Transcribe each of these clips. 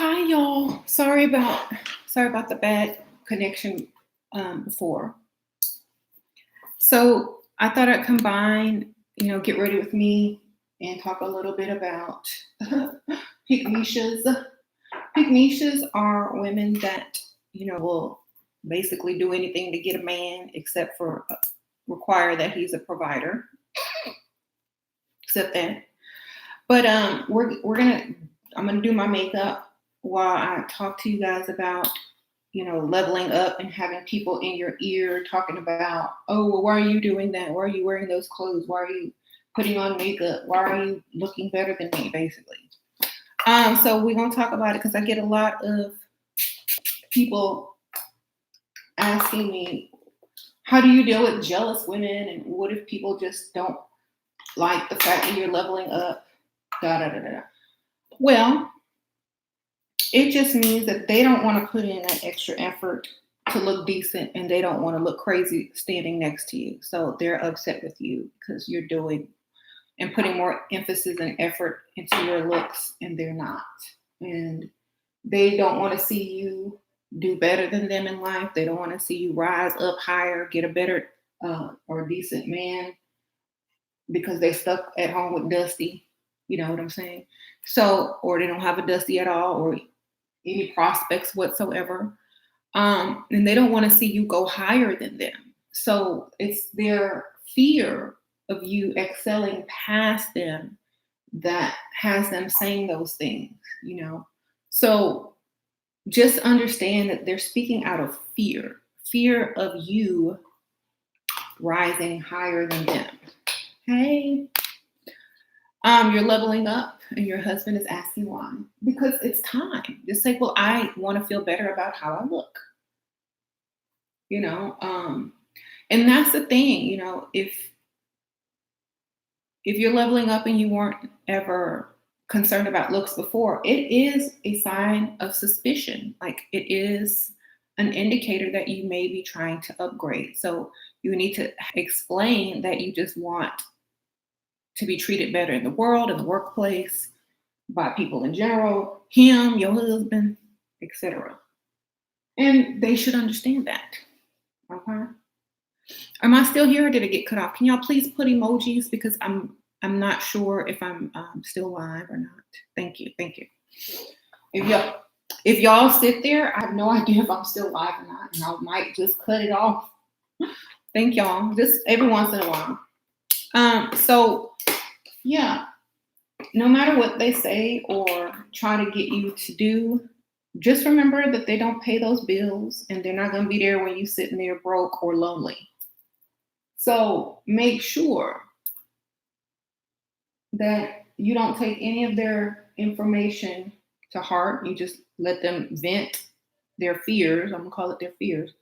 Hi, y'all. Sorry about the bad connection before. So I thought I'd combine, get ready with me and talk a little bit about Pickmeishas. Pickmeishas are women that will basically do anything to get a man, except for require that he's a provider. Except that. But I'm gonna do my makeup while I talk to you guys about leveling up and having people in your ear talking about, oh, well, why are you doing that? Why are you wearing those clothes? Why are you putting on makeup? Why are you looking better than me, basically? So we're gonna talk about it because I get a lot of people asking me, how do you deal with jealous women? And what if people just don't like the fact that you're leveling up? Da da da da. Well, it just means that they don't want to put in that extra effort to look decent, and they don't want to look crazy standing next to you. So they're upset with you because you're doing and putting more emphasis and effort into your looks, and they're not. And they don't want to see you do better than them in life. They don't want to see you rise up higher, get a better or decent man because they stuck at home with Dusty. You know what I'm saying? So, or they don't have a Dusty at all, or any prospects whatsoever. And they don't want to see you go higher than them. So it's their fear of you excelling past them that has them saying those things. So just understand that they're speaking out of fear of you rising higher than them. Hey, you're leveling up and your husband is asking why. Because it's time. Just say, well, I want to feel better about how I look. And that's the thing, if you're leveling up and you weren't ever concerned about looks before, it is a sign of suspicion. Like, it is an indicator that you may be trying to upgrade. So you need to explain that you just want to be treated better in the world, in the workplace, by people in general, him, your husband, etc. And they should understand that. Okay. Am I still here or did it get cut off? Can y'all please put emojis, because I'm not sure if I'm still live or not. Thank you. If y'all sit there, I have no idea if I'm still live or not, and I might just cut it off. Thank y'all. Just every once in a while. So yeah, no matter what they say or try to get you to do, just remember that they don't pay those bills, and they're not going to be there when you're sitting there broke or lonely. So make sure that you don't take any of their information to heart. You just let them vent their fears. I'm going to call it their fears.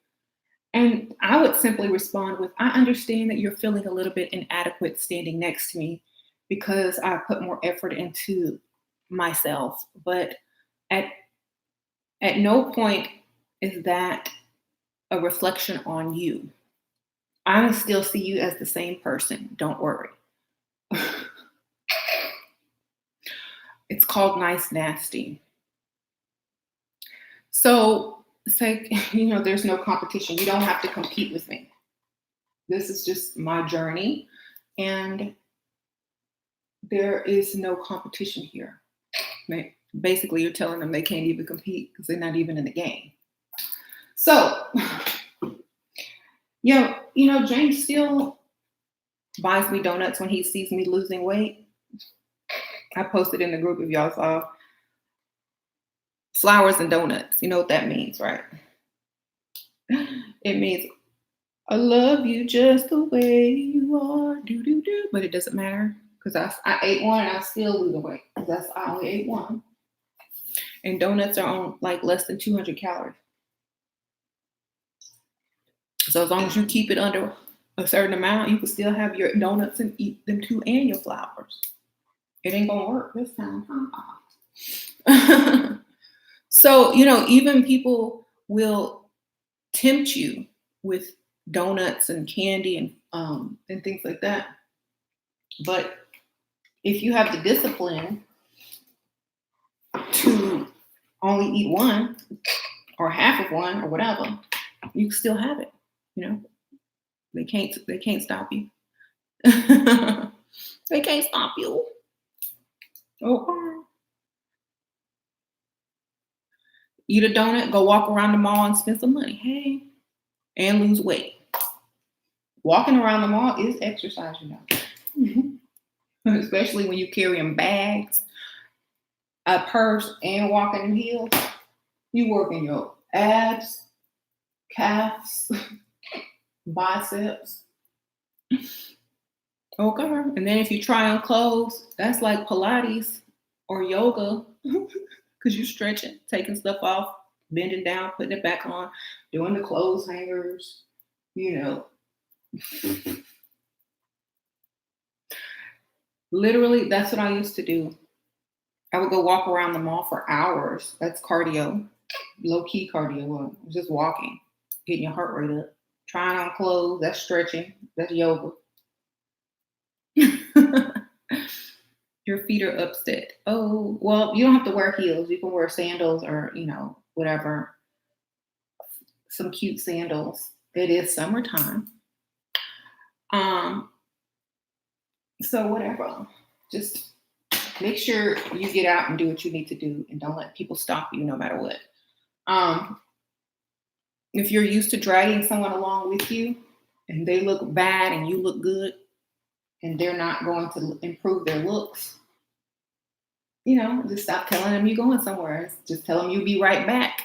And I would simply respond with, I understand that you're feeling a little bit inadequate standing next to me because I put more effort into myself. But at no point is that a reflection on you. I still see you as the same person. Don't worry. It's called nice nasty. So it's like, there's no competition. You don't have to compete with me. This is just my journey. And there is no competition here. Basically, you're telling them they can't even compete because they're not even in the game. So, James still buys me donuts when he sees me losing weight. I posted in the group, if y'all saw, flowers and donuts. You know what that means, right? It means, I love you just the way you are, do. But it doesn't matter because I ate one and I still lose weight because I only ate one. And donuts are on like less than 200 calories. So as long as you keep it under a certain amount, you can still have your donuts and eat them too, and your flowers. It ain't gonna work this time. So, even people will tempt you with donuts and candy and things like that. But if you have the discipline to only eat one or half of one or whatever, you can still have it. You know, they can't stop you. They can't stop you. Okay. Eat a donut, go walk around the mall and spend some money. Hey, and lose weight. Walking around the mall is exercise, especially when you're carrying bags, a purse, and walking in heels. You working your abs, calves, biceps. Okay. And then if you try on clothes, that's like Pilates or yoga because you're stretching, taking stuff off, bending down, putting it back on, doing the clothes hangers, you know. Literally, that's what I used to do. I would go walk around the mall for hours. That's cardio, low key cardio. Well, just walking, getting your heart rate up, trying on clothes. That's stretching. That's yoga. Your feet are upset. Oh, well, you don't have to wear heels. You can wear sandals or, whatever, some cute sandals. It is summertime. So whatever. Just make sure you get out and do what you need to do and don't let people stop you no matter what. If you're used to dragging someone along with you and they look bad and you look good and they're not going to improve their looks, just stop telling them you're going somewhere. Just tell them you'll be right back.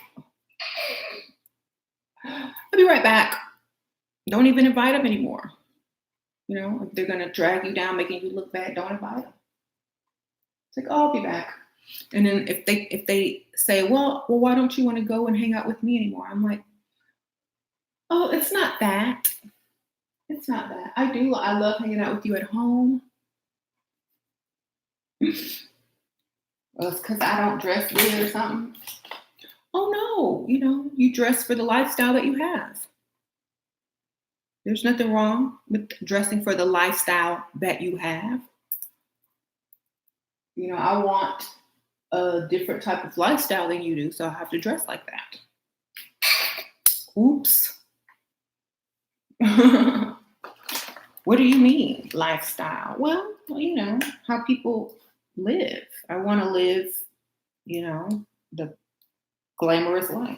I'll be right back. Don't even invite them anymore. If they're going to drag you down, making you look bad, don't invite them. It's like, oh, I'll be back. And then if they say, well, why don't you want to go and hang out with me anymore? I'm like, oh, it's not that. It's not that. I love hanging out with you at home. Well, it's because I don't dress good or something. Oh no, you dress for the lifestyle that you have. There's nothing wrong with dressing for the lifestyle that you have. I want a different type of lifestyle than you do, so I have to dress like that. Oops. What do you mean, lifestyle? Well, how people live. I want to live, the glamorous life.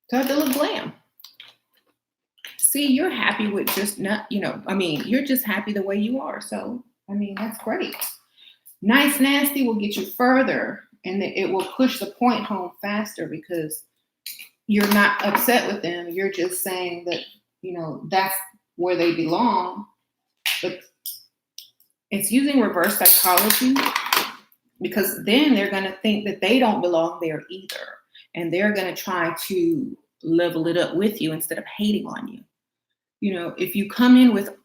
So I have to look glam. See, you're happy with just not, you're just happy the way you are. So, that's great. Nice nasty will get you further and it will push the point home faster because you're not upset with them. You're just saying that, that's where they belong. But it's using reverse psychology because then they're going to think that they don't belong there either. And they're going to try to level it up with you instead of hating on you. If you come in with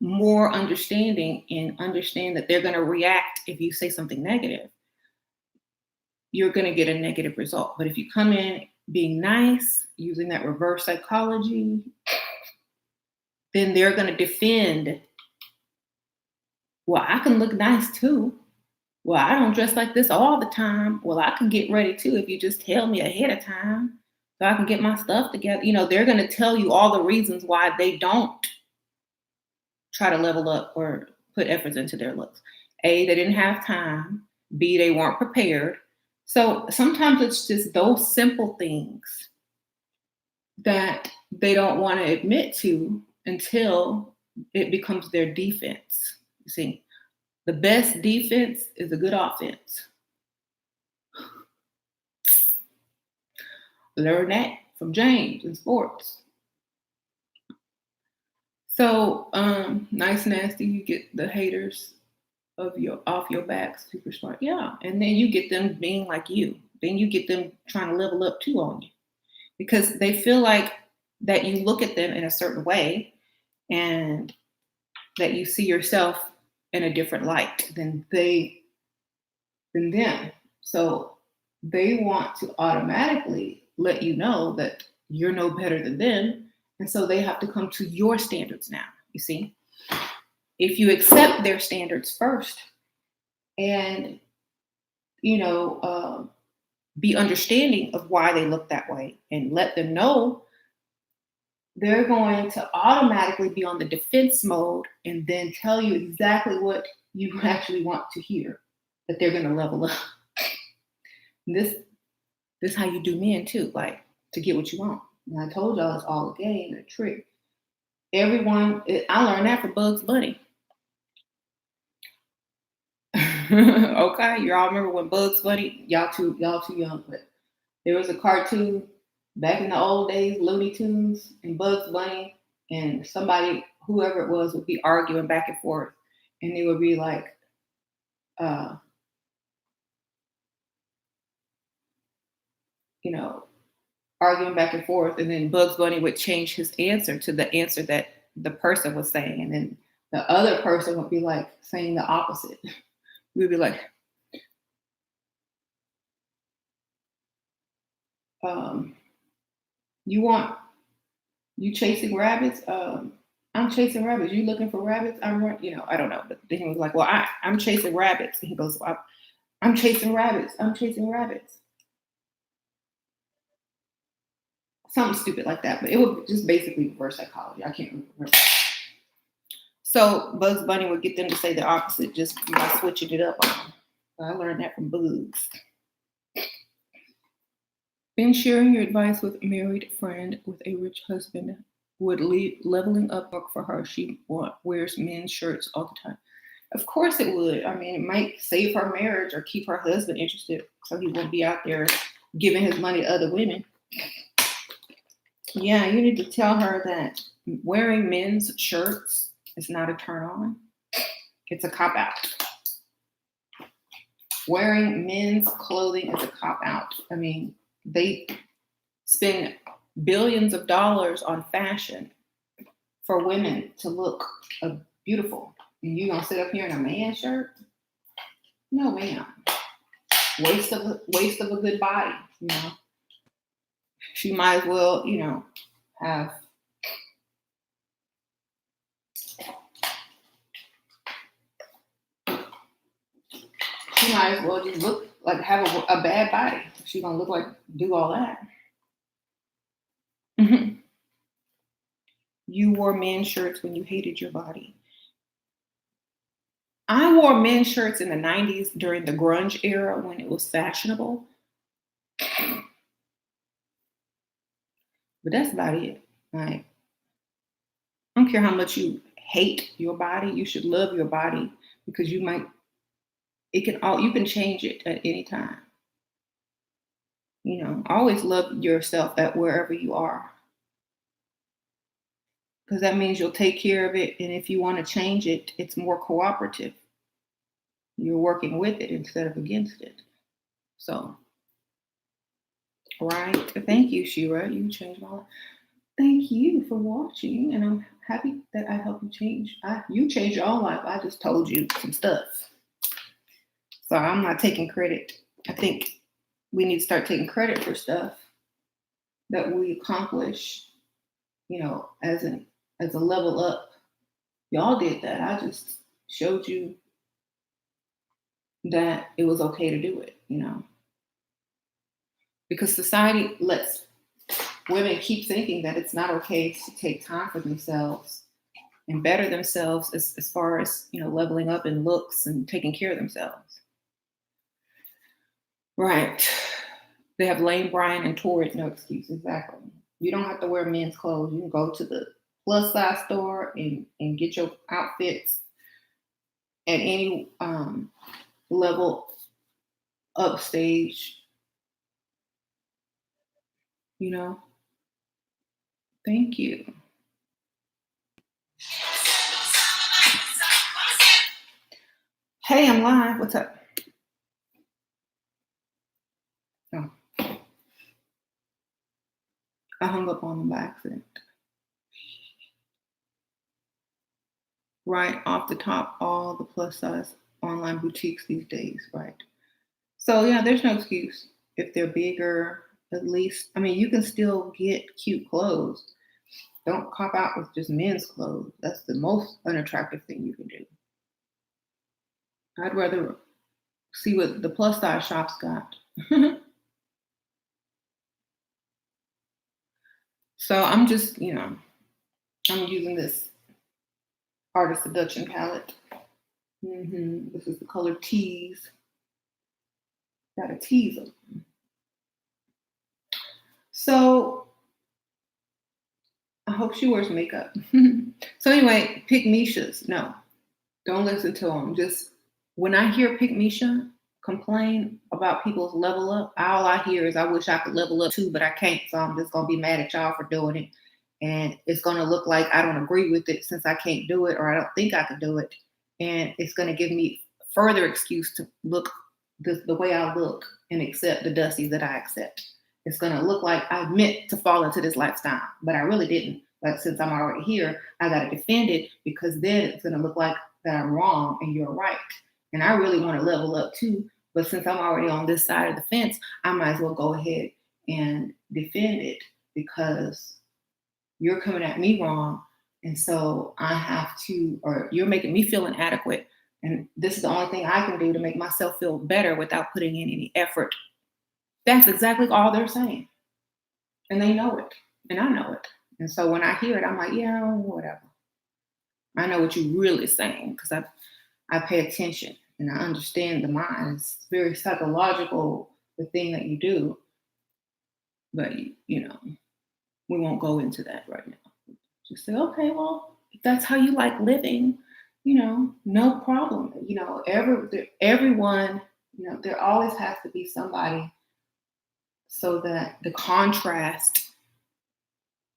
more understanding and understand that they're going to react if you say something negative, you're going to get a negative result. But if you come in being nice, using that reverse psychology, then they're going to defend. Well, I can look nice too. Well, I don't dress like this all the time. Well, I can get ready too if you just tell me ahead of time so I can get my stuff together. They're going to tell you all the reasons why they don't try to level up or put efforts into their looks. A, they didn't have time. B, they weren't prepared. So sometimes it's just those simple things that they don't want to admit to until it becomes their defense. You see, the best defense is a good offense. Learn that from James in sports. So, nice nasty, you get the haters off your back, super smart. Yeah. And then you get them being like you. Then you get them trying to level up too on you. Because they feel like that you look at them in a certain way and that you see yourself in a different light than them. So they want to automatically let you know that you're no better than them. And so they have to come to your standards now, you see. If you accept their standards first and, be understanding of why they look that way and let them know they're going to automatically be on the defense mode and then tell you exactly what you actually want to hear, that they're going to level up. This is how you do men too, like to get what you want. And I told y'all it's all a game, a trick. I learned that from Bugs Bunny. Okay, you all remember when Bugs Bunny? Y'all too young, but there was a cartoon back in the old days, Looney Tunes and Bugs Bunny, and somebody, whoever it was, would be arguing back and forth, and they would be like, you know, arguing back and forth, and then Bugs Bunny would change his answer to the answer that the person was saying, and then the other person would be like saying the opposite. We'd be like, you chasing rabbits? I'm chasing rabbits. You looking for rabbits? I don't know. But then he was like, well, I'm chasing rabbits. And he goes, well, I'm chasing rabbits. I'm chasing rabbits. Something stupid like that. But it would just basically reverse psychology. I can't remember. So Bugs Bunny would get them to say the opposite just by switching it up on them. So I learned that from Bugs. Been sharing your advice with a married friend with a rich husband. Would leveling up work for her? She wears men's shirts all the time. Of course it would. I mean, it might save her marriage or keep her husband interested so he won't be out there giving his money to other women. Yeah, you need to tell her that wearing men's shirts is not a turn on. It's a cop out. Wearing men's clothing is a cop out. I mean, they spend billions of dollars on fashion for women to look beautiful. And you gonna sit up here in a man shirt? No, ma'am. Waste of a good body, you know. She might as well, have she might as well just look like have a bad body. She's gonna look like do all that. Mm-hmm. You wore men's shirts when you hated your body. I wore men's shirts in the 90s during the grunge era when it was fashionable. But that's about it. Like, I don't care how much you hate your body, you should love your body because you can change it at any time. Always love yourself at wherever you are. Because that means you'll take care of it. And if you want to change it, it's more cooperative. You're working with it instead of against it. So, right. Thank you, Shira. You changed my life. Thank you for watching. And I'm happy that I helped you change. You changed your own life. I just told you some stuff. So I'm not taking credit. I think we need to start taking credit for stuff that we accomplish, as a level up. Y'all did that. I just showed you that it was okay to do it, because society lets women keep thinking that it's not okay to take time for themselves and better themselves as far as, leveling up in looks and taking care of themselves. Right. They have Lane Bryant and Torrid, no excuse. Exactly. You don't have to wear men's clothes. You can go to the plus size store and get your outfits at any level up stage. Thank you. Hey, I'm live. What's up? Oh. I hung up on them by accident. Right off the top, all the plus size online boutiques these days, right? So yeah, there's no excuse. If they're bigger, at least, you can still get cute clothes. Don't cop out with just men's clothes. That's the most unattractive thing you can do. I'd rather see what the plus size shops got. So I'm just, I'm using this Artist Seduction palette. This is the color Tease. Got a tease them. So I hope she wears makeup. So anyway, Pickmeishas, no, don't listen to them. Just when I hear Pickmeisha complain about people's level up, all I hear is I wish I could level up too, but I can't. So I'm just gonna be mad at y'all for doing it. And it's gonna look like I don't agree with it since I can't do it or I don't think I can do it. And it's gonna give me further excuse to look the way I look and accept the dusties that I accept. It's gonna look like I meant to fall into this lifestyle, but I really didn't. But since I'm already here, I gotta defend it because then it's gonna look like that I'm wrong and you're right. And I really want to level up too. But since I'm already on this side of the fence, I might as well go ahead and defend it because you're coming at me wrong. And so I have to, or you're making me feel inadequate. And this is the only thing I can do to make myself feel better without putting in any effort. That's exactly all they're saying. And they know it. And I know it. And so when I hear it, I'm like, yeah, whatever. I know what you're really saying because I pay attention and I understand the mind. It's very psychological, the thing that you do. But, we won't go into that right now. Just say, okay, well, if that's how you like living, no problem. Everyone, there always has to be somebody so that the contrast,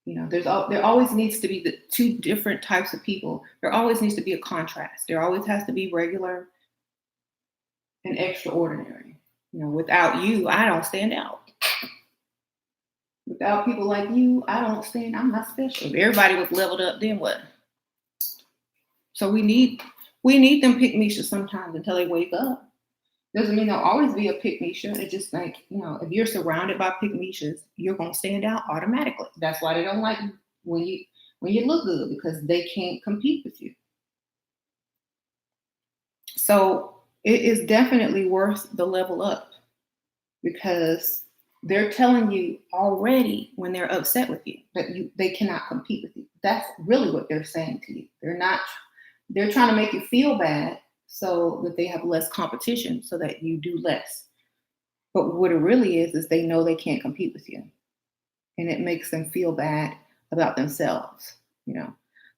there always needs to be the two different types of people. There always needs to be a contrast. There always has to be regular and extraordinary. Without you, I don't stand out. Without people like you, I'm not special. If everybody was leveled up, then what? So we need them Pickmeisha sometimes until they wake up. Doesn't mean there'll always be a Pickmeisha. It's just like, if you're surrounded by Pickmeishas, you're gonna stand out automatically. That's why they don't like you when you look good, because they can't compete with you. So it is definitely worth the level up because they're telling you already when they're upset with you that they cannot compete with you. That's really what they're saying to you. They're trying to make you feel bad so that they have less competition so that you do less. But what it really is they know they can't compete with you. And it makes them feel bad about themselves,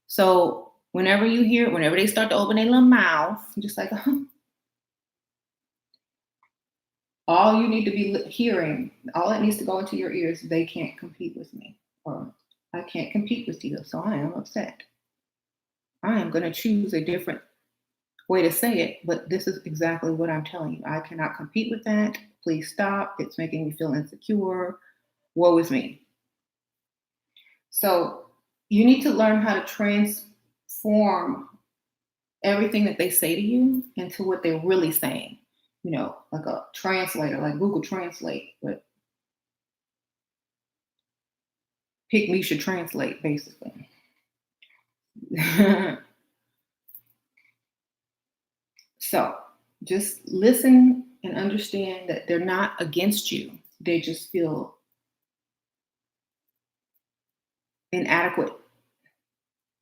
So whenever they start to open their little mouth, just like, all you need to be hearing, all that needs to go into your ears, they can't compete with me, or I can't compete with you, so I am upset. I am going to choose a different way to say it, but this is exactly what I'm telling you. I cannot compete with that. Please stop. It's making me feel insecure. Woe is me. So you need to learn how to transform everything that they say to you into what they're really saying. Like a translator, like Google Translate, but Pickmeisha Translate, basically. So just listen and understand that they're not against you. They just feel inadequate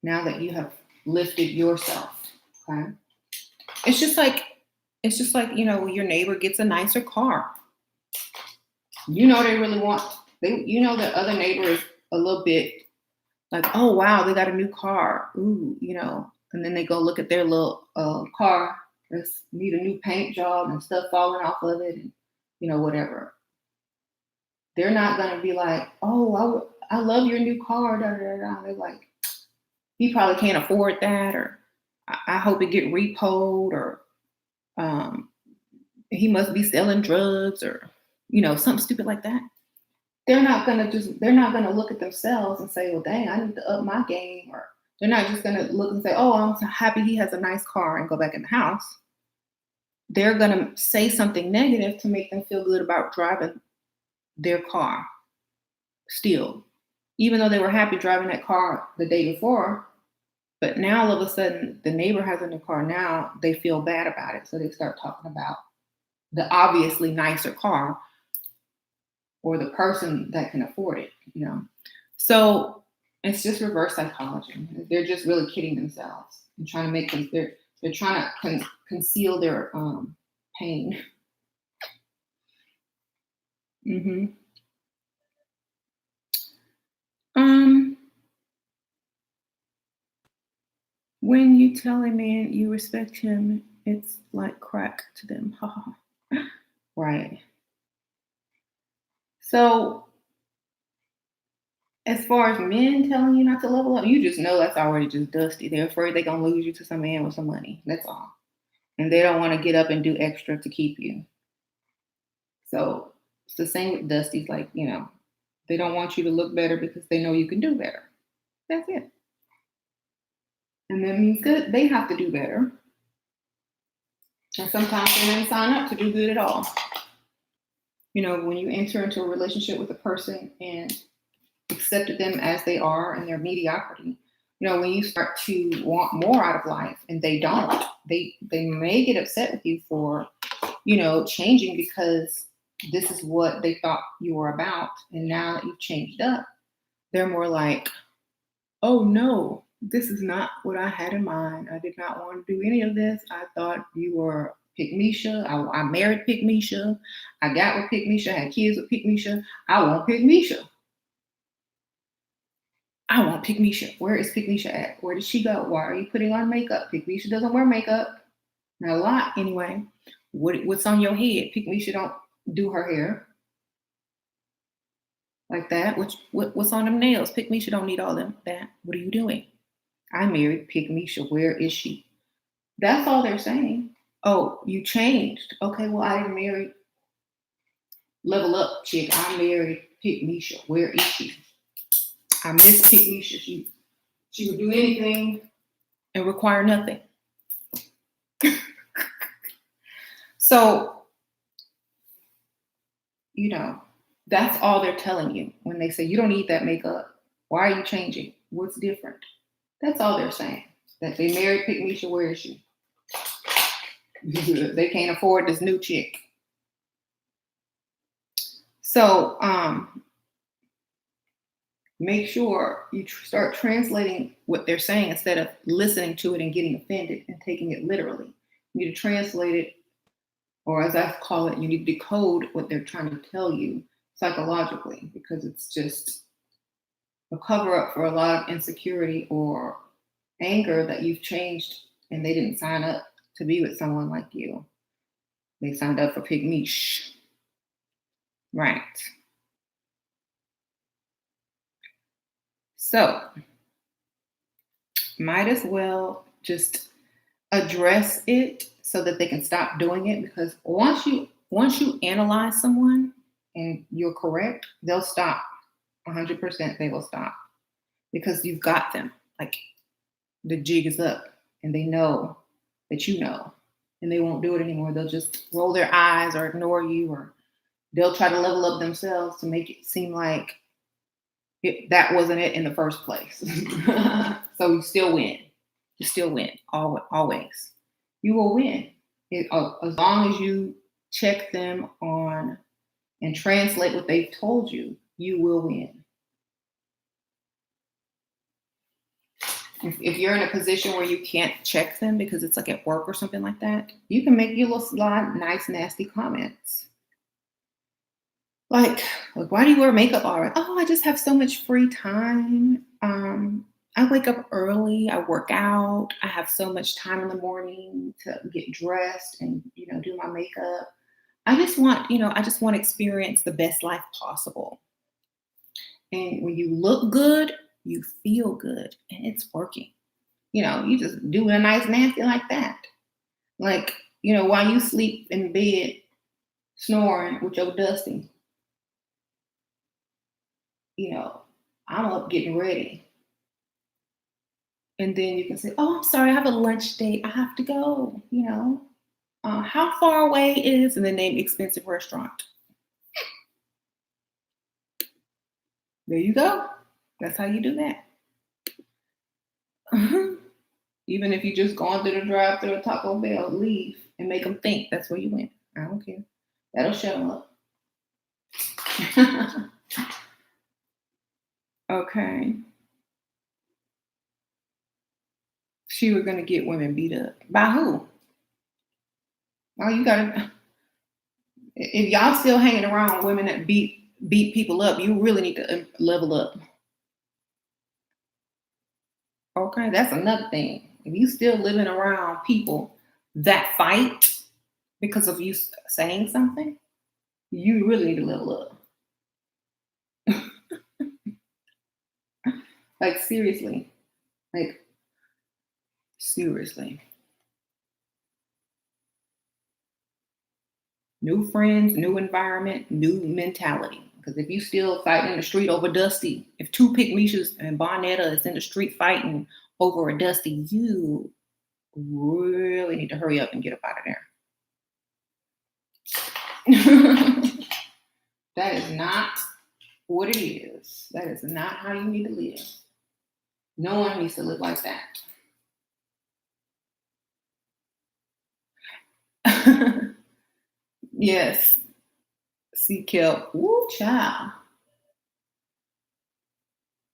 now that you have lifted yourself. Okay. It's just like, your neighbor gets a nicer car. They really want, the other neighbor is a little bit like, oh, wow, they got a new car. Ooh, and then they go look at their little car that's need a new paint job and stuff falling off of it and, whatever. They're not going to be like, oh, I love your new car. Da, da, da. They're like, he probably can't afford that, or I hope it get repoed, or he must be selling drugs, or something stupid like that. They're not gonna look at themselves and say, well, dang, I need to up my game. Or they're not just gonna look and say, oh, I'm so happy he has a nice car and go back in the house. They're gonna say something negative to make them feel good about driving their car still, even though they were happy driving that car the day before. But now all of a sudden the neighbor has a new car. Now they feel bad about it. So they start talking about the obviously nicer car or the person that can afford it, So it's just reverse psychology. They're just really kidding themselves and trying to make them. They're trying to conceal their pain. hmm Um, when you tell a man you respect him, it's like crack to them. Ha ha. Ha. Right. So as far as men telling you not to level up, you just know that's already just dusty. They're afraid they're gonna lose you to some man with some money. That's all. And they don't want to get up and do extra to keep you. So it's the same with Dusty's like, they don't want you to look better because they know you can do better. That's it. And that means good they have to do better. And sometimes they didn't sign up to do good at all. When you enter into a relationship with a person and accepted them as they are in their mediocrity, when you start to want more out of life and they don't, they may get upset with you for, changing because this is what they thought you were about. And now that you've changed up, they're more like, oh no, this is not what I had in mind. I did not want to do any of this. I thought you were Pickmeisha. I married Pickmeisha. I got with Pickmeisha, had kids with Pickmeisha. I want Pickmeisha. I want Pickmeisha. Where is Pickmeisha at? Where did she go? Why are you putting on makeup? Pickmeisha doesn't wear makeup. Not a lot, anyway. What's on your head? Pickmeisha don't do her hair like that. What's on them nails? Pickmeisha don't need all that. What are you doing? I married Pickmeisha. Where is she? That's all they're saying. Oh, you changed. Okay, well, I didn't marry Level Up chick. I married Pickmeisha. Where is she? I miss Pickmeisha. She would do anything and require nothing. So, that's all they're telling you when they say you don't need that makeup. Why are you changing? What's different? That's all they're saying. That they married Pickmeisha. Where is she? They can't afford this new chick. So make sure you start translating what they're saying instead of listening to it and getting offended and taking it literally. You need to translate it, or as I call it, you need to decode what they're trying to tell you psychologically, because it's just a cover up for a lot of insecurity or anger that you've changed and they didn't sign up to be with someone like you. They signed up for Pickmeisha. Right. So might as well just address it so that they can stop doing it, because once you analyze someone and you're correct, they'll stop. 100% they will stop because you've got them. Like the jig is up and they know that and they won't do it anymore. They'll just roll their eyes or ignore you, or they'll try to level up themselves to make it seem like that wasn't it in the first place. So you still win. You still win. Always. You will win. As long as you check them on and translate what they've told you, you will win. If you're in a position where you can't check them because it's like at work or something like that, you can make your little slide nice, nasty comments. Like, why do you wear makeup already? Oh, I just have so much free time. I wake up early. I work out. I have so much time in the morning to get dressed and do my makeup. I just want to experience the best life possible. And when you look good, you feel good, and it's working. You just do a nice nasty like that. Like, while you sleep in bed snoring with your dusting, I'm up getting ready. And then you can say, oh, I'm sorry, I have a lunch date. I have to go, how far away is, and then name expensive restaurant. There you go. That's how you do that. Even if you just gone through the drive-through at Taco Bell, leave and make them think that's where you went. I don't care. That'll shut them up. Okay. She was gonna get women beat up. By who? Oh, you gotta if y'all still hanging around women that beat people up, you really need to level up. Okay, that's another thing. If you still living around people that fight because of you saying something, you really need to level up. Like seriously. Like seriously. New friends, new environment, new mentality. Because if you still fighting in the street over Dusty, if two Pickmeishas and Barnetta is in the street fighting over a Dusty, you really need to hurry up and get up out of there. That is not what it is. That is not how you need to live. No one needs to live like that. Yes. See kelp. Woo child.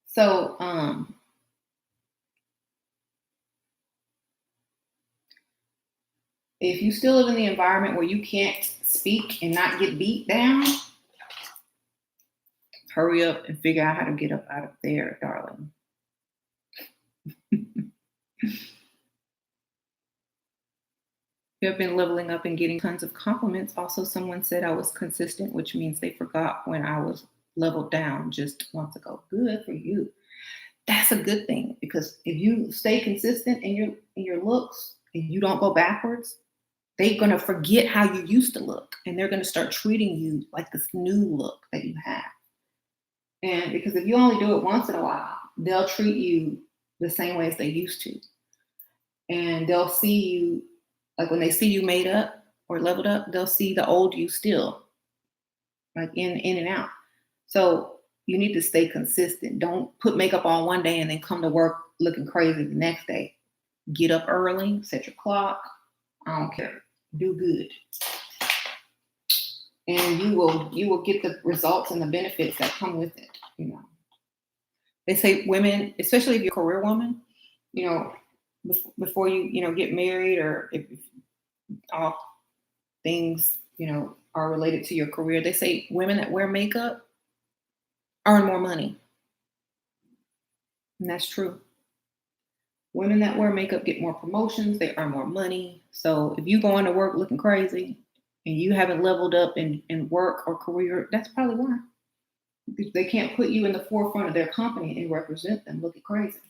So if you still live in the environment where you can't speak and not get beat down, hurry up and figure out how to get up out of there, darling. You have been leveling up and getting tons of compliments. Also, someone said I was consistent, which means they forgot when I was leveled down just months ago. Good for you. That's a good thing because if you stay consistent in your looks and you don't go backwards, they're gonna forget how you used to look and they're gonna start treating you like this new look that you have. And because if you only do it once in a while, they'll treat you the same way as they used to. And they'll see you like when they see you made up or leveled up, they'll see the old you still, like in and out. So you need to stay consistent. Don't put makeup on one day and then come to work looking crazy the next day. Get up early, set your clock. I don't care. Do good. And you will get the results and the benefits that come with it, you know. They say women, especially if you're a career woman, you know, before you get married or if all things, are related to your career, they say women that wear makeup earn more money. And that's true. Women that wear makeup get more promotions, they earn more money. So if you go into work looking crazy and you haven't leveled up in work or career, that's probably why. Because they can't put you in the forefront of their company and represent them looking crazy.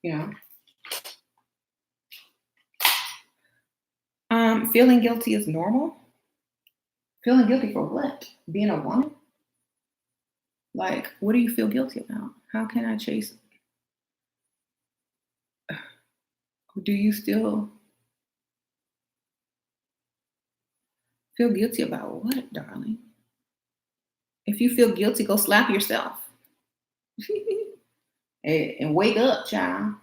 You know. Feeling guilty is normal. Feeling guilty for what? Being a woman? Like, what do you feel guilty about? How can I chase? Do you still feel guilty about what, darling? If you feel guilty, go slap yourself and wake up, child.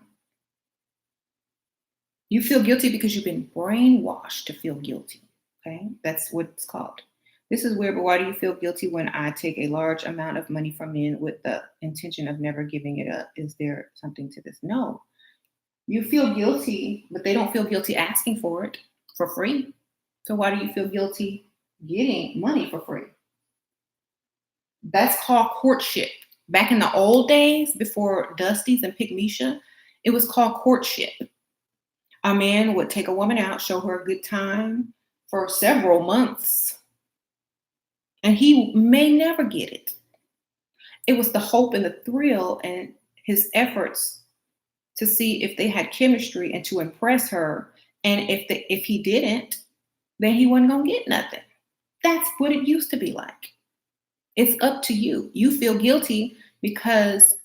You feel guilty because you've been brainwashed to feel guilty. Okay, that's what it's called. This is weird, but why do you feel guilty when I take a large amount of money from men with the intention of never giving it up? Is there something to this? No. You feel guilty, but they don't feel guilty asking for it for free. So why do you feel guilty getting money for free? That's called courtship. Back in the old days, before Dusty's and Pickmeisha, it was called courtship. A man would take a woman out, show her a good time for several months, and he may never get it. It was the hope and the thrill and his efforts to see if they had chemistry and to impress her. And if he didn't, then he wasn't gonna get nothing. That's what it used to be like. It's up to you. You feel guilty because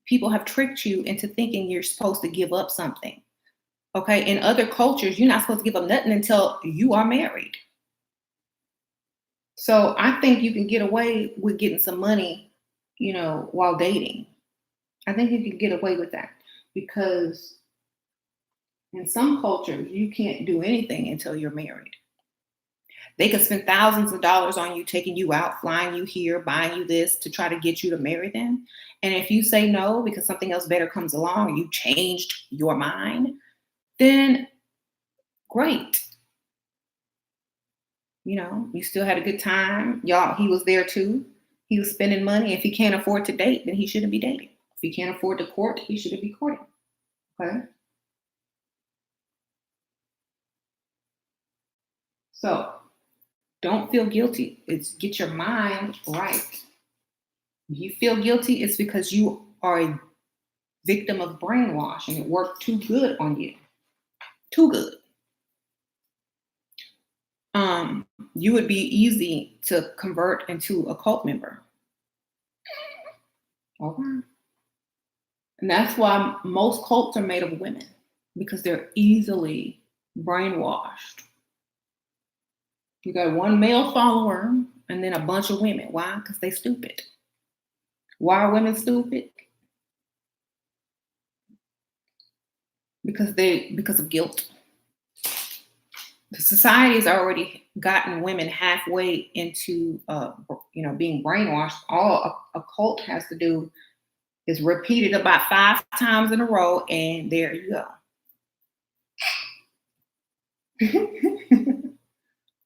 people have tricked you into thinking you're supposed to give up something. Okay. In other cultures, you're not supposed to give up nothing until you are married. So I think you can get away with getting some money, while dating. I think you can get away with that because in some cultures, you can't do anything until you're married. They could spend thousands of dollars on you, taking you out, flying you here, buying you this to try to get you to marry them. And if you say no because something else better comes along, or you changed your mind, then great. You still had a good time. Y'all, he was there too. He was spending money. If he can't afford to date, then he shouldn't be dating. If he can't afford to court, he shouldn't be courting. Okay. So don't feel guilty. It's get your mind right. If you feel guilty, it's because you are a victim of brainwash and it worked too good on you. Too good. You would be easy to convert into a cult member. Okay. And that's why most cults are made of women, because they're easily brainwashed. You got one male follower and then a bunch of women. Why? Because they stupid. Why are women stupid? Because of guilt. The society has already gotten women halfway into being brainwashed. All a cult has to do is repeat it about 5 times in a row, and there you go.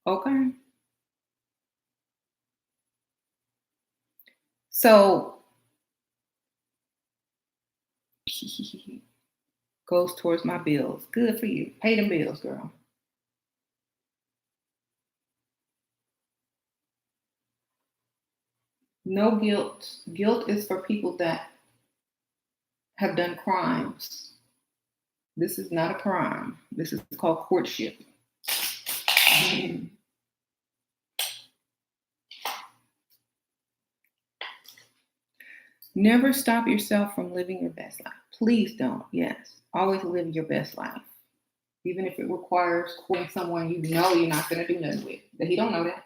Okay. So goes towards my bills. Good for you. Pay them bills, girl. No guilt. Guilt is for people that have done crimes. This is not a crime. This is called courtship. Never stop yourself from living your best life. Please don't. Yes. Always live your best life. Even if it requires courting someone you know you're not going to do nothing with. But he don't know that.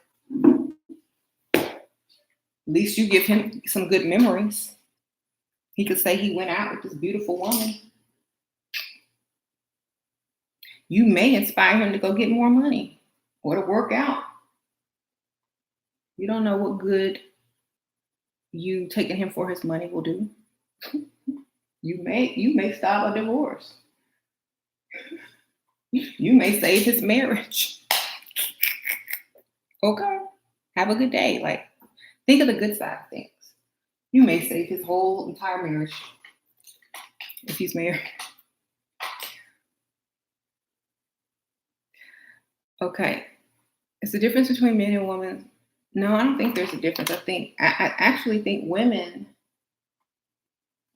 At least you give him some good memories. He could say he went out with this beautiful woman. You may inspire him to go get more money or to work out. You don't know what good you taking him for his money will do. You may stop a divorce. You may save his marriage. Okay. Have a good day. Like, think of the good side of things. You may save his whole entire marriage if he's married. Okay. It's the difference between men and women. No, I don't think there's a difference. I actually think women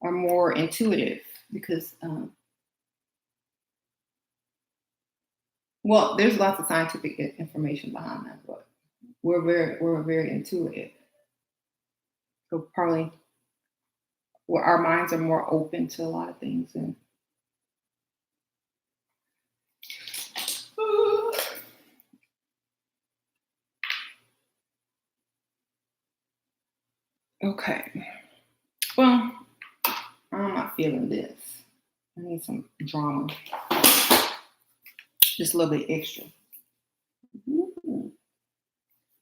are more intuitive because, there's lots of scientific information behind that, but we're very intuitive. So probably our minds are more open to a lot of things. And okay. Well, I'm not feeling this. I need some drama. Just a little bit extra. Ooh.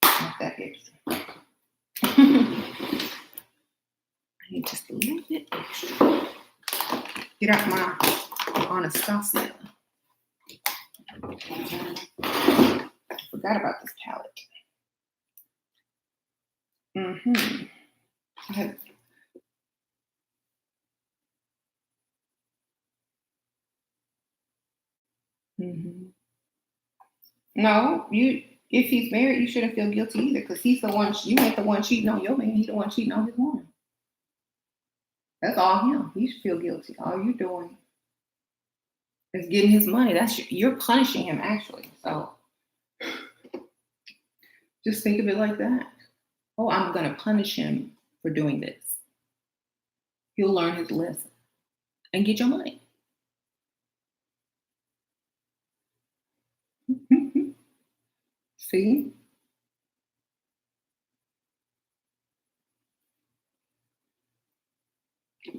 Not that extra. I need just a little bit extra. Get out my Anastasia. I forgot about this palette. I have. No, if he's married, you shouldn't feel guilty either, because he's the one. You ain't the one cheating on your man. He's the one cheating on his woman. That's all him. He should feel guilty. All you're doing is getting his money. You're punishing him actually. So just think of it like that. Oh, I'm gonna punish him for doing this. He'll learn his lesson and get your money. See?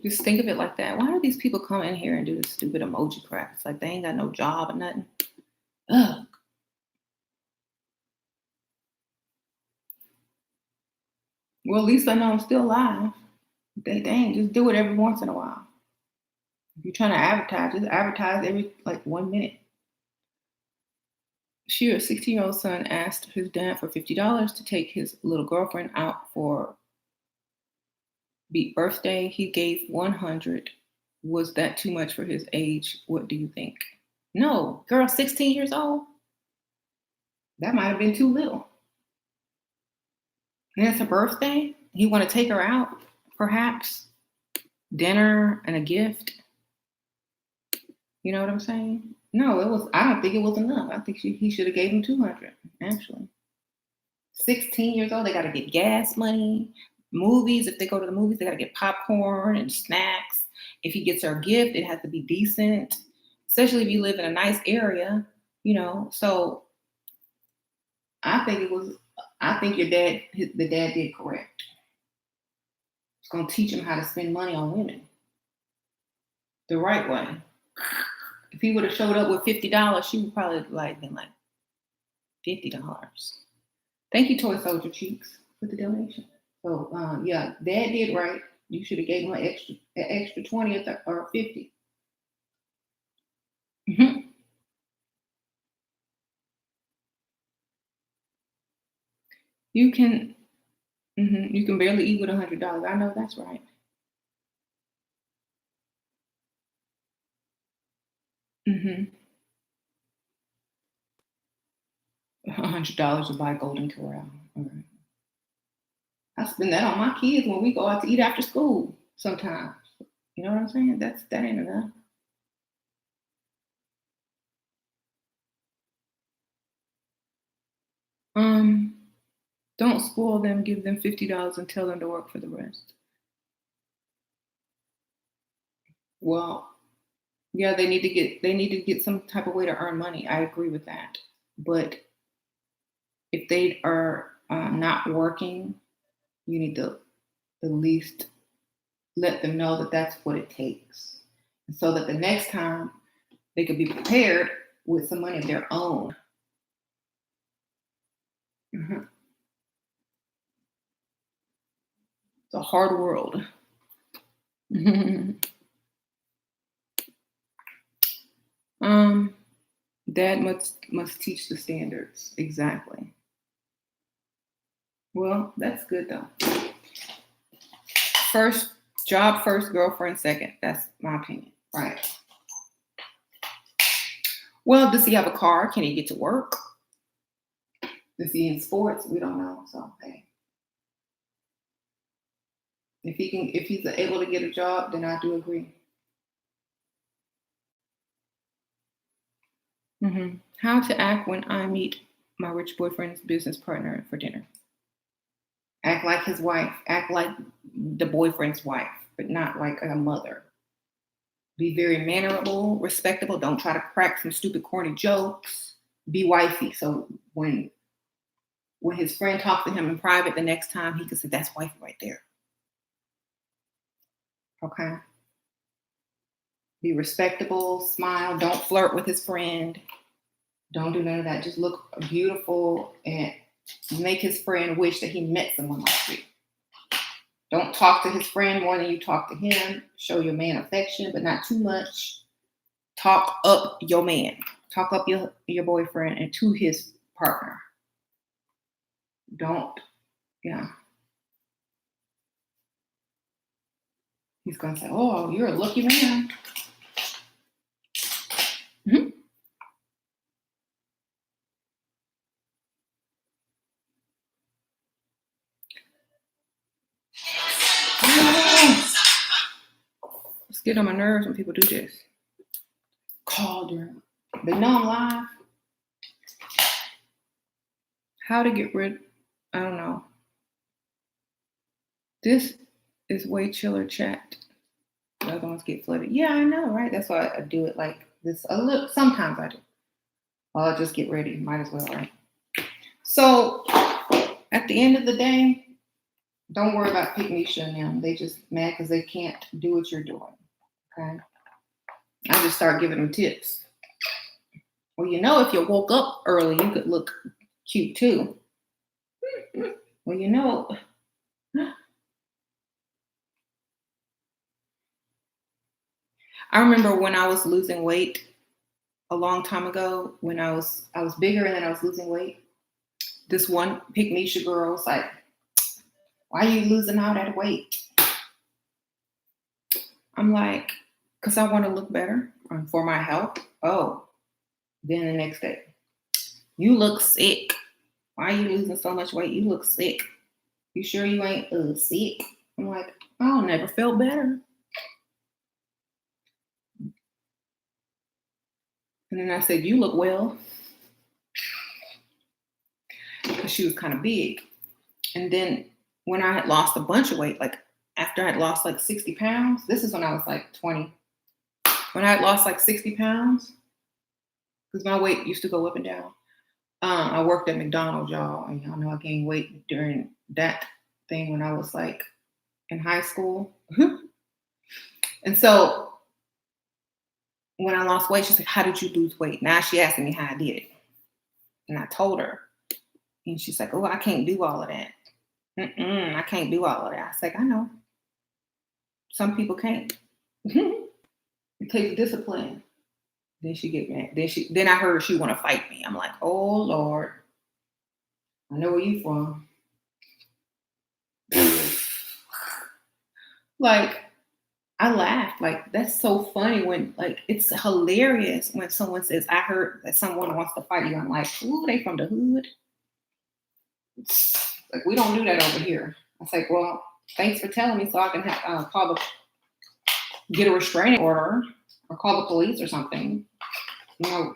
Just think of it like that. Why do these people come in here and do this stupid emoji crap? It's like they ain't got no job or nothing. Ugh. Well, at least I know I'm still alive. They dang, just do it every once in a while. If you're trying to advertise, just advertise every like 1 minute. Her 16-year-old son asked his dad for $50 to take his little girlfriend out for beat birthday. He gave 100. Was that too much for his age? What do you think? No, girl, 16 years old. That might have been too little. And it's her birthday. He want to take her out, perhaps dinner and a gift. You know what I'm saying? No, it was. I don't think it was enough. I think he should have gave him 200. Actually, 16 years old, they got to get gas money. Movies. If they go to the movies, they got to get popcorn and snacks. If he gets her a gift, it has to be decent, especially if you live in a nice area. So I think it was. I think the dad did correct. It's gonna teach him how to spend money on women the right way. If he would have showed up with $50, she would probably been like $50. Thank you, Toy Soldier Cheeks, for the donation. So yeah, Dad did right. You should have gave him an extra 20 or 50. Mm-hmm. You can barely eat with $100. I know that's right. Mm-hmm. $100 to buy Golden Corral. All right. I spend that on my kids when we go out to eat after school sometimes. You know what I'm saying? That ain't enough. Don't spoil them, give them $50 and tell them to work for the rest. Well, yeah, they need to get some type of way to earn money. I agree with that. But if they are not working, you need to at least let them know that that's what it takes, so that the next time they could be prepared with some money of their own. Mm-hmm. It's a hard world. Dad must teach the standards. Exactly. Well, that's good though. First job first, girlfriend second. That's my opinion. Right. Well, does he have a car? Can he get to work? Is he in sports? We don't know. So hey. If he's able to get a job, then I do agree. Mm-hmm. How to act when I meet my rich boyfriend's business partner for dinner. Act like his wife. Act like the boyfriend's wife, but not like a mother. Be very mannerable, respectable. Don't try to crack some stupid, corny jokes. Be wifey. So when his friend talks to him in private the next time, he can say, "That's wifey right there." Okay. Be respectable. Smile. Don't flirt with his friend. Don't do none of that. Just look beautiful and make his friend wish that he met someone like you. Don't talk to his friend more than you talk to him. Show your man affection, but not too much. Talk up your man. Talk up your boyfriend and to his partner. Don't, yeah. He's gonna say, "Oh, you're a lucky man." Mm-hmm. It's get on my nerves when people do this. Call during. They know I'm live. How to get rid? I don't know. This is way chiller chat. The other ones get flooded. Yeah, I know, right? That's why I do it like this. A little. Sometimes I do. I'll just get ready. Might as well, right? So at the end of the day, don't worry about Pickmeisha and them. They just mad because they can't do what you're doing. Okay. I just start giving them tips. Well, if you woke up early, you could look cute too. Well, I remember when I was losing weight a long time ago, when I was bigger and then I was losing weight. This one Pickmeisha girl was like, "Why are you losing all that weight?" I'm like, "Cause I want to look better for my health." Oh, then the next day, "You look sick. Why are you losing so much weight? You look sick. You sure you ain't sick?" I'm like, "Oh, never felt better." And then I said, "You look well," because she was kind of big. And then when I had lost a bunch of weight, like after I had lost like 60 pounds, this is when I was like 20. When I had lost like 60 pounds, because my weight used to go up and down. I worked at McDonald's, y'all, and y'all know I gained weight during that thing when I was like in high school. And so when I lost weight, she's like, "How did you lose weight?" Now she asking me how I did it. And I told her. And she's like, "Oh, I can't do all of that. I can't do all of that." I was like, "I know. Some people can't." It takes discipline. Then she get mad. Then I heard she want to fight me. I'm like, "Oh Lord, I know where you from." Like, I laughed. Like, that's so funny when, like, it's hilarious when someone says, "I heard that someone wants to fight you." I'm like, "Ooh, they from the hood." Like, we don't do that over here. I was like, "Well, thanks for telling me so I can get a restraining order or call the police or something." You know,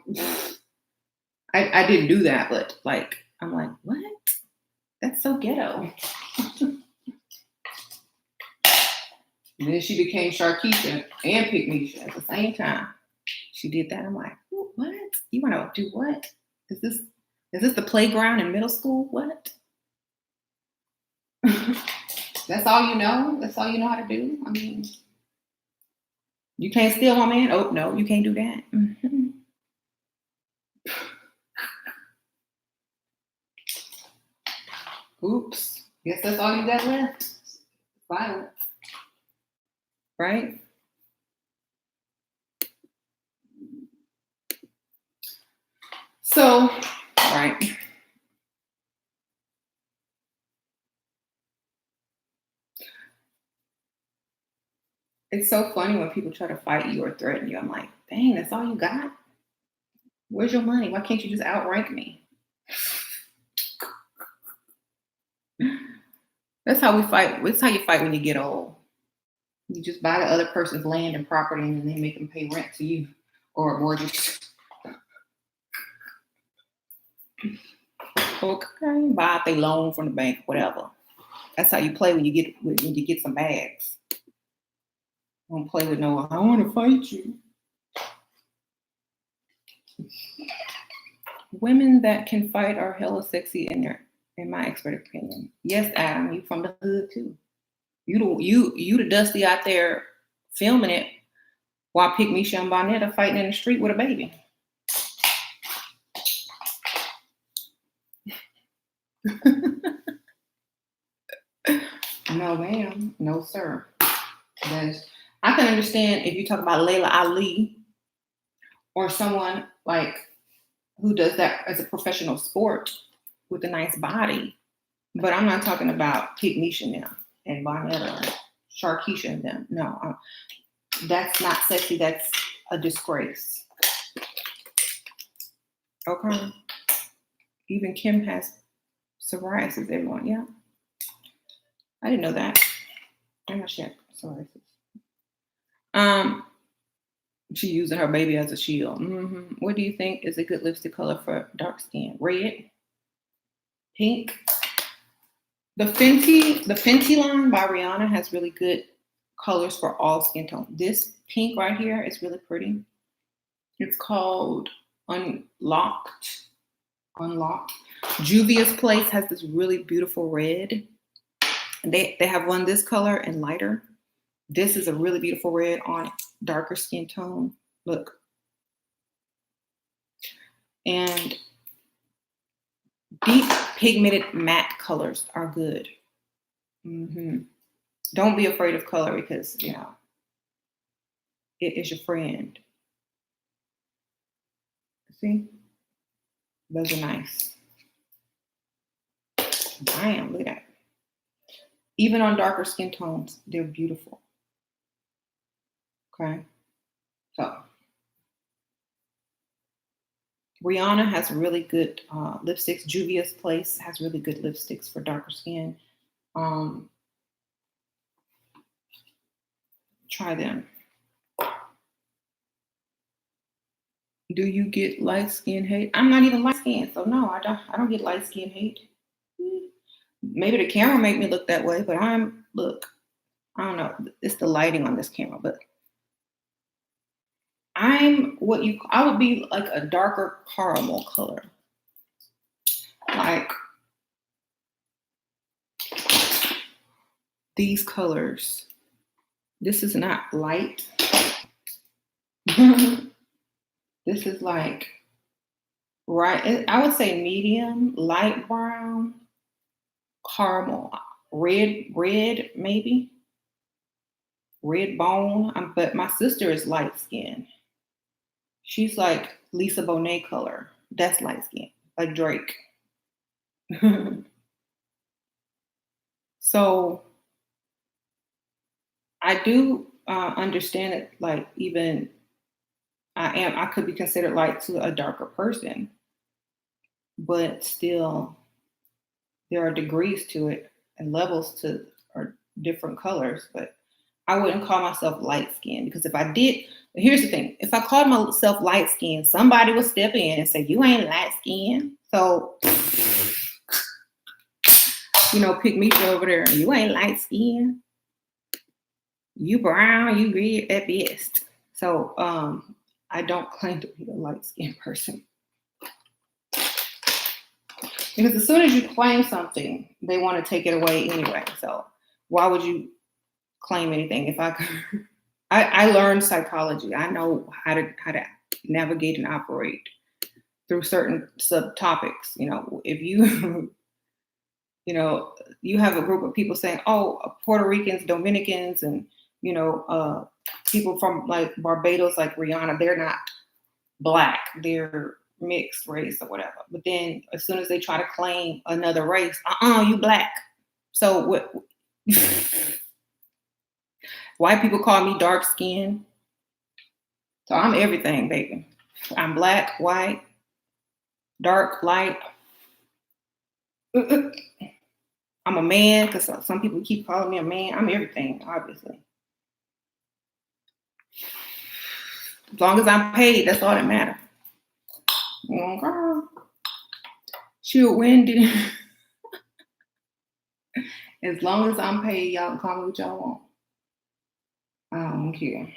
I didn't do that, but like, I'm like, "What? That's so ghetto." And then she became Sharkeisha and Pickmeisha at the same time. She did that. I'm like, "What? You want to do what? Is this the playground in middle school? What?" That's all you know? That's all you know how to do? I mean, you can't steal my man? Oh, no, you can't do that. Oops. Guess that's all you got left. Violence. Right? So, right. It's so funny when people try to fight you or threaten you. I'm like, dang, that's all you got? Where's your money? Why can't you just outrank me? That's how we fight. That's how you fight when you get old. You just buy the other person's land and property and then they make them pay rent to you or a mortgage. Okay, buy out their loan from the bank, whatever. That's how you play when you get some bags. Don't play with no, "I want to fight you." Women that can fight are hella sexy in my expert opinion. Yes, Adam, you from the hood too. You the dusty out there filming it while Pickmeisha and Bonnet are fighting in the street with a baby. No, ma'am. No, sir. I can understand if you talk about Layla Ali or someone like who does that as a professional sport with a nice body. But I'm not talking about Pickmeisha now and Bonnet or Sharkeisha and them. No, that's not sexy. That's a disgrace. Okay. Even Kim has psoriasis, everyone. Yeah. I didn't know that. I'm not sure. Psoriasis. She using her baby as a shield. What do you think is a good lipstick color for dark skin? Red, pink. The Fenty line by Rihanna has really good colors for all skin tone. This pink right here is really pretty. It's called Unlocked. Unlocked. Juvia's Place has this really beautiful red. They have one this color and lighter. This is a really beautiful red on darker skin tone. Look. And deep pigmented matte colors are good. Hmm. Don't be afraid of color because it is your friend. See, those are nice. Damn, look at that. Even on darker skin tones, they're beautiful. Okay, so Rihanna has really good lipsticks. Juvia's Place has really good lipsticks for darker skin. Um, Try them. Do you get light skin hate? I'm not even light skin, so no, I don't. I don't get light skin hate. Maybe the camera make me look that way, but look. I don't know. It's the lighting on this camera, but I would be like a darker caramel color, like these colors. This is not light. This is like right. I would say medium, light brown, caramel, red maybe, red bone. But my sister is light skin. She's like Lisa Bonet color. That's light skin, like Drake. So I do understand that, like, even I could be considered light to a darker person, but still there are degrees to it and levels to or different colors. But I wouldn't call myself light skinned because if I did, here's the thing: if I called myself light skinned, somebody would step in and say, "You ain't light skinned." So, Pickmeisha over there, you ain't light skinned. You brown, you red at best. So, I don't claim to be a light skinned person. Because as soon as you claim something, they want to take it away anyway. So why would you claim anything? If I learned psychology. I know how to navigate and operate through certain subtopics. If you you have a group of people saying, "Oh, Puerto Ricans, Dominicans, and people from like Barbados, like Rihanna, they're not black, they're mixed race or whatever." But then as soon as they try to claim another race, you black. So what? White people call me dark skinned. So I'm everything, baby. I'm black, white, dark, light. I'm a man because some people keep calling me a man. I'm everything, obviously. As long as I'm paid, that's all that matters. Okay. Shoot, when did as long as I'm paid, y'all can call me what y'all want. I don't care.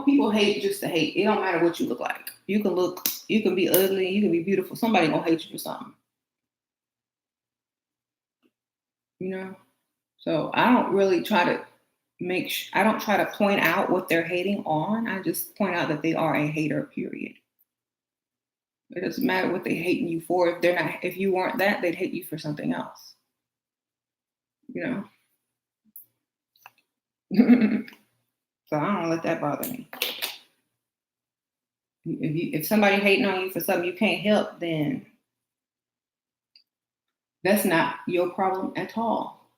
People hate just to hate. It don't matter what you look like. You can be ugly, you can be beautiful. Somebody gonna hate you for something. So I don't really try to I don't try to point out what they're hating on. I just point out that they are a hater, period. It doesn't matter what they're hating you for. If you weren't that, they'd hate you for something else. So I don't let that bother me. If somebody hating on you for something you can't help, then that's not your problem at all.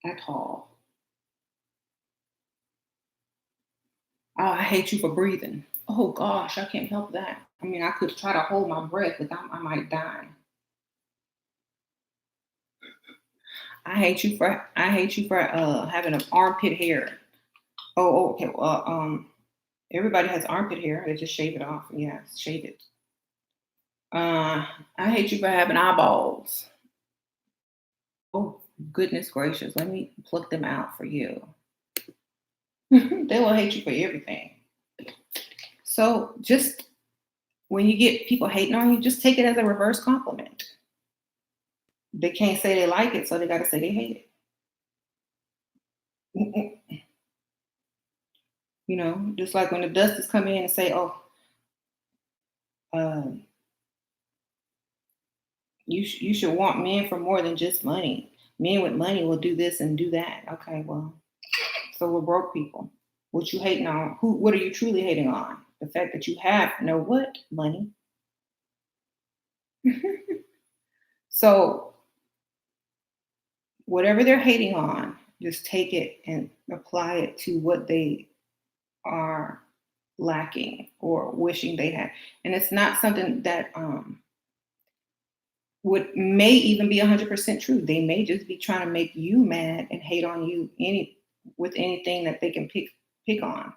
At all. Oh, I hate you for breathing. Oh gosh, I can't help that. I mean, I could try to hold my breath, but I might die. I hate you for having an armpit hair. Oh, okay. Well, everybody has armpit hair. They just shave it off. Yeah, shave it. I hate you for having eyeballs. Oh, goodness gracious. Let me pluck them out for you. They will hate you for everything. So just when you get people hating on you, just take it as a reverse compliment. They can't say they like it, so they got to say they hate it. Just like when the dust is coming in and say, "Oh, Um, you should want men for more than just money. Men with money will do this and do that. Okay, well, so we're broke people. What you hating on? Who? What are you truly hating on? The fact that you have no what money. So whatever they're hating on, just take it and apply it to what they are lacking or wishing they had. And it's not something that would may even be 100% true. They may just be trying to make you mad and hate on you with anything that they can pick on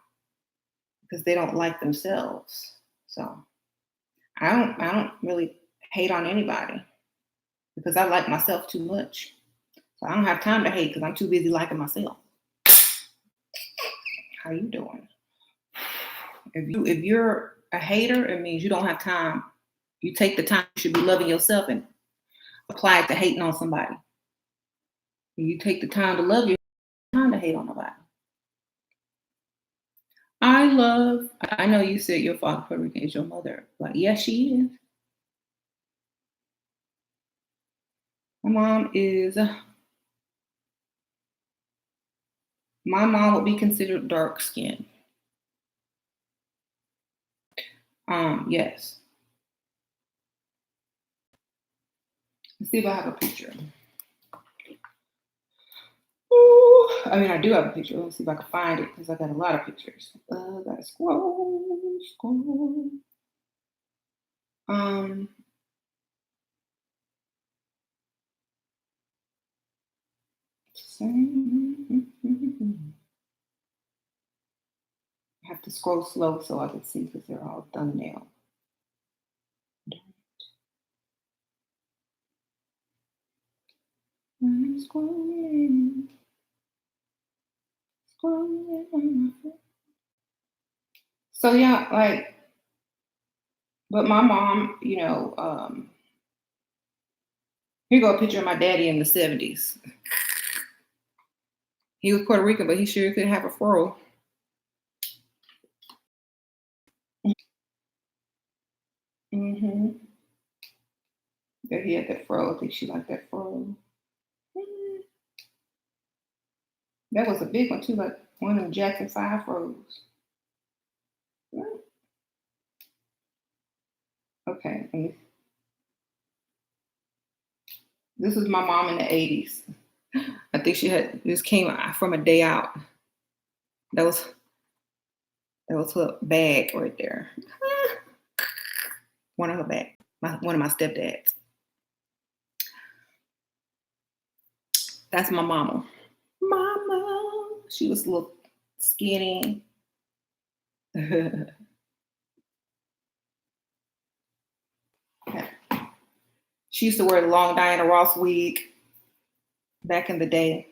because they don't like themselves. So I don't really hate on anybody because I like myself too much. So I don't have time to hate because I'm too busy liking myself. How you doing? If you're a hater, it means you don't have time. You take the time, you should be loving yourself and apply it to hating on somebody. You take the time to love you, time to hate on nobody. I know you said your father Puerto Rican is your mother. Like, yes, she is. My mom would be considered dark skinned. Yes. Let's see if I have a picture. Ooh, I mean, I do have a picture. Let's see if I can find it because I got a lot of pictures. Gotta scroll. Um, I have to scroll slow so I can see because they're all thumbnail. I'm scrolling. So yeah, like, but my mom, here go a picture of my daddy in the 70s. He was Puerto Rican, but he sure could have a fro. Mm-hmm. Yeah, he had that fro. I think she liked that fro. That was a big one too, like one of the Jackson 5 fros. Okay, this is my mom in the 80s. I think she had this came from a day out. That was her bag right there. One of her bag. One of my stepdads. That's my mama. Mama. She was a little skinny. She used to wear the long Diana Ross wig back in the day.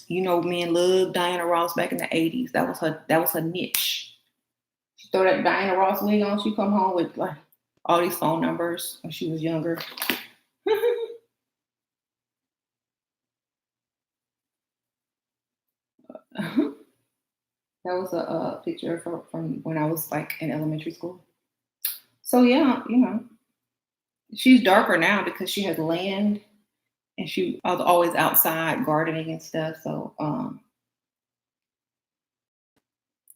You know, men loved Diana Ross back in the 80s. That was her niche. She throw that Diana Ross wig on, she come home with like all these phone numbers when she was younger. That was a picture from when I was like in elementary school. So yeah, she's darker now because she has land and she was always outside gardening and stuff. So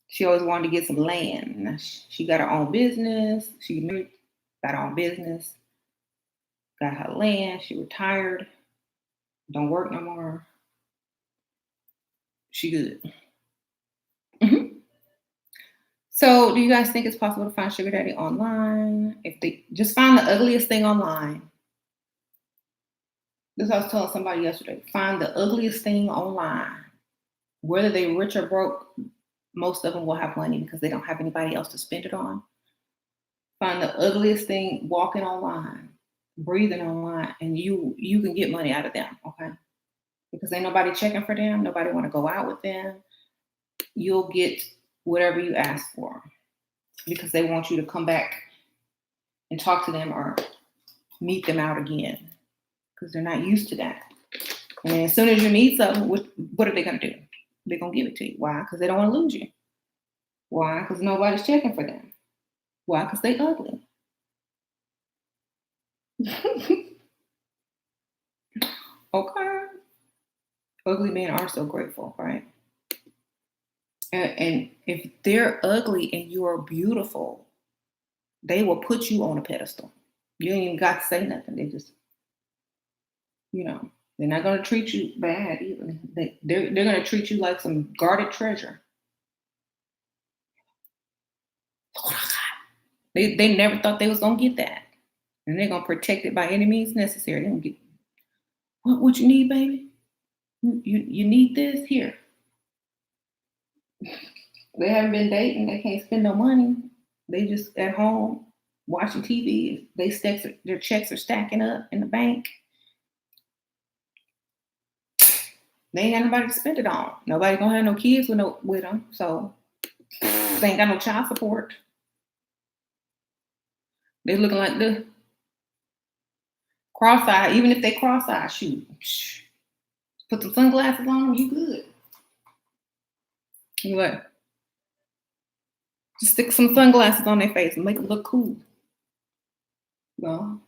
she always wanted to get some land. Now, she got her own business. She married, got her own business, got her land. She retired, don't work no more. She good. Hmm. So, do you guys think it's possible to find sugar daddy online? If they just find the ugliest thing online, this I was telling somebody yesterday. Find the ugliest thing online. Whether they rich or broke, most of them will have money because they don't have anybody else to spend it on. Find the ugliest thing walking online, breathing online, and you can get money out of them, okay? Because ain't nobody checking for them, nobody want to go out with them. You'll get whatever you ask for because they want you to come back and talk to them or meet them out again because they're not used to that. And as soon as you meet something, what are they going to do? They're going to give it to you. Why? Because they don't want to lose you. Why? Because nobody's checking for them. Why? Because they ugly. Okay. Ugly men are so grateful, right? And if they're ugly and you are beautiful, they will put you on a pedestal. You ain't even got to say nothing. They just, you know, they're not going to treat you bad either. They're going to treat you like some guarded treasure. They never thought they was going to get that. And they're going to protect it by any means necessary. They don't get, what you need, baby? You need this? Here. They haven't been dating. They can't spend no money. They just at home watching TV. Their checks are stacking up in the bank. They ain't got nobody to spend it on. Nobody gonna have no kids with them. So they ain't got no child support. They looking like the cross-eyed. Even if they cross-eyed, shoot. Put some sunglasses on, you good. You what? Just stick some sunglasses on their face and make them look cool. Well,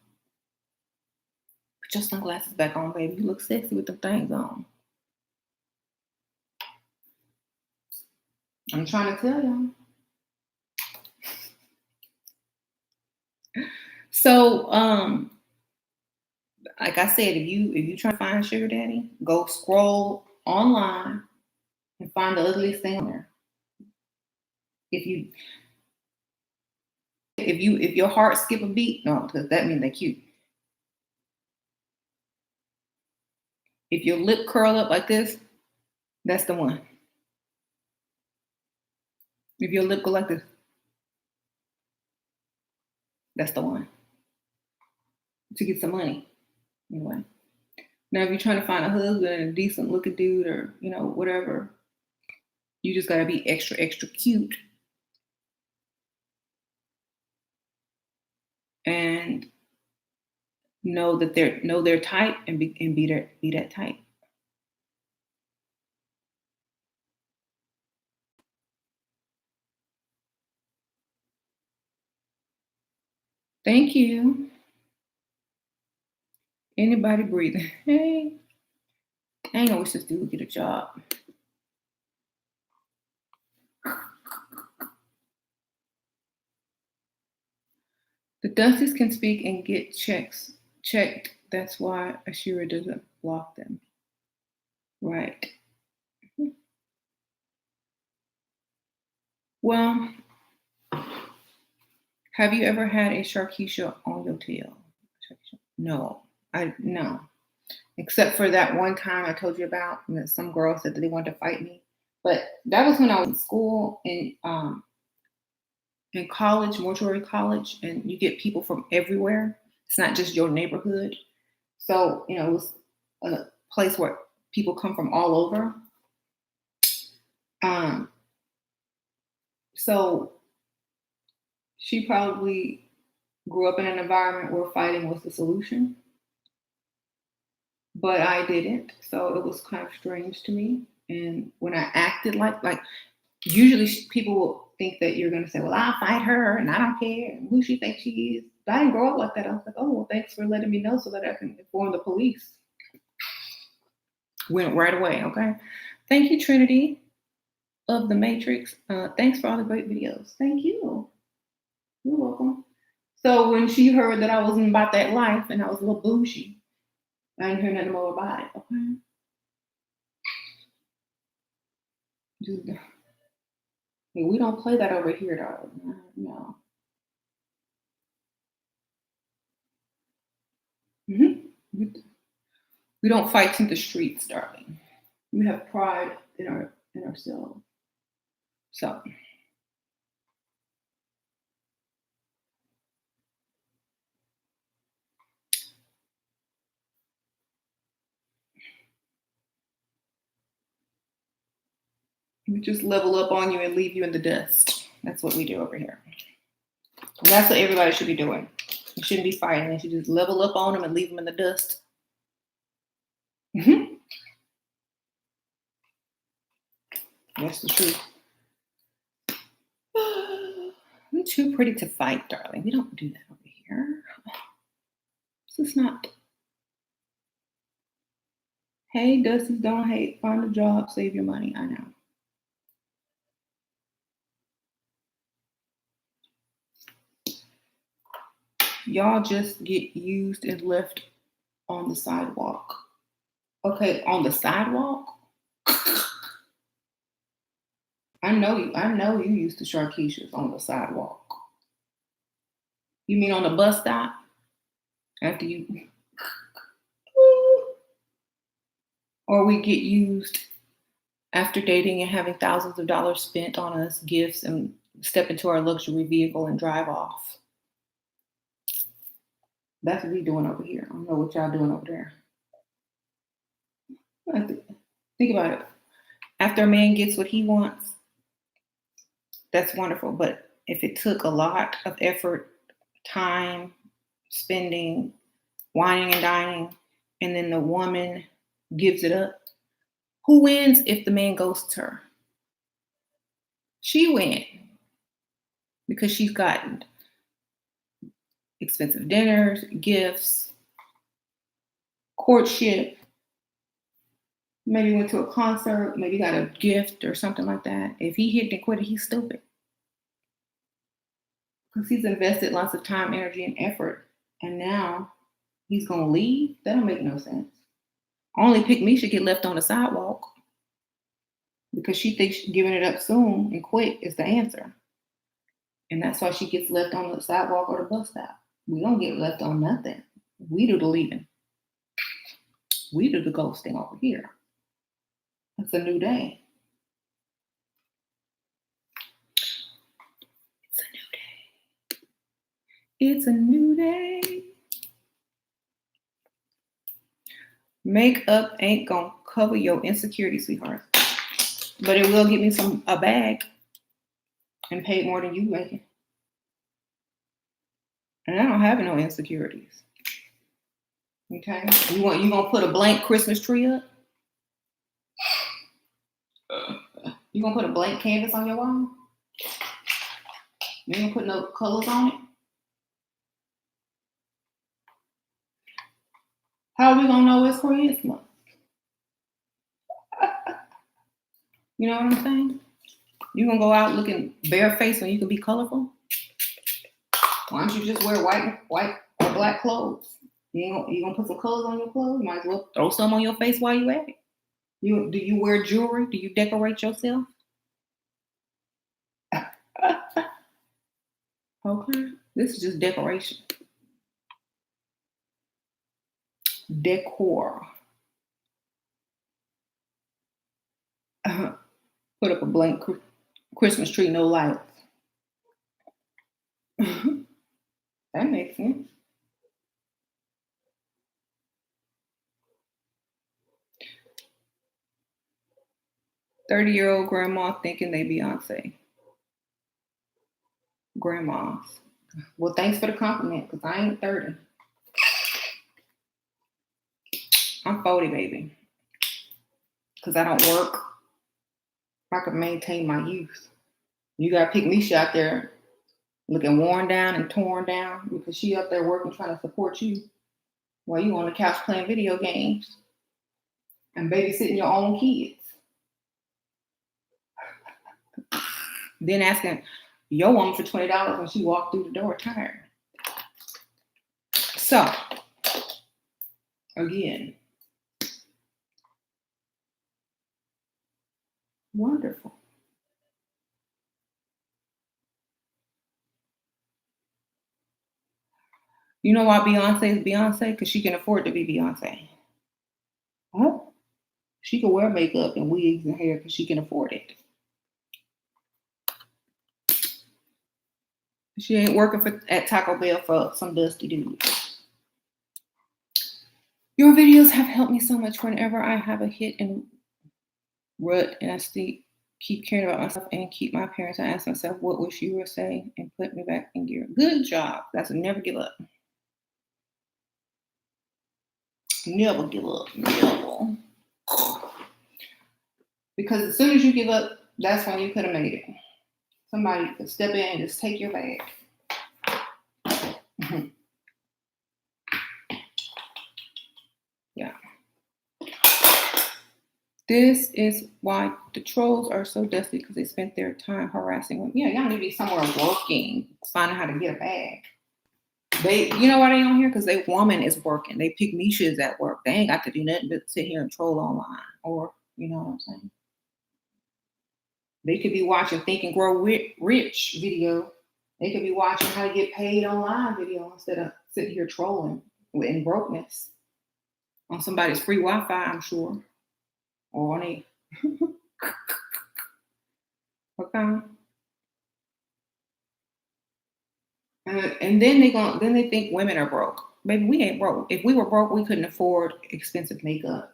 put your sunglasses back on, baby. You look sexy with them things on. I'm trying to tell y'all. So, like I said, if you try to find a sugar daddy, go scroll online and find the ugliest thing on there. If your heart skip a beat, no, because that means they're cute. If your lip curl up like this, that's the one. If your lip go like this, that's the one. To get some money. Anyway. Now if you're trying to find a husband and a decent looking dude or, whatever, you just gotta be extra, extra cute. And know their type and be that type. Thank you. Anybody breathing? Hey, I ain't always just do get a job. The Dusties can speak and get checked. That's why Ashura doesn't block them. Right. Well, have you ever had a Sharkeisha on your tail? No. No. Except for that one time I told you about, that some girl said that they wanted to fight me. But that was when I was in school in college, mortuary college, and you get people from everywhere. It's not just your neighborhood. So, it was a place where people come from all over. So she probably grew up in an environment where fighting was the solution. But I didn't. So it was kind of strange to me. And when I acted like usually people will think that you're going to say, well, I'll fight her and I don't care who she thinks she is. But I didn't grow up like that. I was like, oh, well, thanks for letting me know so that I can inform the police. Went right away. Okay. Thank you, Trinity of the Matrix. Thanks for all the great videos. Thank you. You're welcome. So when she heard that I wasn't about that life and I was a little bougie, I didn't hear nothing more about it. Okay. We don't play that over here, though. No. Mm-hmm. We don't fight in the streets, darling. We have pride in ourselves. So. We just level up on you and leave you in the dust. That's what we do over here. And that's what everybody should be doing. You shouldn't be fighting. You should just level up on them and leave them in the dust. Mm-hmm. That's the truth. You're too pretty to fight, darling. We don't do that over here. This is not. Hey, Dusty, don't hate. Find a job, save your money. I know. Y'all just get used and left on the sidewalk. Okay, on the sidewalk? I know you used to Sharkeisha's on the sidewalk. You mean on the bus stop? After you or we get used after dating and having thousands of dollars spent on us, gifts, and step into our luxury vehicle and drive off. That's what we doing over here. I don't know what y'all doing over there. Think about it. After a man gets what he wants, that's wonderful. But if it took a lot of effort, time, spending, whining and dining, and then the woman gives it up, who wins if the man ghosts her? She wins because she's gotten expensive dinners, gifts, courtship, maybe went to a concert, maybe got a gift or something like that. If he hit and quit it, he's stupid. Because he's invested lots of time, energy, and effort. And now he's going to leave? That don't make no sense. Only Pickmeisha get left on the sidewalk because she thinks giving it up soon and quick is the answer. And that's why she gets left on the sidewalk or the bus stop. We don't get left on nothing. We do the leaving. We do the ghosting over here. It's a new day. It's a new day. Makeup ain't gonna cover your insecurity, sweetheart. But it will get me a bag and pay more than you making. And I don't have no insecurities. Okay? You gonna put a blank Christmas tree up? You gonna put a blank canvas on your wall? You ain't gonna put no colors on it? How are we gonna know it's Christmas? You know what I'm saying? You gonna go out looking barefaced when you can be colorful? Why don't you just wear white or black clothes? You gonna put some colors on your clothes? You might as well throw some on your face while you at it. Do you wear jewelry? Do you decorate yourself? Okay, this is just decoration. Decor. Put up a blank Christmas tree, no lights. That makes sense. "30-year-old grandma thinking they Beyonce." Grandmas. Well, thanks for the compliment, because I ain't 30. I'm 40, baby. Because I don't work. I can maintain my youth. You got Pickmeisha out there looking worn down and torn down because she up there working, trying to support you while you on the couch playing video games and babysitting your own kids. Then asking your woman for $20 when she walked through the door tired. So, again, wonderful. You know why Beyonce is Beyonce? Because she can afford to be Beyonce. Huh? She can wear makeup and wigs and hair because she can afford it. She ain't working at Taco Bell for some dusty dude. Your videos have helped me so much whenever I have a hit and rut and I still keep caring about myself and keep my parents. I ask myself, what would she would say, and put me back in gear. Good job. That's a never give up. Never give up. Never. Because as soon as you give up, that's when you could have made it. Somebody could step in and just take your bag. Yeah. This is why the trolls are so dusty, because they spent their time harassing women. Yeah, y'all need to be somewhere working, finding how to get a bag. You know why they on here? Because they woman is working. They Pickmeisha is at work. They ain't got to do nothing but sit here and troll online. Or, you know what I'm saying? They could be watching Think and Grow Rich video. They could be watching how to get paid online video instead of sitting here trolling in brokenness on somebody's free Wi-Fi, I'm sure. Or on a okay. And then they think women are broke. Baby, we ain't broke. If we were broke, we couldn't afford expensive makeup.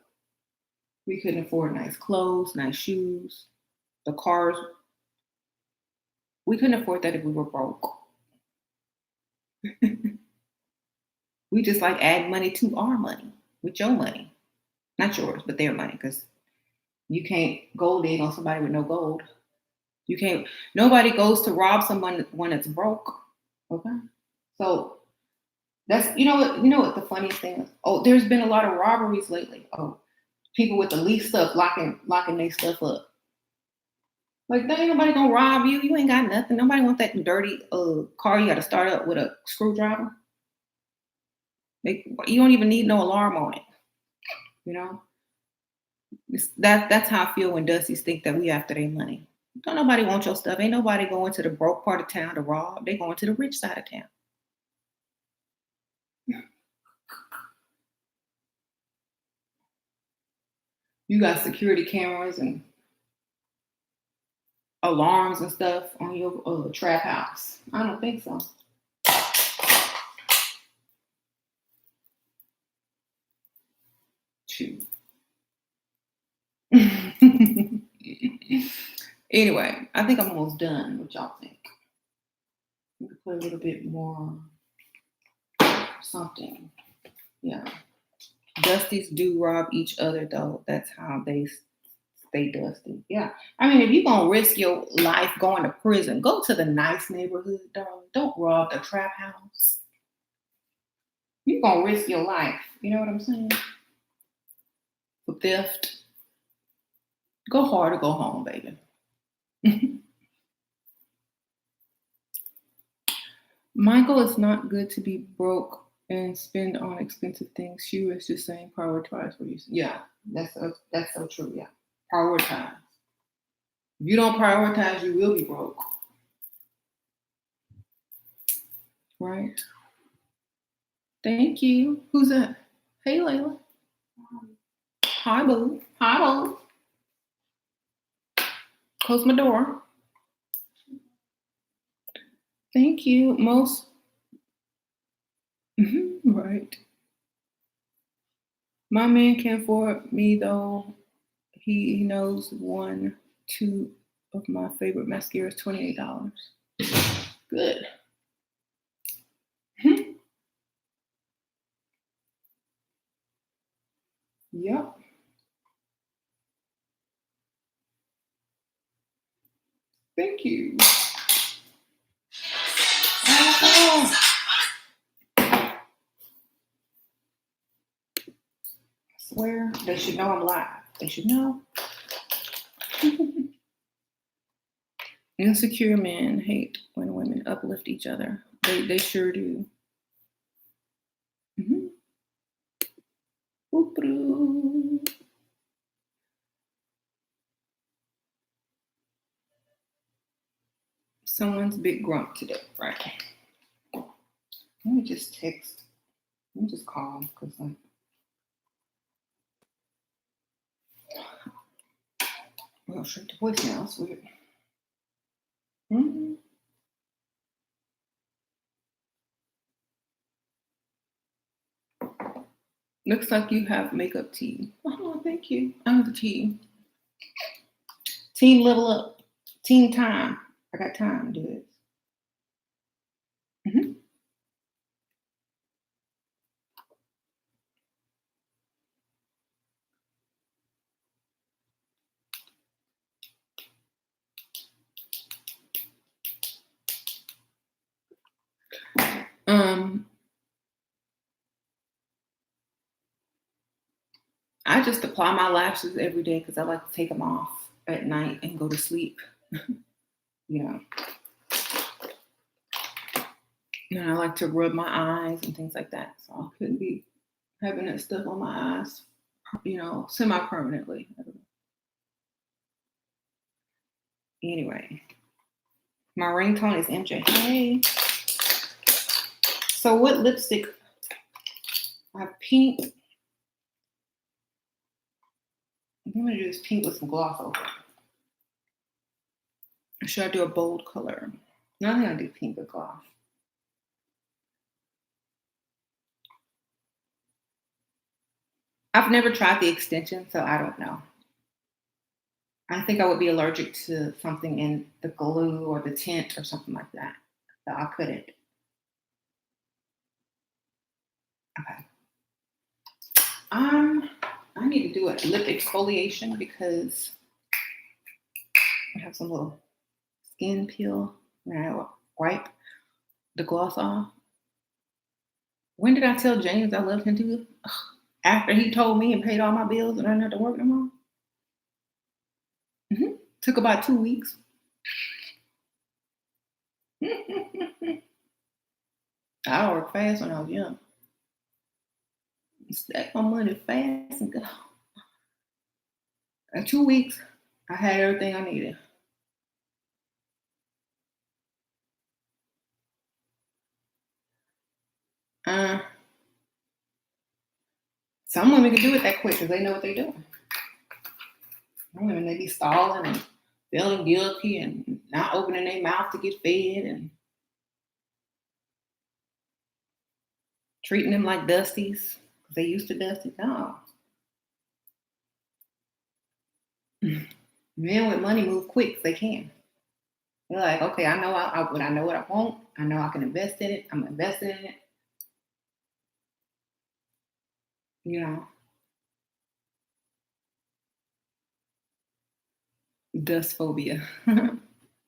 We couldn't afford nice clothes, nice shoes, the cars. We couldn't afford that if we were broke. We just like add money to our money with your money. Not yours, but their money, because you can't gold dig on somebody with no gold. You can't, nobody goes to rob someone when it's broke. Okay. So that's, you know what the funniest thing is? Oh, there's been a lot of robberies lately. Oh, people with the least stuff locking their stuff up. Like, there ain't nobody gonna rob you. You ain't got nothing. Nobody want that dirty car you got to start up with a screwdriver. You don't even need no alarm on it. You know, that's how I feel when Dusty's think that we after their money. Don't nobody want your stuff. Ain't nobody going to the broke part of town to rob. They going to the rich side of town. You got security cameras and alarms and stuff on your trap house. I don't think so. Shoot. Anyway, I think I'm almost done. What y'all think? We could put a little bit more something. Yeah. Dusties do rob each other, though. That's how they stay dusty. Yeah. I mean, if you're going to risk your life going to prison, go to the nice neighborhood, don't rob the trap house. You're going to risk your life. You know what I'm saying? For theft. Go hard or go home, baby. Michael, it's not good to be broke and spend on expensive things. She was just saying prioritize what you. Yeah, that's so true. Yeah, prioritize. If you don't prioritize, you will be broke. Right. Thank you. Who's that? Hey, Layla. Hi, boo. Hi, boo. Close my door. Thank you. Most. Right. My man can't afford me though. He knows 2 of my favorite mascaras, $28. Good. Yep. Thank you. Oh. I swear they should know I'm live. They should know. Insecure men hate when women uplift each other. They sure do. Someone's big grump today, right? Let me just text. Let me just call him because I'm going straight to voicemail. That's weird. Looks like you have makeup tea. Oh, thank you. I have the tea. Team level up. Team time. I got time to do this. I just apply my lashes every day because I like to take them off at night and go to sleep. Yeah. And I like to rub my eyes and things like that. So I couldn't be having that stuff on my eyes, semi-permanently. Anyway, my ringtone is MJ. Hey. So what lipstick? I have pink. I'm gonna do this pink with some gloss over it. Should I do a bold color? No, I'm gonna do pink with gloss. I've never tried the extension, so I don't know. I think I would be allergic to something in the glue or the tint or something like that. So I couldn't. Okay. I need to do a lip exfoliation because I have some little skin peel when I wipe the gloss off. When did I tell James I loved him too? After he told me and paid all my bills and I didn't have to work no more. Took about 2 weeks. I worked fast when I was young. Stack my money fast and go. In 2 weeks, I had everything I needed. Some women can do it that quick because they know what they're doing. Some women, they be stalling and feeling guilty and not opening their mouth to get fed and treating them like Dusties because they used to Dusty. No. Men with money move quick. They can. They're like, okay, I know I know what I want. I know I can invest in it. I'm investing in it. You know, dust phobia. All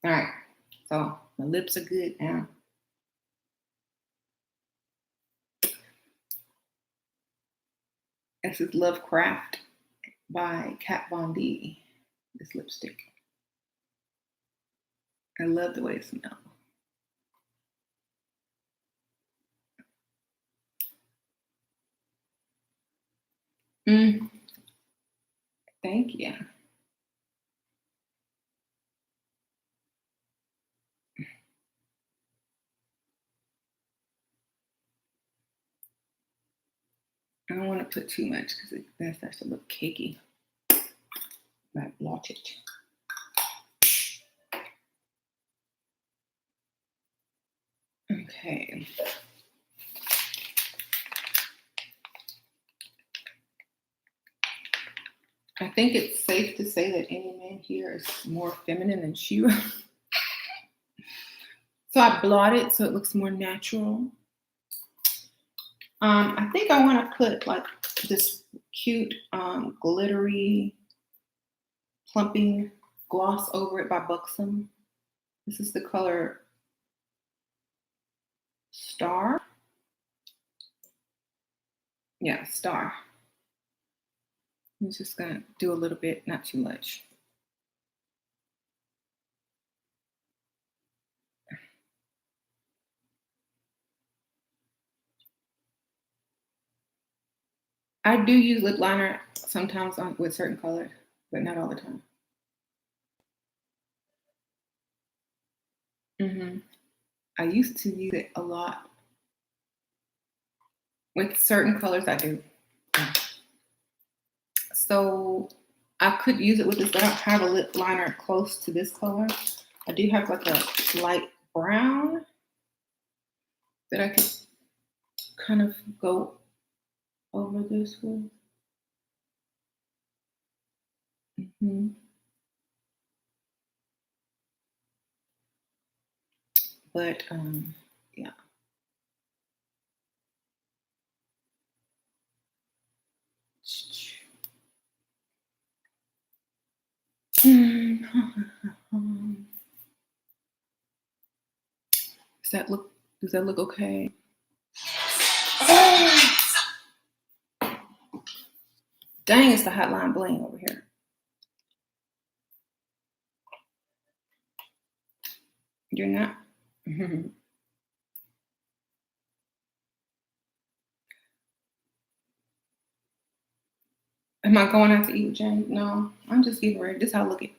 right. So my lips are good now. This is Lovecraft by Kat Von D. This lipstick. I love the way it smells. Thank you. I don't want to put too much because that starts to look cakey. Might blotch it. Okay. I think it's safe to say that any man here is more feminine than she was. So I blot it so it looks more natural. I think I want to put like this cute glittery plumping gloss over it by Buxom. This is the color Star. Yeah, Star. I'm just gonna do a little bit, not too much. I do use lip liner sometimes with certain colors, but not all the time. I used to use it a lot. With certain colors, I do. So I could use it with this, but I don't have a lip liner close to this color. I do have like a light brown that I could kind of go over this with. But yeah. Does that look okay? Dang, it's the hotline bling over here. You're not? Mhm. Am I going out to eat with Jane? No, I'm just getting ready. This is how I look at.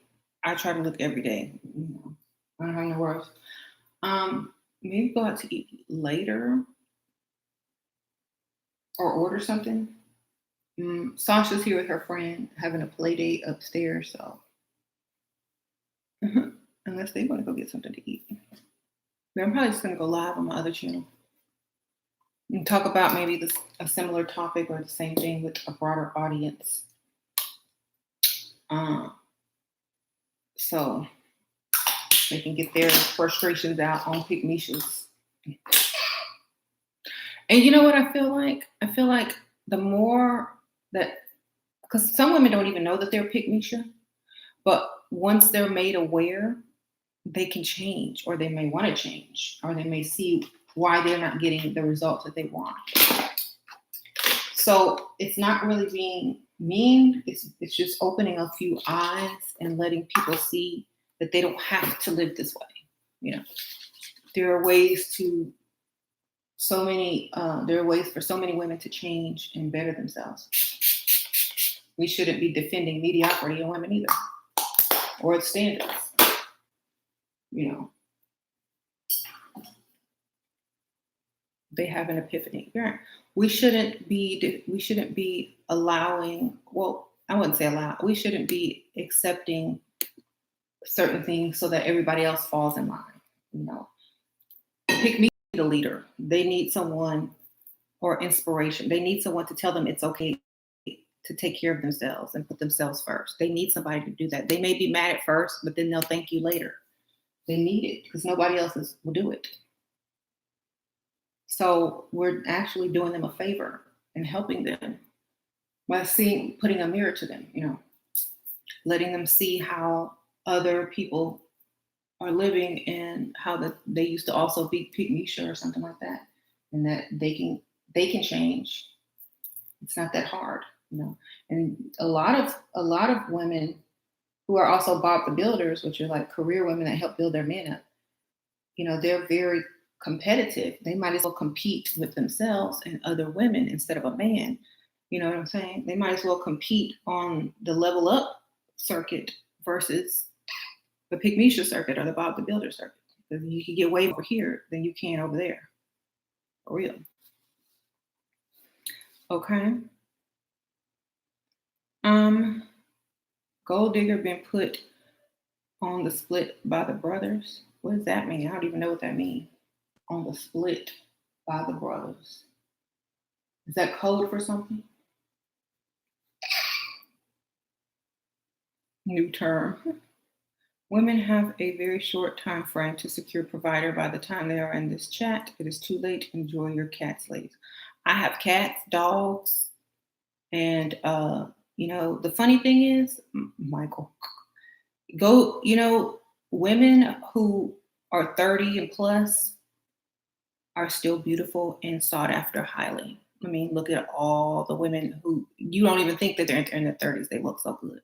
I try to look every day. I don't have no worries. Maybe go out to eat later or order something. Sasha's here with her friend having a play date upstairs, so unless they want to go get something to eat, but I'm probably just gonna go live on my other channel and talk about maybe a similar topic or the same thing with a broader audience. Uh, so they can get their frustrations out on Pickmeisha's. And you know what I feel like? I feel like the more that, because some women don't even know that they're Pickmeisha, but once they're made aware, they can change, or they may want to change, or they may see why they're not getting the results that they want. So it's not really being mean. It's just opening a few eyes and letting people see that they don't have to live this way. You know, there are ways to there are ways for so many women to change and better themselves. We shouldn't be defending mediocrity in women either, or its standards. You know, they have an epiphany. We shouldn't be allowing. Well, I wouldn't say allow. We shouldn't be accepting certain things so that everybody else falls in line. You know, pick me a leader. They need someone, or inspiration. They need someone to tell them it's okay to take care of themselves and put themselves first. They need somebody to do that. They may be mad at first, but then they'll thank you later. They need it because nobody else will do it. So we're actually doing them a favor and helping them by putting a mirror to them, you know, letting them see how other people are living and how they used to also be Pickmeisha or something like that, and that they can change. It's not that hard, you know. And a lot of women who are also Bob the Builders, which are like career women that help build their men up, you know, they're very competitive. They might as well compete with themselves and other women instead of a man. You know what I'm saying? They might as well compete on the level up circuit versus the Pickmeisha circuit or the Bob the Builder circuit. Because you can get way over here than you can over there. For real. Okay. Gold Digger been put on the split by the brothers. What does that mean? I don't even know what that means. On the split by the brothers. Is that code for something? New term. Women have a very short time frame to secure provider. By the time they are in this chat, it is too late. Enjoy your cat slaves. I have cats, dogs, and you know, the funny thing is, Michael, women who are 30 and plus are still beautiful and sought after highly. I mean, look at all the women who you don't even think that they're in their 30s. They look so good.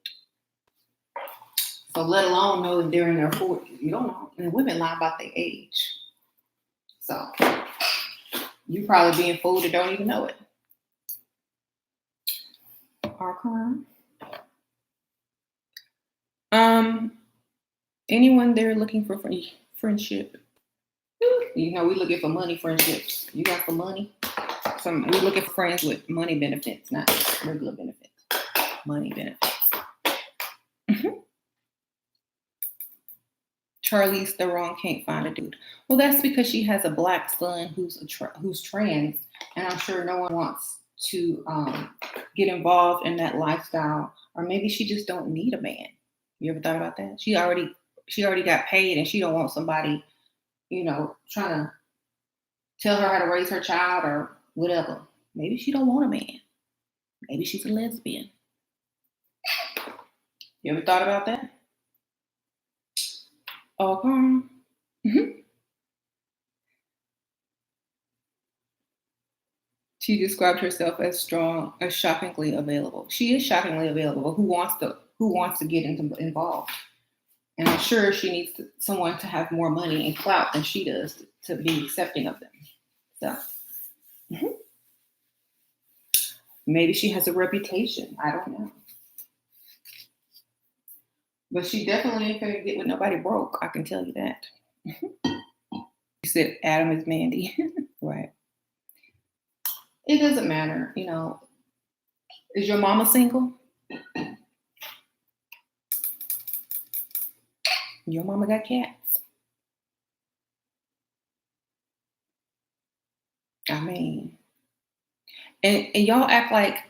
So let alone know that they're in their 40s. You don't know. And women lie about their age. So you probably being fooled and don't even know it. Archon. Anyone there looking for friendship? You know, we looking for money friendships. You got for money? We looking for friends with money benefits, not regular benefits. Money benefits. Charlize Theron can't find a dude. Well, that's because she has a black son who's trans, and I'm sure no one wants to get involved in that lifestyle. Or maybe she just don't need a man. You ever thought about that? She already got paid, and she don't want somebody, you know, trying to tell her how to raise her child or whatever. Maybe she don't want a man. Maybe she's a lesbian. You ever thought about that? She described herself as strong, as shockingly available. She is shockingly available. Who wants to get involved? And I'm sure she needs someone to have more money and clout than she does to be accepting of them. So mhm. Maybe she has a reputation. I don't know. But she definitely ain't gonna get with nobody broke. I can tell you that. You said Adam is Mandy. Right. It doesn't matter. Is your mama single? Your mama got cats. I mean, and y'all act like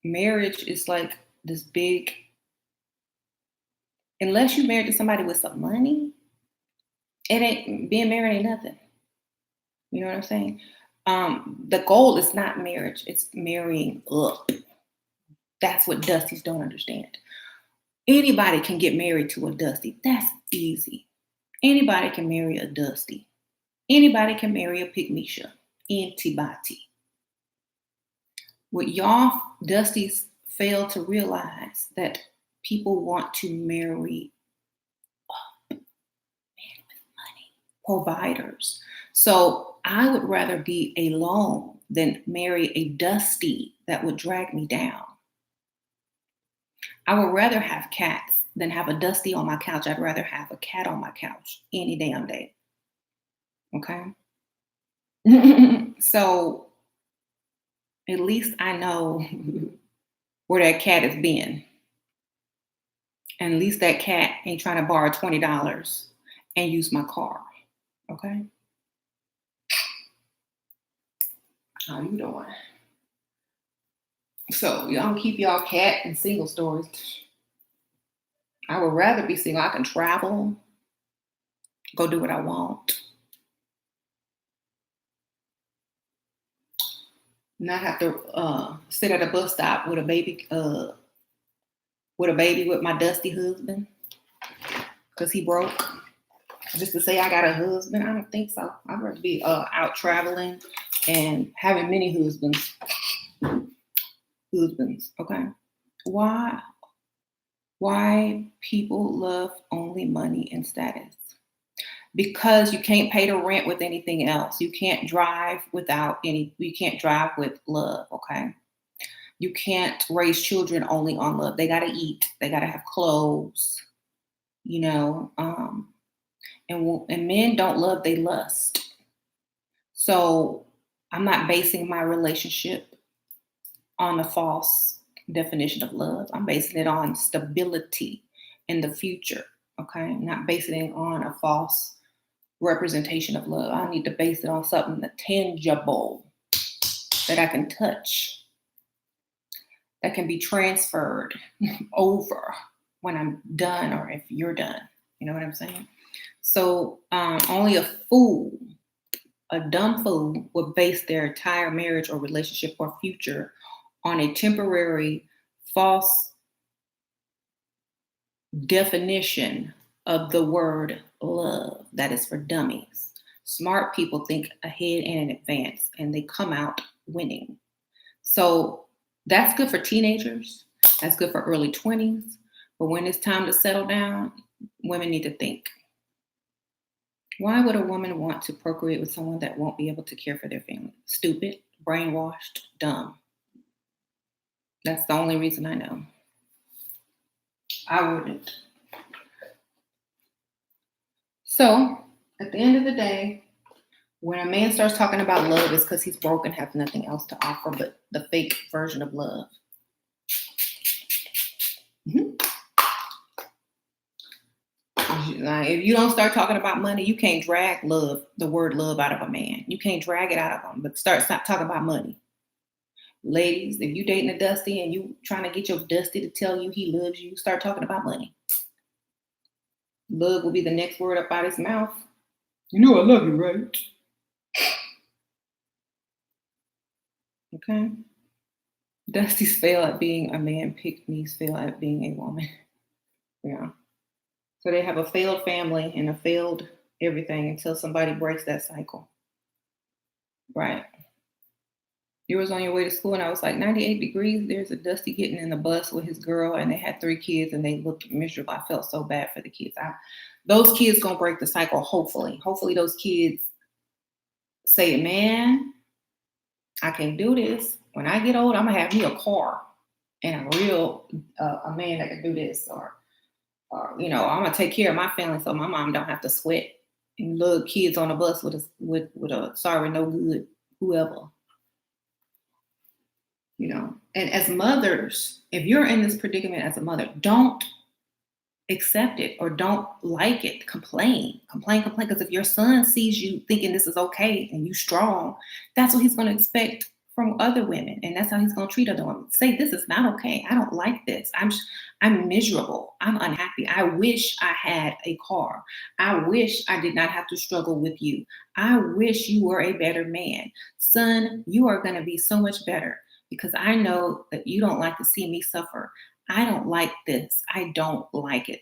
marriage is like this big, unless you married to somebody with some money, it ain't being married ain't nothing. You know what I'm saying? The goal is not marriage, it's marrying up. That's what Dusties don't understand. Anybody can get married to a Dusty. That's easy. Anybody can marry a Dusty. Anybody can marry a Pickmeisha. Antibody. What y'all Dusties fail to realize that people want to marry men with money, providers. So I would rather be alone than marry a Dusty that would drag me down. I would rather have cats than have a Dusty on my couch. I'd rather have a cat on my couch any damn day. Okay. So at least I know where that cat has been. And at least that cat ain't trying to borrow $20 and use my car. Okay. How you doing? So y'all keep y'all cat and single stories. I would rather be single. I can travel, go do what I want, not have to sit at a bus stop with a baby, with my Dusty husband because he broke. Just to say I got a husband, I don't think so. I'd rather be out traveling and having many husbands. Okay. Why people love only money and status? Because you can't pay the rent with anything else. You can't drive with love, okay? You can't raise children only on love. They gotta eat, they gotta have clothes, and men don't love, they lust. So I'm not basing my relationship on a false definition of love. I'm basing it on stability in the future. Okay. I'm not basing it on a false representation of love. I need to base it on something that's tangible that I can touch, that can be transferred over when I'm done or if you're done. You know what I'm saying? So only a dumb fool would base their entire marriage or relationship or future on a temporary false definition of the word love that is for dummies. Smart people think ahead and in advance, and they come out winning. So that's good for teenagers. That's good for early 20s. But when it's time to settle down, women need to think. Why would a woman want to procreate with someone that won't be able to care for their family? Stupid, brainwashed, dumb. That's the only reason I know. I wouldn't. So at the end of the day, when a man starts talking about love, it's because he's broke and has nothing else to offer but the fake version of love. Mm-hmm. If you don't start talking about money, you can't drag the word love out of a man. You can't drag it out of him, but stop talking about money. Ladies, if you dating a Dusty and you trying to get your Dusty to tell you he loves you, start talking about money. Love will be the next word up out his mouth. You know I love you, right? Okay. Dusty's fail at being a man, Pickme's fail at being a woman. Yeah. So they have a failed family and a failed everything until somebody breaks that cycle. Right. You was on your way to school and I was like 98 degrees. There's a Dusty getting in the bus with his girl and they had 3 kids and they looked miserable. I felt so bad for the kids. Those kids gonna break the cycle, hopefully. Hopefully those kids say, man, I can't do this. When I get old, I'm gonna have me a car and a real a man that can do this, or I'm gonna take care of my family so my mom don't have to sweat and little kids on the bus with a sorry no good whoever. And as mothers, if you're in this predicament as a mother, don't accept it or don't like it. Complain. Because if your son sees you thinking this is okay and you strong, that's what he's going to expect from other women, and that's how he's going to treat other women. Say, this is not okay. I don't like this. I'm miserable. I'm unhappy. I wish I had a car. I wish I did not have to struggle with you. I wish you were a better man. Son, you are going to be so much better because I know that you don't like to see me suffer. I don't like this. I don't like it.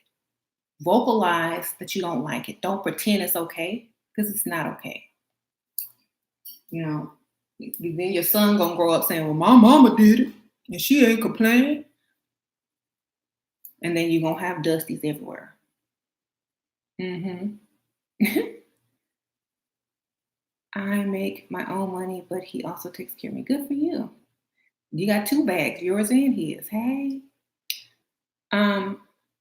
Vocalize that you don't like it. Don't pretend it's okay because it's not okay. Then your son gonna grow up saying, well, my mama did it and she ain't complaining. And then you're gonna have Dusties everywhere. I make my own money, but he also takes care of me. Good for you. You got 2 bags, yours and his. Hey.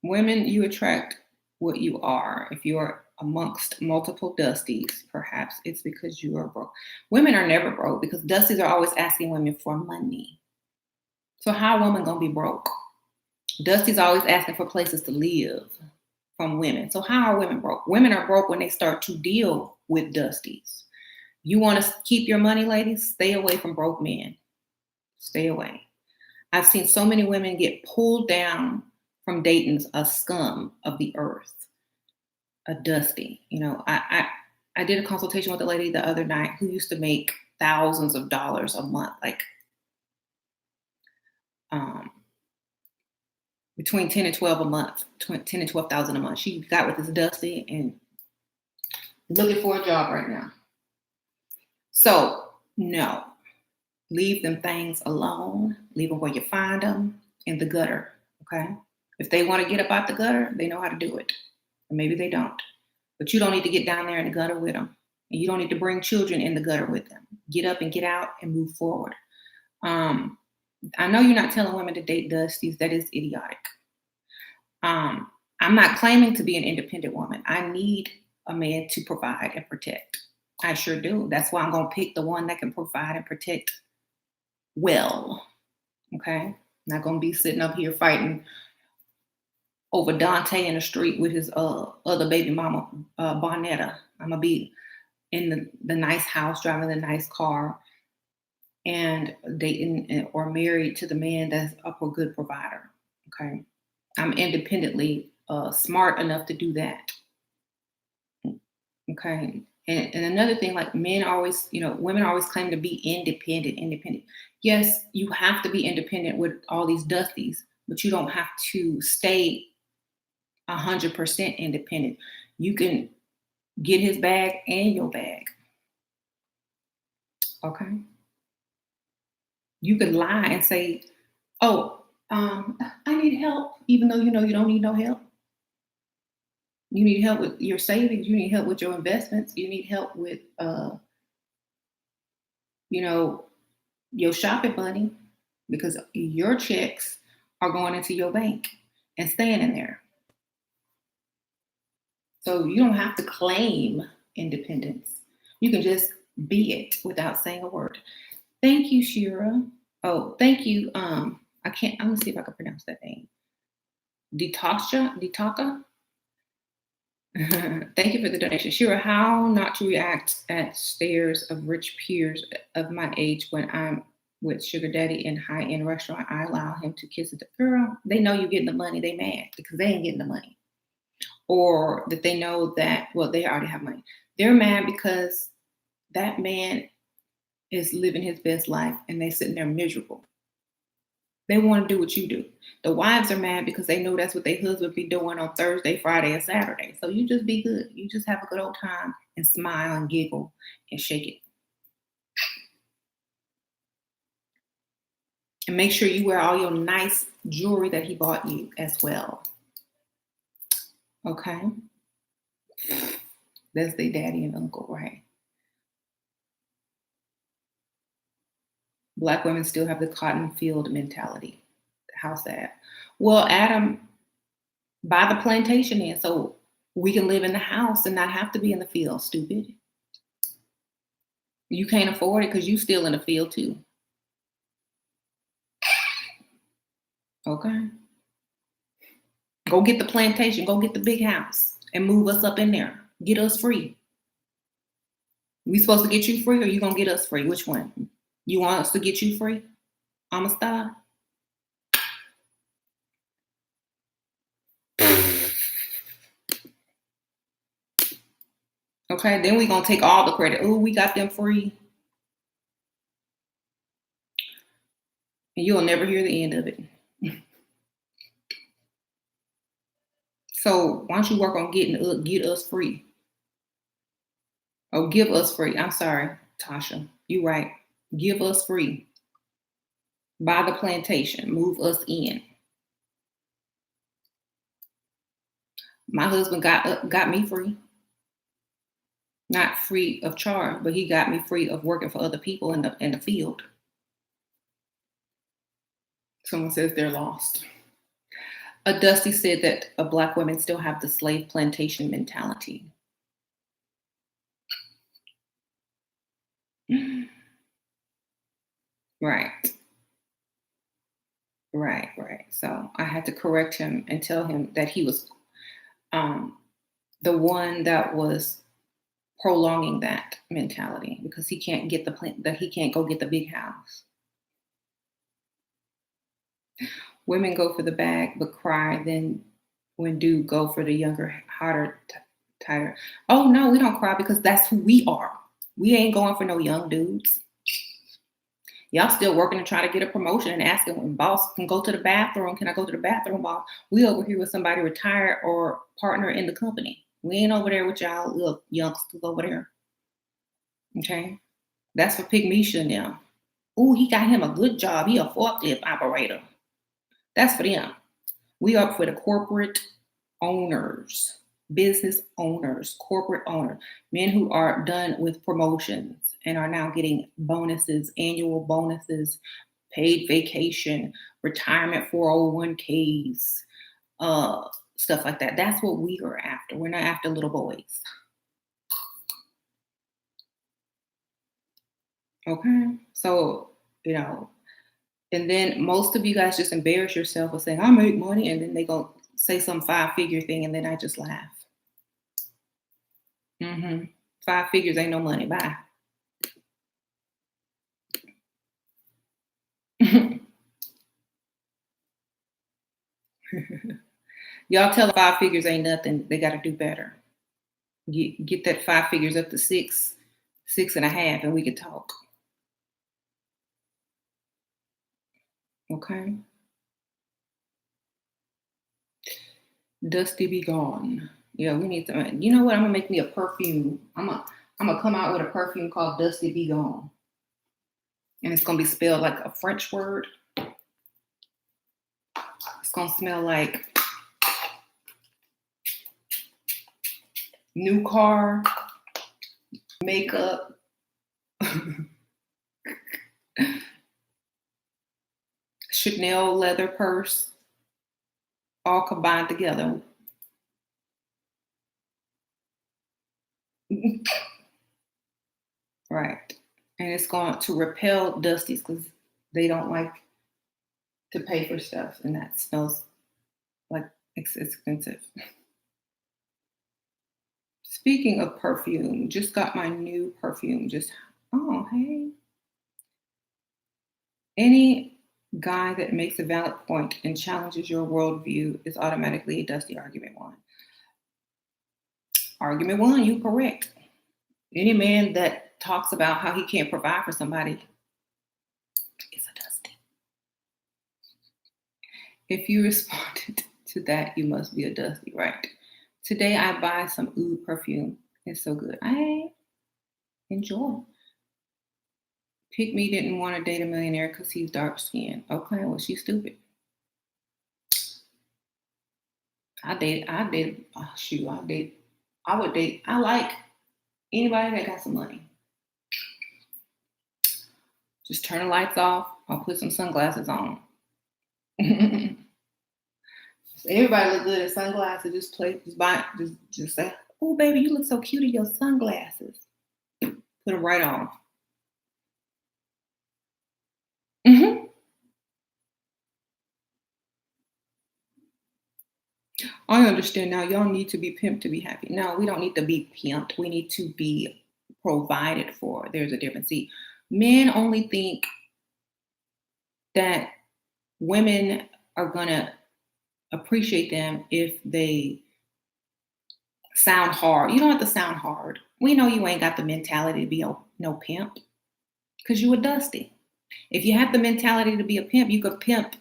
Women, you attract what you are. If you are amongst multiple Dusties, perhaps it's because you are broke. Women are never broke because Dusties are always asking women for money. So how a woman gonna be broke? Dusty's always asking for places to live from women. So how are women broke? Women are broke when they start to deal with Dusties. You want to keep your money, ladies? Stay away from broke men. Stay away. I've seen so many women get pulled down from dating a scum of the earth, a Dusty. I did a consultation with a lady the other night who used to make thousands of dollars a month, like between 10 and 12 a month, 10 and 12,000 a month. She got with this Dusty and looking for a job right now. So no, leave them things alone. Leave them where you find them, in the gutter. Okay. If they want to get up out the gutter, they know how to do it. Or maybe they don't. But you don't need to get down there in the gutter with them. And you don't need to bring children in the gutter with them. Get up and get out and move forward. I know you're not telling women to date Dusties. That is idiotic. I'm not claiming to be an independent woman. I need a man to provide and protect. I sure do. That's why I'm going to pick the one that can provide and protect well. Okay? I'm not going to be sitting up here fighting over Dante in the street with his other baby mama, Bonetta. I'm going to be in the nice house, driving the nice car, and dating or married to the man that's a good provider. Okay? I'm independently smart enough to do that. Okay? And another thing, like men always, women always claim to be independent. Yes, you have to be independent with all these Dusties, but you don't have to stay 100% independent. You can get his bag and your bag. Okay? You could lie and say, oh, I need help, even though you know you don't need no help. You need help with your savings. You need help with your investments. You need help with, your shopping money, because your checks are going into your bank and staying in there. So you don't have to claim independence. You can just be it without saying a word. Thank you, Shira. Oh, thank you. I'm gonna see if I can pronounce that name. Ditaka. Thank you for the donation. Shira, how not to react at stares of rich peers of my age when I'm with sugar daddy in high-end restaurant. I allow him to kiss the girl. They know you're getting the money. They mad because they ain't getting the money. Or that they know that, well, they already have money. They're mad because that man is living his best life and they sitting there miserable. They want to do what you do. The wives are mad because they know that's what their husband be doing on Thursday, Friday, and Saturday. So you just be good. You just have a good old time and, and smile and giggle and shake it. And make sure you wear all your nice jewelry that he bought you as well. Okay? That's their daddy and uncle, right? Black women still have the cotton field mentality. How sad. Well, Adam, buy the plantation in so we can live in the house and not have to be in the field, stupid. You can't afford it because you still in the field too. Okay? Go get the plantation, go get the big house and move us up in there. Get us free. We supposed to get you free or you gonna get us free? Which one? You want us to get you free? I'm a star. Okay, then we gonna take all the credit. Oh, we got them free. And you'll never hear the end of it. So why don't you work on get us free? Oh, give us free. I'm sorry, Tasha. You right. Give us free. Buy the plantation. Move us in. My husband got me free. Not free of charge, but he got me free of working for other people in the field. Someone says they're lost. Dusty said that Black women still have the slave plantation mentality. Right. So I had to correct him and tell him that he was the one that was prolonging that mentality because he can't get he can't go get the big house. Women go for the bag but cry then when dude go for the younger, hotter, tighter. Oh no, we don't cry because that's who we are. We ain't going for no young dudes. Y'all still working to try to get a promotion and asking when boss can go to the bathroom. Can I go to the bathroom, boss? We over here with somebody retired or partner in the company. We ain't over there with y'all little youngsters over there. Okay? That's for Pickmeisha now. Ooh, he got him a good job. He a forklift operator. That's for them. We are for the corporate owners, business owners, corporate owners, men who are done with promotions and are now getting bonuses, annual bonuses, paid vacation, retirement 401ks, stuff like that. That's what we are after. We're not after little boys. Okay? So, and then most of you guys just embarrass yourself with saying, I make money, and then they go say some 5-figure thing, and then I just laugh. 5 figures ain't no money. Bye. Y'all tell 5 figures ain't nothing. They got to do better. Get that 5 figures up to 6.5, and we can talk. Okay. Dusty be gone. Yeah, we need to. You know what? I'm gonna make me a perfume. I'm gonna come out with a perfume called Dusty Be Gone, and it's gonna be spelled like a French word. It's gonna smell like new car, makeup, Chanel leather purse, all combined together. Right. And it's going to repel dusties because they don't like to pay for stuff, and that smells like it's expensive. Speaking of perfume, just got my new perfume. Oh, hey. Any guy that makes a valid point and challenges your worldview is automatically a dusty argument one. Argument one, you correct. Any man that talks about how he can't provide for somebody is a dusty. If you responded to that, you must be a dusty, right? Today I buy some oud perfume. It's so good. I enjoy. Pick Me didn't want to date a millionaire because he's dark skinned. Okay, well, she's stupid. I like anybody that got some money. Just turn the lights off. I'll put some sunglasses on. Everybody look good in sunglasses. Just say, "Oh, baby, you look so cute in your sunglasses." Put them right on. Mm-hmm. I understand now. Y'all need to be pimped to be happy. No, we don't need to be pimped. We need to be provided for. There's a difference. See, men only think that women are gonna appreciate them if they sound hard. You don't have to sound hard. We know you ain't got the mentality to be no pimp because you a dusty. If you have the mentality to be a pimp, you could pimp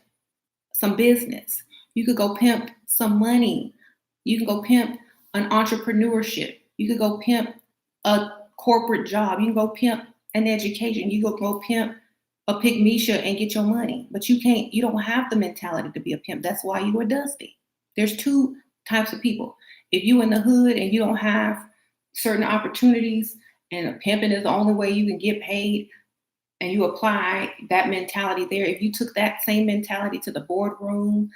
some business. You could go pimp some money. You can go pimp an entrepreneurship. You could go pimp a corporate job. You can go pimp an education. You could go pimp a Pickmeisha and get your money. But you don't have the mentality to be a pimp. That's why you are dusty. There's two types of people. If you in the hood and you don't have certain opportunities and pimping is the only way you can get paid, and you apply that mentality there, if you took that same mentality to the boardroom,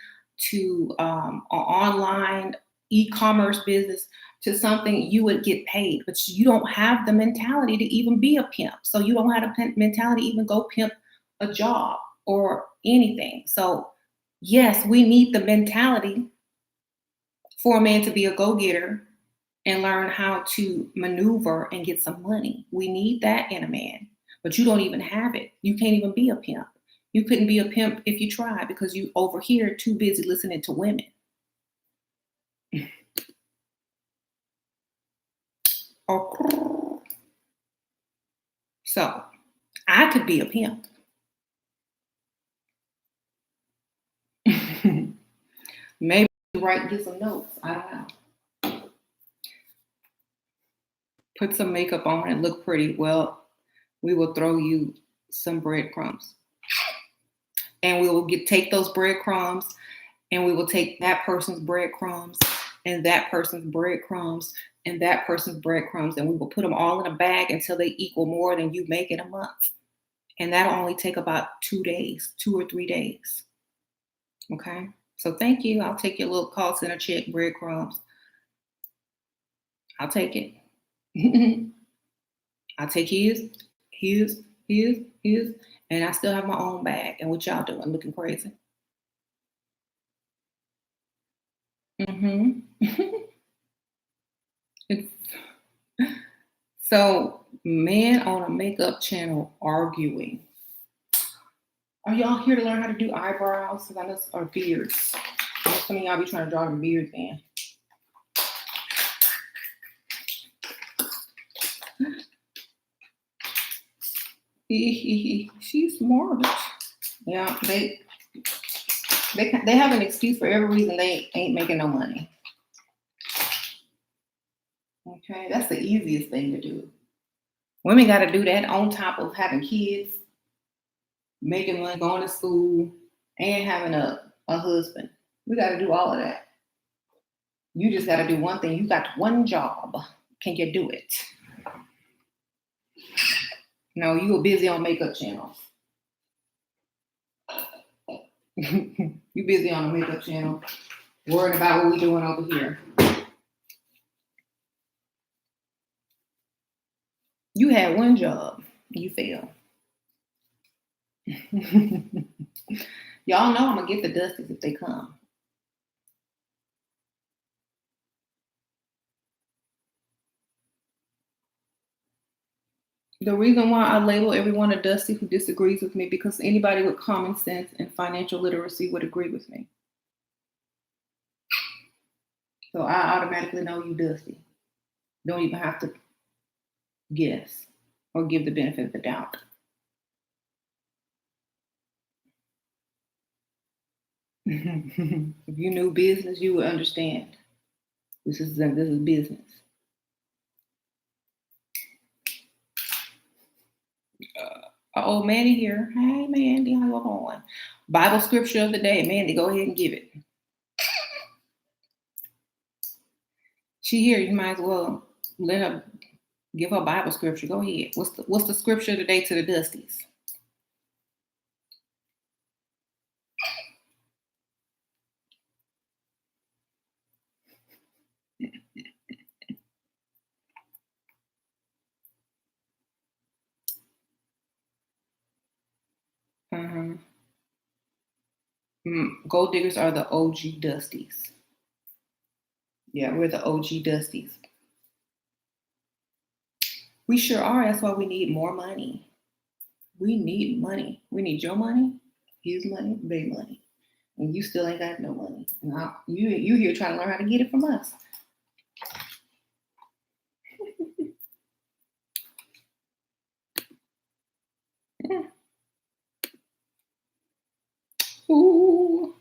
to an online e-commerce business, to something, you would get paid. But you don't have the mentality to even be a pimp. So you don't have a mentality to even go pimp a job or anything. So yes, we need the mentality for a man to be a go-getter and learn how to maneuver and get some money. We need that in a man. But you don't even have it. You can't even be a pimp. You couldn't be a pimp if you tried because you over here too busy listening to women. So I could be a pimp. Maybe write get some notes. I don't know. Put some makeup on and look pretty. Well, we will throw you some breadcrumbs. And we will take those breadcrumbs and we will take that person's breadcrumbs and that person's breadcrumbs and that person's breadcrumbs, and we will put them all in a bag until they equal more than you make in a month. And that'll only take about 2 days, 2 or 3 days. Okay? So thank you. I'll take your little call center check, breadcrumbs. I'll take it. I'll take his, and I still have my own bag. And what y'all doing? Looking crazy. Mm-hmm. So, men on a makeup channel arguing. Are y'all here to learn how to do eyebrows? Because I know, or beards. I know some of y'all be trying to draw them beards in. She's smart. Yeah, they have an excuse for every reason they ain't making no money. Okay, that's the easiest thing to do. Women got to do that on top of having kids, making money, going to school, and having a husband. We got to do all of that. You just got to do one thing. You got one job. Can you do it? No, you were busy on makeup channel. You busy on a makeup channel, worrying about what we doing over here. You had one job. You failed. Y'all know I'm going to get the dusties if they come. The reason why I label everyone a dusty who disagrees with me, because anybody with common sense and financial literacy would agree with me. So I automatically know you dusty. Don't even have to guess or give the benefit of the doubt. If you knew business, you would understand. This is business. Oh, Mandy here. Hey, Mandy, how you doing? Bible scripture of the day. Mandy, go ahead and give it. She here. You might as well let her give her Bible scripture. Go ahead. What's the scripture today to the Dusties? Uh-huh. Gold diggers are the OG Dusties. Yeah, we're the OG Dusties. We sure are. That's why we need more money. We need money. We need your money, his money, their money. And you still ain't got no money. Now, you here trying to learn how to get it from us. Yeah. Ooh.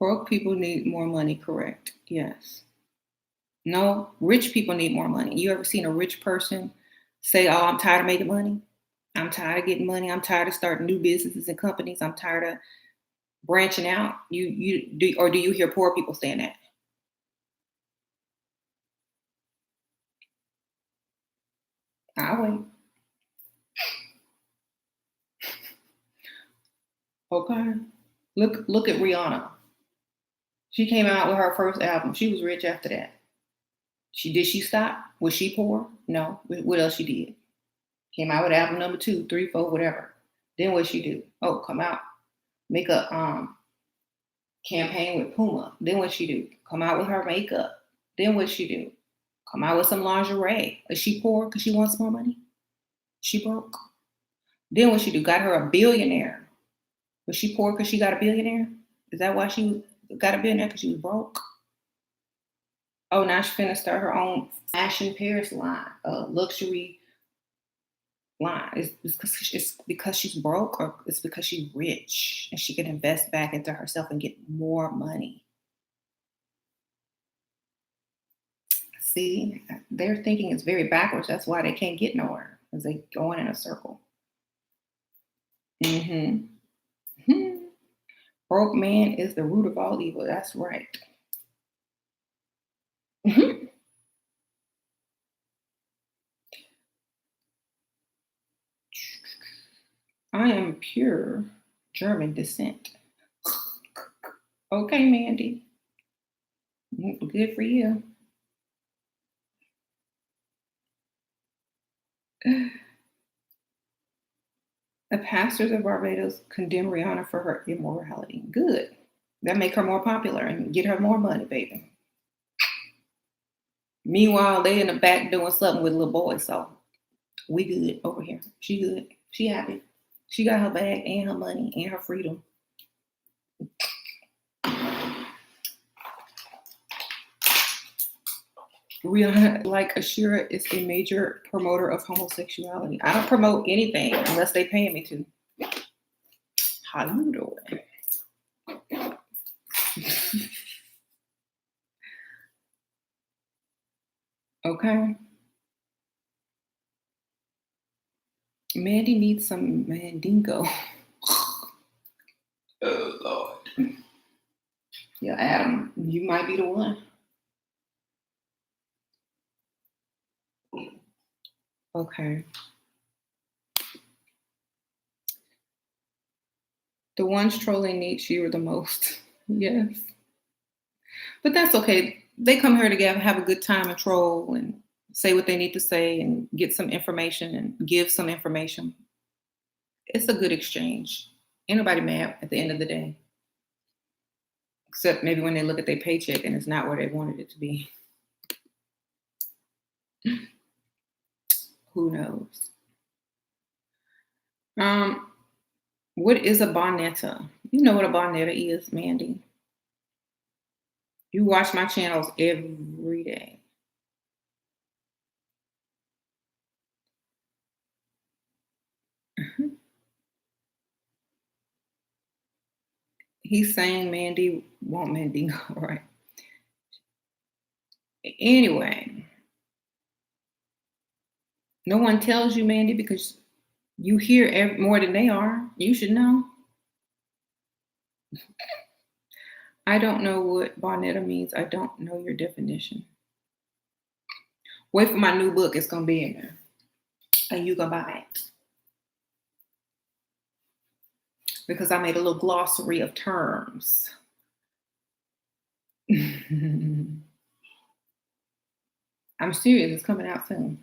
Broke people need more money, correct? Yes. No, rich people need more money. You ever seen a rich person say, "Oh, I'm tired of making money. I'm tired of getting money. I'm tired of starting new businesses and companies. I'm tired of branching out." Do you hear poor people saying that? I'll wait. Okay. Look at Rihanna. She came out with her first album. She was rich after that. She stop? Was she poor? No. What else she did? Came out with album number 2, 3, 4, whatever. Then what she do? Oh, come out, make a campaign with Puma. Then what she do? Come out with her makeup. Then what she do? Come out with some lingerie. Is she poor because she wants more money? She broke. Then what she do? Got her a billionaire. Was she poor because she got a billionaire? Is that why she got a billionaire? Because she was broke? Oh, now she's finna start her own fashion Paris line, luxury line. It's because she's broke, or it's because she's rich and she can invest back into herself and get more money. See, their thinking is very backwards. That's why they can't get nowhere, because they going in a circle. Mm-hmm. Broke man is the root of all evil. That's right. Mhm. I am pure German descent. Okay, Mandy. Good for you. The pastors of Barbados condemn Rihanna for her immorality. Good. That make her more popular and get her more money, baby. Meanwhile, they in the back doing something with little boys, so we good over here. She good. She happy. She got her bag and her money and her freedom. Rihanna, like Ashira, is a major promoter of homosexuality. I don't promote anything unless they pay me to. How you doing? Okay. Mandy needs some mandingo. Oh Lord. Yeah, Adam, you might be the one. Okay. The ones trolling Nietzsche you the most. Yes. But that's okay. They come here together, have a good time and troll and say what they need to say and get some information and give some information. It's a good exchange. Ain't nobody mad at the end of the day. Except maybe when they look at their paycheck and it's not where they wanted it to be. Who knows? Um, what is a bonetta? You know what a bonetta is, Mandy. You watch my channels every day. Mhm. He's saying Mandy want Mandingo, right? Anyway, No one tells you, Mandy, because you hear more than they are. You should know. I don't know what Bonetta means. I don't know your definition. Wait for my new book. It's going to be in there. And you going to buy it. Because I made a little glossary of terms. I'm serious. It's coming out soon.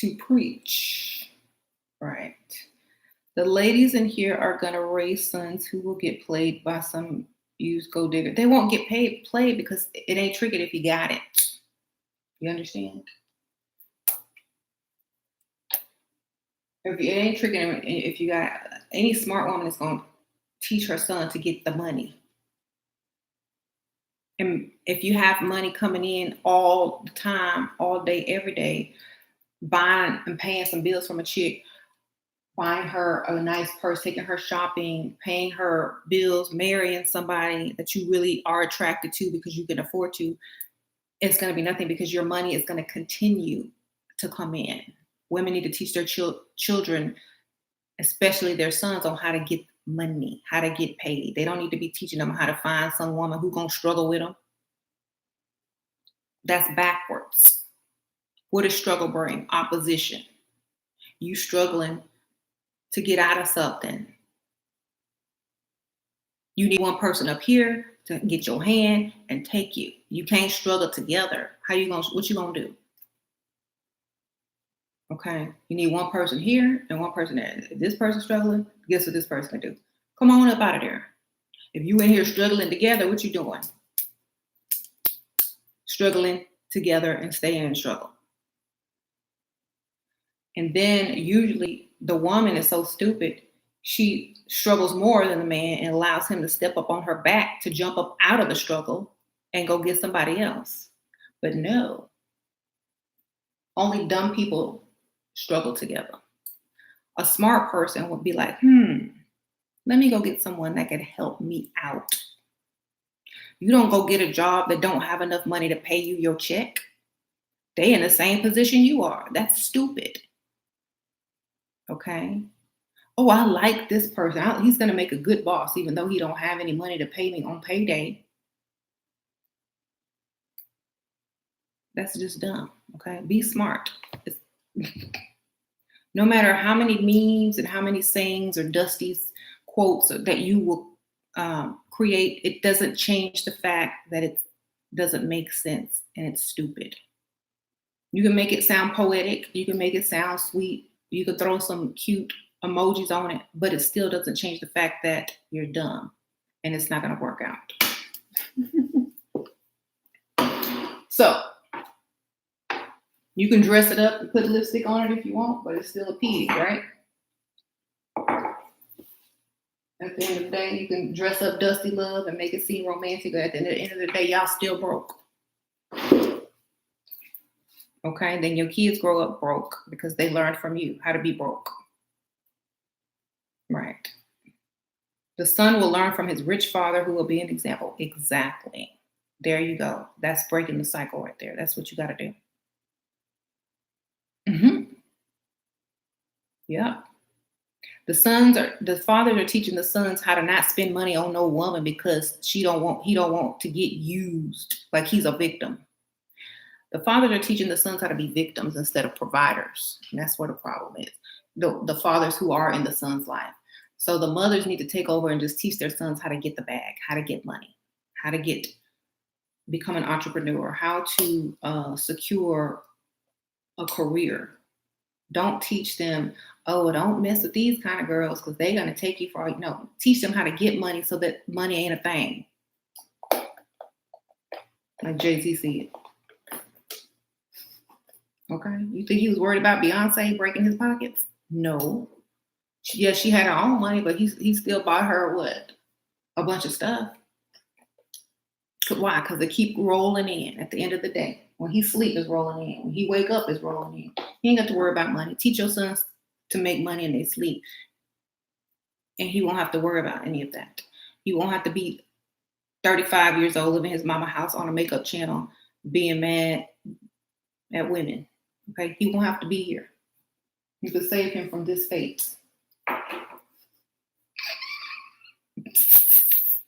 To preach. Right. The ladies in here are going to raise sons who will get played by some used gold digger. They won't get played because it ain't triggered if you got it. You understand? If it ain't tricking, if you got any smart woman is going to teach her son to get the money. And if you have money coming in all the time, all day, every day, buying and paying some bills from a chick, buying her a nice purse, taking her shopping, paying her bills, marrying somebody that you really are attracted to because you can afford to, it's going to be nothing because your money is going to continue to come in. Women need to teach their children, especially their sons, on how to get money, how to get paid. They don't need to be teaching them how to find some woman who's going to struggle with them. That's backwards. What does struggle bring? Opposition. You struggling to get out of something. You need one person up here to get your hand and take you. You can't struggle together. What you gonna do? Okay, you need one person here and one person there. If this person's struggling, guess what this person can do? Come on up out of there. If you in here struggling together, what you doing? Struggling together and staying in struggle. And then usually the woman is so stupid, she struggles more than the man and allows him to step up on her back to jump up out of the struggle and go get somebody else. But no, only dumb people struggle together. A smart person would be like, let me go get someone that can help me out. You don't go get a job that don't have enough money to pay you your check. They in the same position you are. That's stupid. Okay. Oh, I like this person. He's going to make a good boss, even though he don't have any money to pay me on payday. That's just dumb. Okay. Be smart. No matter how many memes and how many sayings or Dusty's quotes that you will create, it doesn't change the fact that it doesn't make sense and it's stupid. You can make it sound poetic. You can make it sound sweet. You can throw some cute emojis on it, but it still doesn't change the fact that you're dumb and it's not going to work out. So you can dress it up and put lipstick on it if you want, but it's still a pig, right? At the end of the day, you can dress up Dusty Love and make it seem romantic, but at the end of the day, y'all still broke. Okay, then your kids grow up broke because they learned from you how to be broke. Right. The son will learn from his rich father who will be an example. Exactly. There you go. That's breaking the cycle right there. That's what you got to do. Yeah. The fathers are teaching the sons how to not spend money on no woman because he don't want to get used, like he's a victim. The fathers are teaching the sons how to be victims instead of providers. And that's where the problem is. The fathers who are in the son's life. So the mothers need to take over and just teach their sons how to get the bag, how to get money, how to become an entrepreneur, how to secure a career. Don't teach them, oh, don't mess with these kind of girls because they're going to take you for, no, teach them how to get money so that money ain't a thing. Like Jay-Z said. Okay. You think he was worried about Beyonce breaking his pockets? No. Yeah, she had her own money, but he still bought her what? A bunch of stuff. Why? Because they keep rolling in at the end of the day. When he sleep, is rolling in. When he wake up, is rolling in. He ain't got to worry about money. Teach your sons to make money in their sleep. And he won't have to worry about any of that. He won't have to be 35 years old, living in his mama house on a makeup channel, being mad at women. Okay, he won't have to be here. You could save him from this fate.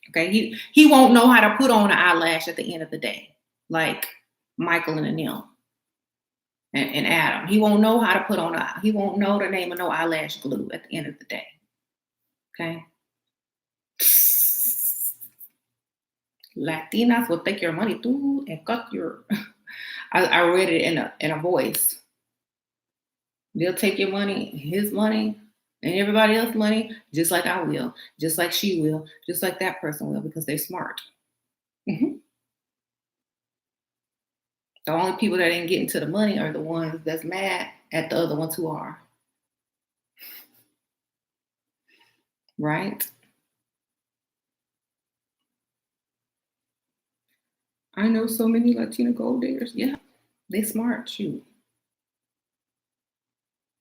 Okay, he won't know how to put on an eyelash at the end of the day, like Michael and Anil and Adam. He won't know how to put on he won't know the name of no eyelash glue at the end of the day. Okay. Latinas will take your money too and cut your. I read it in a voice. They'll take your money, his money, and everybody else's money, just like I will, just like she will, just like that person will, because they're smart. Mm-hmm. The only people that ain't getting to the money are the ones that's mad at the other ones who are. Right? I know so many Latina gold diggers. Yeah, they smart. Shoot.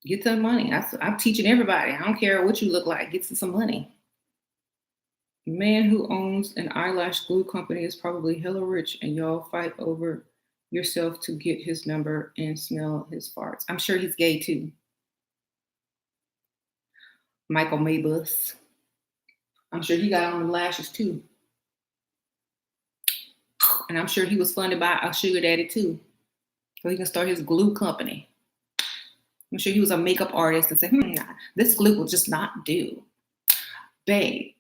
Get some money. I'm teaching everybody. I don't care what you look like. Get some money. The man who owns an eyelash glue company is probably hella rich, and y'all fight over yourself to get his number and smell his farts. I'm sure he's gay too. Michael Maybus. I'm sure he got on the lashes too. And I'm sure he was funded by a sugar daddy too. So he can start his glue company. I'm sure he was a makeup artist and said, this glue will just not do. Babe,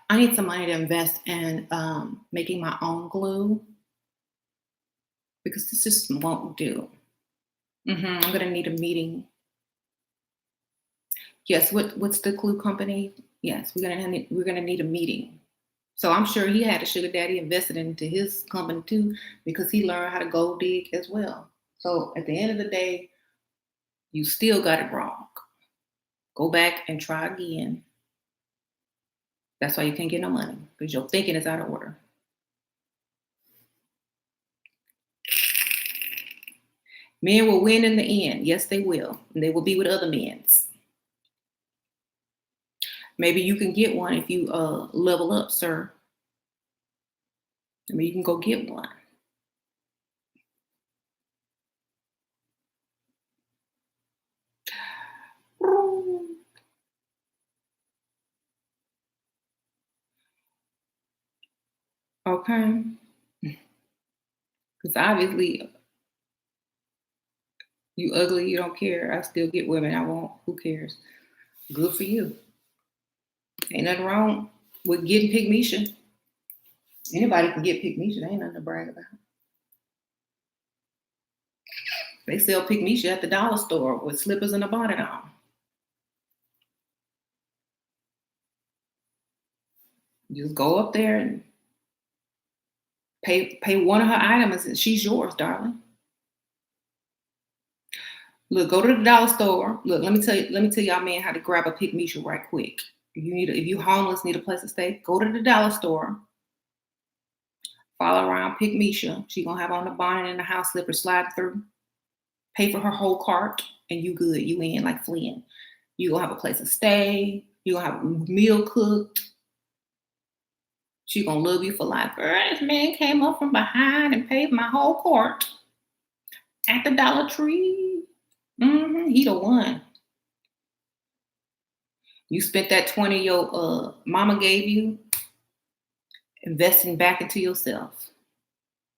I need some money to invest in making my own glue because this just won't do. I'm going to need a meeting. Yes, what's the glue company? Yes, we're gonna need a meeting. So I'm sure he had a sugar daddy invested into his company too, because he learned how to gold dig as well. So at the end of the day, you still got it wrong. Go back and try again. That's why you can't get no money, because your thinking is out of order. Men will win in the end. Yes, they will. And they will be with other men's. Maybe you can get one if you level up, sir. I mean, you can go get one. Okay. Because obviously, you ugly, you don't care. I still get women I won't. Who cares? Good for you. Ain't nothing wrong with getting Pickmeisha. Anybody can get Pickmeisha. There ain't nothing to brag about. They sell Pickmeisha at the dollar store with slippers and a bonnet on. Just go up there and pay one of her items and she's yours, darling. Look, go to the dollar store. Look, let me tell y'all man how to grab a Pickmeisha right quick. If you homeless, need a place to stay, go to the dollar store. Follow around Pickmeisha. She gonna have on the bonnet and the house slipper, slide through. Pay for her whole cart, and you good. You in like Flynn. You gonna have a place to stay. You gonna have a meal cooked. She gonna love you for life. Girl, this man came up from behind and paid my whole cart at the Dollar Tree. He the one. You spent that 20 your mama gave you, investing back into yourself,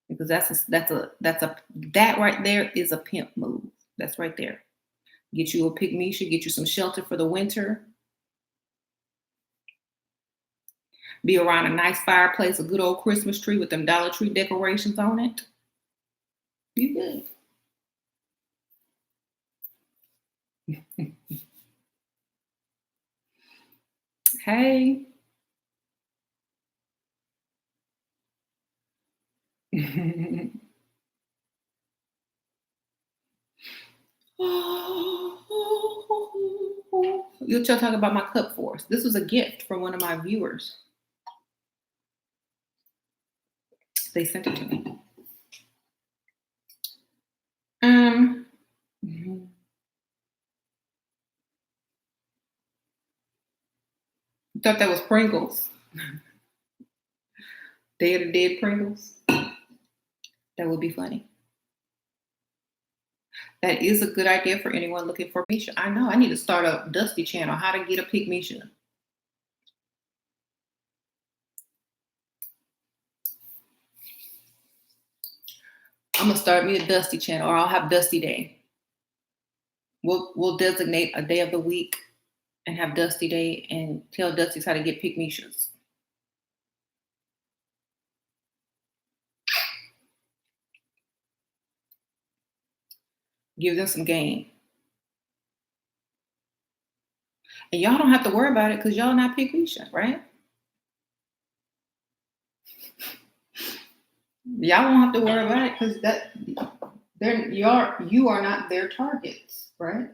because that right there is a pimp move. That's right there. Get you a Pickmeisha, get you some shelter for the winter. Be around a nice fireplace, a good old Christmas tree with them Dollar Tree decorations on it. You good. Hey. You're talking about my cup force. This was a gift from one of my viewers. They sent it to me. Thought that was Pringles. Day of the Dead Pringles. That would be funny. That is a good idea for anyone looking for Pickmeisha. I know. I need to start a Dusty channel. How to get a Pickmeisha. I'm gonna start me a Dusty channel, or I'll have Dusty Day. We'll designate a day of the week and have Dusty Day and tell Dusties how to get Pickmeishas. Give them some game. And y'all don't have to worry about it because y'all not Pickmeisha, right? Y'all won't have to worry about it because you are not their targets, right?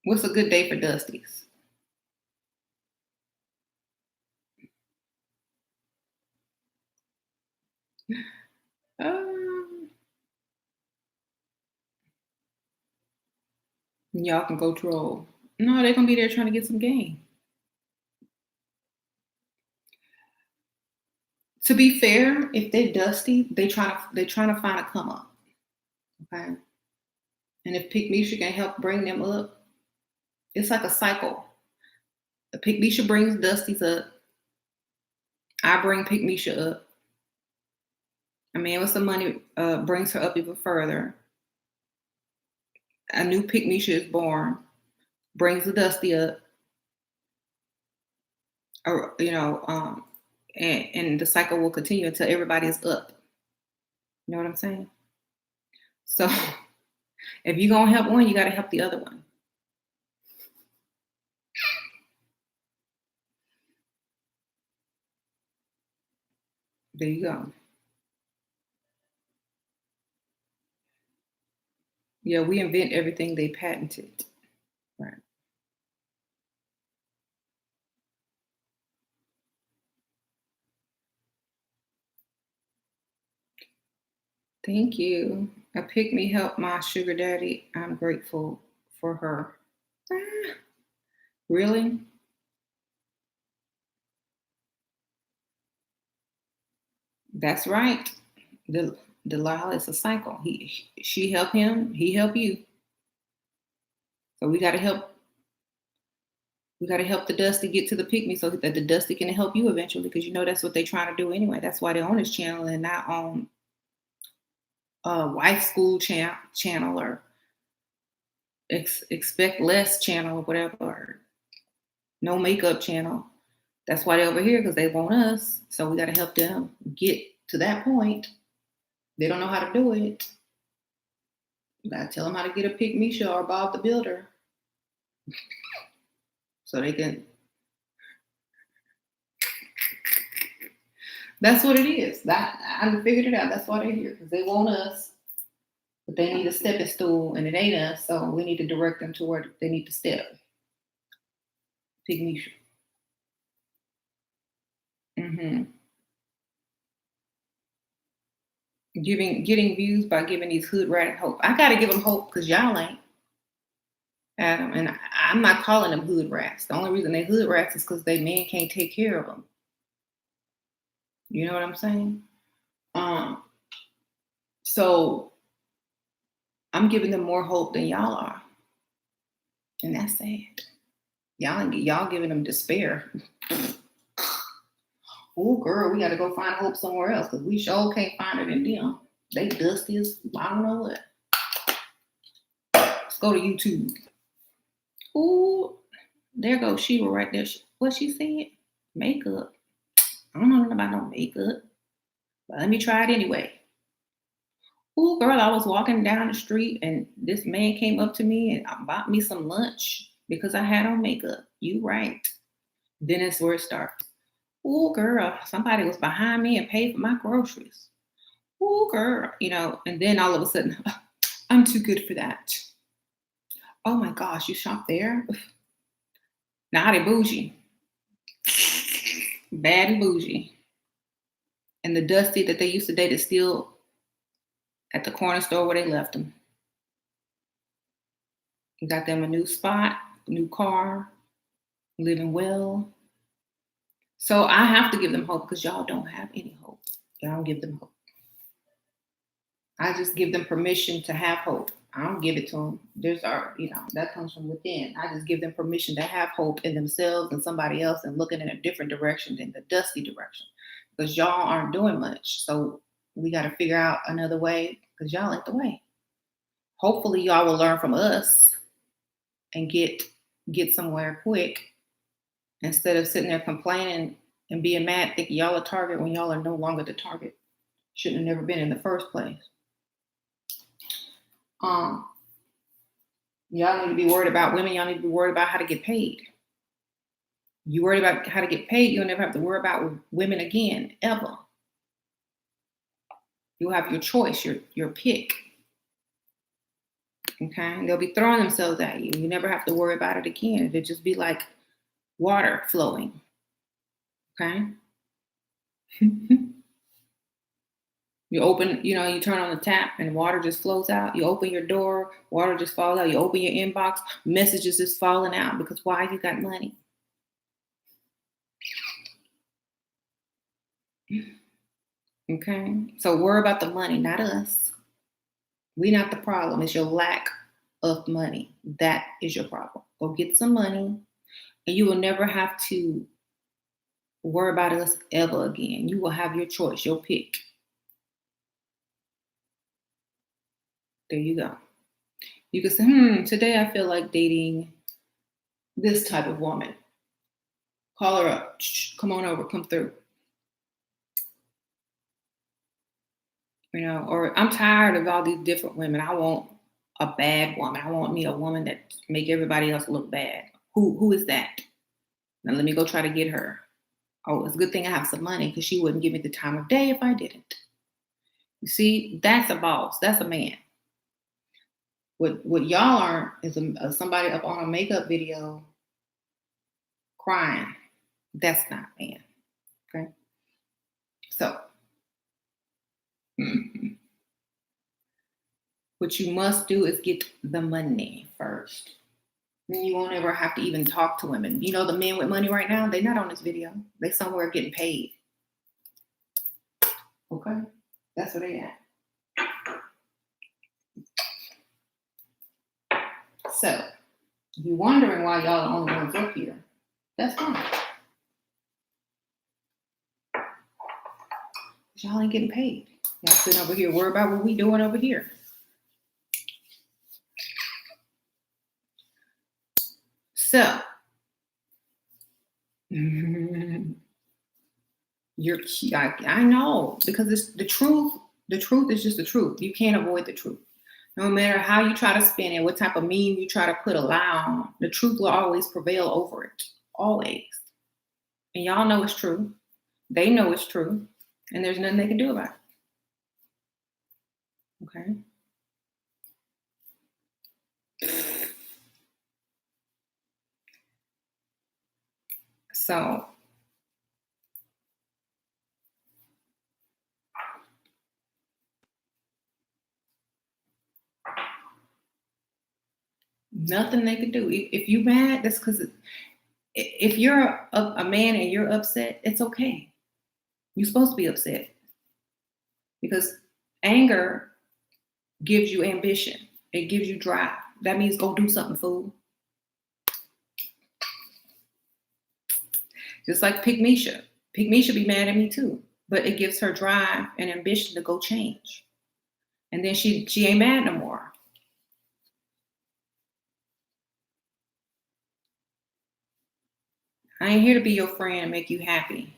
What's a good day for Dusties? Y'all can go troll. No, they're gonna be there trying to get some game. To be fair, if they're dusty, they're trying to find a come up. Okay. And if Pickmeisha can help bring them up, it's like a cycle. The Pickmeisha brings Dusties up. I bring Pickmeisha up. A man with some money brings her up even further. A new Pickmeisha is born, brings the Dusty up. Or, and the cycle will continue until everybody is up. You know what I'm saying? So if you're gonna help one, you gotta help the other one. There you go. Yeah, we invent everything they patented. Right. Thank you. A pick me help my sugar daddy. I'm grateful for her. Ah, really? That's right. Delilah is a cycle. She help him, he help you. So we gotta help the Dusty get to the pick me so that the Dusty can help you eventually, because you know that's what they're trying to do anyway. That's why they're on this channel and not on wife school channel or expect less channel or whatever, or no makeup channel. That's why they're over here, because they want us. So we got to help them get to that point. They don't know how to do it. We got to tell them how to get a Pickmeisha or Bob the Builder, so they can. That's what it is. I figured it out. That's why they're here, because they want us, but they need a stepping stool, and it ain't us. So we need to direct them to where they need to step. Pickmeisha. Mm-hmm. Getting views by giving these hood rat hope. I gotta give them hope because y'all ain't. Adam, and I'm not calling them hood rats. The only reason they hood rats is because they men can't take care of them. You know what I'm saying? So I'm giving them more hope than y'all are, and that's sad. Y'all giving them despair. Oh, girl, we got to go find hope somewhere else because we sure can't find it in them. They dusty as I don't know what. Let's go to YouTube. Ooh, there goes Sheba right there. What she said? Makeup. I don't know nothing about no makeup, but let me try it anyway. Ooh, girl, I was walking down the street and this man came up to me and bought me some lunch because I had on makeup. You right. Then it's where it starts. Ooh, girl, somebody was behind me and paid for my groceries. Ooh, girl, and then all of a sudden, I'm too good for that. Oh my gosh, you shop there? Now they bougie. Bad and bougie. And the Dusty that they used to date is still at the corner store where they left them. You got them a new spot, new car, living well. So I have to give them hope because y'all don't have any hope. Y'all don't give them hope. I just give them permission to have hope. I don't give it to them. There's our, that comes from within. I just give them permission to have hope in themselves and somebody else and looking in a different direction than the dusty direction. Because y'all aren't doing much. So we got to figure out another way because y'all ain't the way. Hopefully y'all will learn from us and get somewhere quick instead of sitting there complaining and being mad thinking y'all a target when y'all are no longer the target. Shouldn't have never been in the first place. Y'all need to be worried about women. Y'all need to be worried about how to get paid. You worried about how to get paid, you'll never have to worry about women again, ever. You'll have your choice, your pick. Okay? They'll be throwing themselves at you. You never have to worry about it again. It'll just be like water flowing. Okay? You open, you turn on the tap and water just flows out. You open your door, water just falls out. You open your inbox, messages just falling out because why? You got money. Okay? So worry about the money, not us. We not the problem. It's your lack of money. That is your problem. Go get some money and you will never have to worry about us ever again. You will have your choice, your pick. There you go. You can say, today I feel like dating this type of woman. Call her up. Come on over. Come through. Or I'm tired of all these different women. I want a bad woman. I want me a woman that make everybody else look bad. Who is that? Now let me go try to get her. Oh, it's a good thing I have some money because she wouldn't give me the time of day if I didn't. You see, that's a boss. That's a man. What y'all aren't is somebody up on a makeup video crying. That's not man. Okay? So, what you must do is get the money first. Then you won't ever have to even talk to women. The men with money right now, they're not on this video. They somewhere getting paid. Okay? That's where they at. So, if you're wondering why y'all are the only ones up here, that's fine. Y'all ain't getting paid. Y'all sitting over here, worry about what we doing over here. So, I know because it's the truth. The truth is just the truth. You can't avoid the truth. No matter how you try to spin it, what type of meme you try to put a lie on, the truth will always prevail over it. Always. And y'all know it's true. They know it's true. And there's nothing they can do about it. Okay? So, nothing they can do. If you mad, that's because if you're a man and you're upset, it's okay. You're supposed to be upset because anger gives you ambition. It gives you drive. That means go do something, fool. Just like Pickmeisha. Pickmeisha be mad at me too, but it gives her drive and ambition to go change. And then she ain't mad no more. I ain't here to be your friend and make you happy.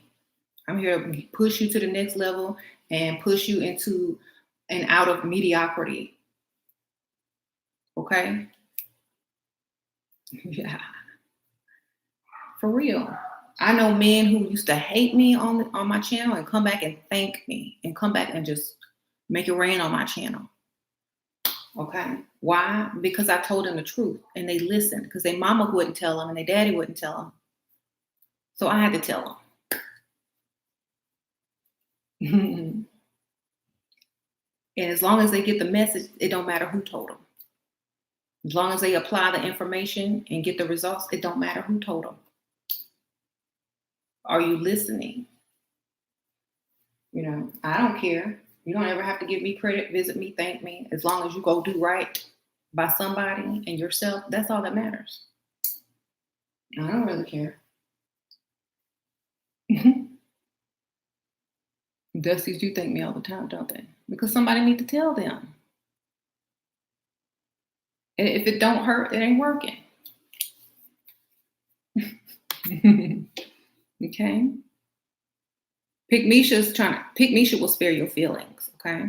I'm here to push you to the next level and push you into and out of mediocrity. Okay? Yeah. For real. I know men who used to hate me on my channel and come back and thank me and come back and just make it rain on my channel. Okay? Why? Because I told them the truth and they listened because their mama wouldn't tell them and their daddy wouldn't tell them. So I had to tell them. And as long as they get the message, it don't matter who told them. As long as they apply the information and get the results, it don't matter who told them. Are you listening? I don't care. You don't ever have to give me credit, visit me, thank me. As long as you go do right by somebody and yourself, that's all that matters. I don't really care. Dusties do thank me all the time, don't they? Because somebody need to tell them. And if it don't hurt, it ain't working. Okay? Pickmeisha will spare your feelings, okay?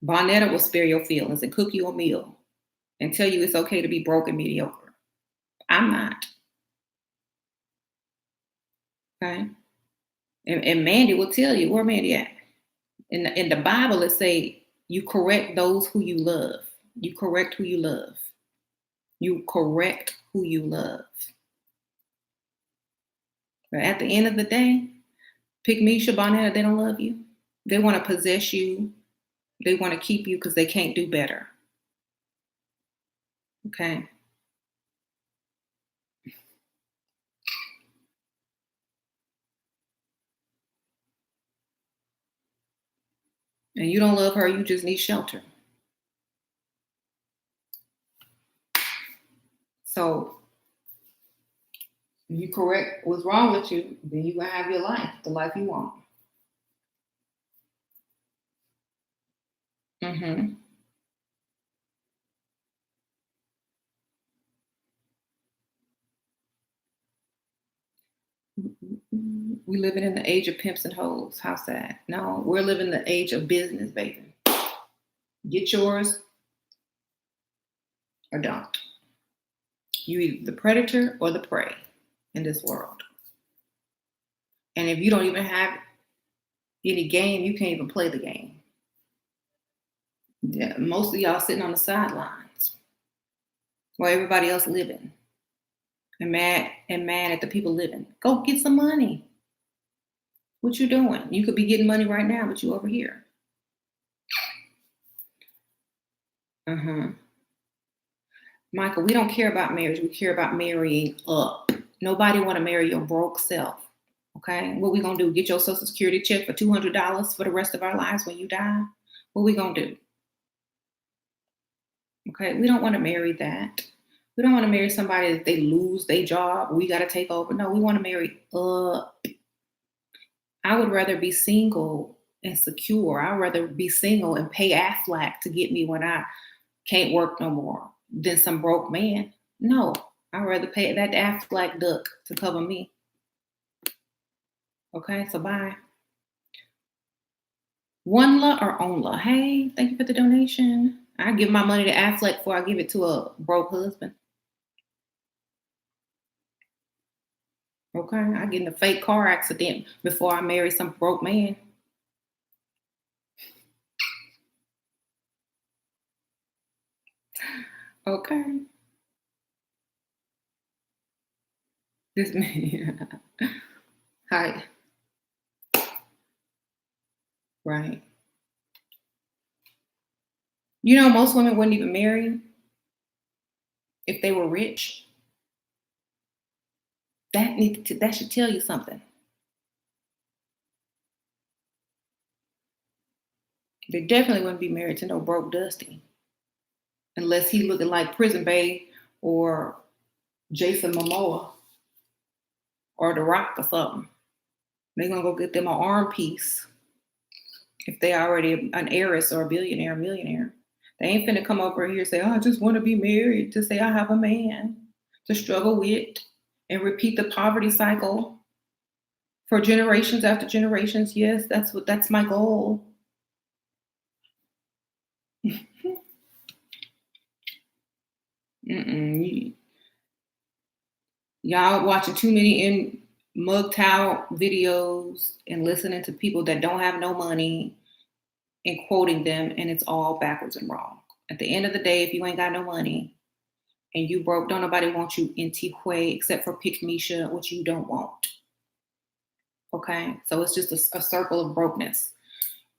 Bonetta will spare your feelings and cook you a meal and tell you it's okay to be broke and mediocre. I'm not. Okay? And Mandy will tell you, where Mandy at? In the Bible, it say you correct those who you love. You correct who you love. You correct who you love. But at the end of the day, Pickmeisha, Bonetta, they don't love you. They want to possess you. They want to keep you because they can't do better. Okay? And you don't love her, you just need shelter. So if you correct what's wrong with you, then you're going to have your life, the life you want. Mm-hmm. We living in the age of pimps and hoes. How sad. No, we're living the age of business, baby. Get yours or don't. You either the predator or the prey in this world. And if you don't even have any game, you can't even play the game. Yeah, most of y'all sitting on the sidelines while everybody else living and mad at the people living. Go get some money. What you doing? You could be getting money right now, but you over here. Michael, we don't care about marriage. We care about marrying up. Nobody want to marry your broke self. Okay? What we gonna do? Get your Social Security check for $200 for the rest of our lives when you die? What we gonna do? Okay? We don't want to marry that. We don't want to marry somebody that they lose their job. We got to take over. No, we want to marry up. I would rather be single and secure. I'd rather be single and pay Aflac to get me when I can't work no more than some broke man. No, I'd rather pay that Aflac duck to cover me. Okay, so bye. One-la or on-la? Hey, thank you for the donation. I give my money to Aflac before I give it to a broke husband. Okay, I get in a fake car accident before I marry some broke man. Okay. This man. Hi. Right. You know, most women wouldn't even marry if they were rich. That should tell you something. They definitely wouldn't be married to no broke Dusty. Unless he looking like Prison Bay or Jason Momoa or The Rock or something. They're gonna go get them an arm piece if they already an heiress or a billionaire, millionaire. They ain't finna come over here and say, oh, I just want to be married, to say I have a man to struggle with and repeat the poverty cycle for generations after generations. Yes, that's my goal. Y'all watching too many in mug towel videos and listening to people that don't have no money and quoting them, and it's all backwards and wrong. At the end of the day, if you ain't got no money and you broke, don't nobody want you in Tijuana except for Pickmeisha, which you don't want. Okay, so it's just a circle of brokenness.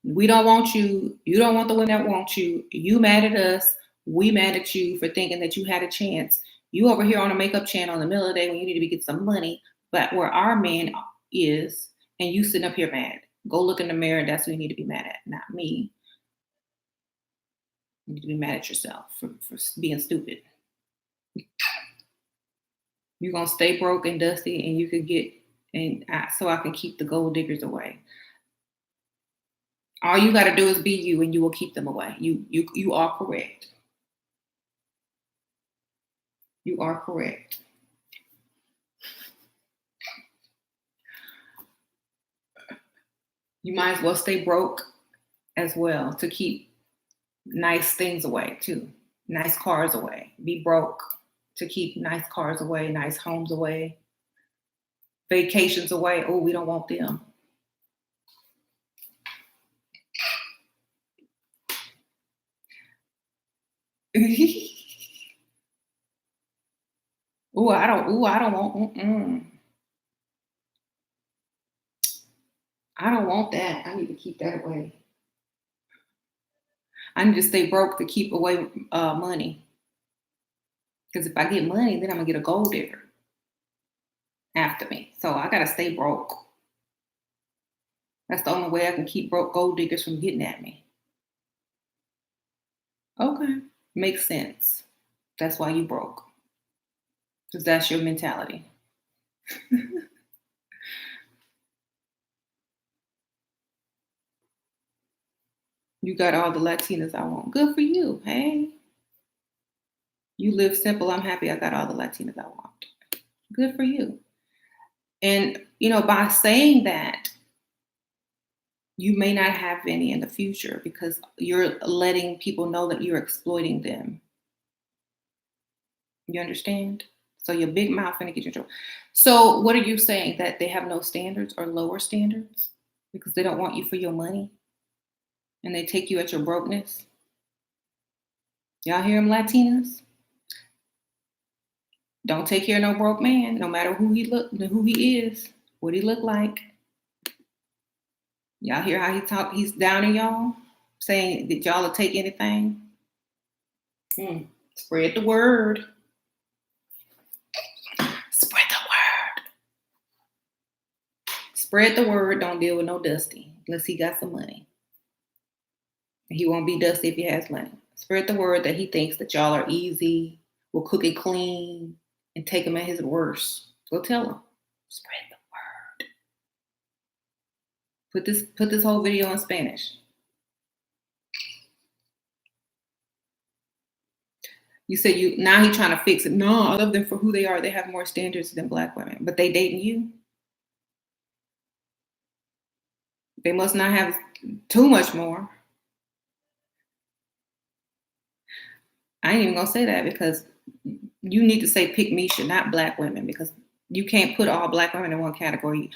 We don't want you. You don't want the one that wants you. You mad at us. We mad at you for thinking that you had a chance. You over here on a makeup channel in the middle of the day when you need to be getting some money, but where our men is, and you sitting up here mad. Go look in the mirror, and that's who you need to be mad at, not me. You need to be mad at yourself for being stupid. You're gonna stay broke and dusty, and you could get so I can keep the gold diggers away. All you got to do is be you, and you will keep them away. You are correct. You are correct. You might as well stay broke as well to keep nice things away too. Nice cars away. Be broke to keep nice cars away, nice homes away, vacations away. Oh, we don't want them. I don't want. I don't want that. I need to keep that away. I need to stay broke to keep away money. Because if I get money, then I'm gonna get a gold digger after me. So I gotta stay broke. That's the only way I can keep broke gold diggers from getting at me. Okay, makes sense. That's why you broke. Because that's your mentality. You got all the Latinas I want. Good for you. Hey. You live simple. I'm happy I got all the Latinas I want. Good for you. And, by saying that, you may not have any in the future because you're letting people know that you're exploiting them. You understand? So your big mouth gonna get you in trouble. So what are you saying? That they have no standards or lower standards because they don't want you for your money and they take you at your brokenness? Y'all hear them, Latinas? Don't take care of no broke man, no matter who he is, what he look like. Y'all hear how he talk? He's down in y'all, saying that y'all will take anything. Spread the word. Spread the word. Spread the word. Don't deal with no Dusty unless he got some money. He won't be Dusty if he has money. Spread the word that he thinks that y'all are easy, will cook it clean, and take him at his worst. Go tell him. Spread the word. Put this whole video in Spanish. You said now he's trying to fix it. No, I love them for who they are. They have more standards than Black women, but they dating you. They must not have too much more. I ain't even gonna say that because you need to say Pickmeisha, not Black women, because you can't put all Black women in one category.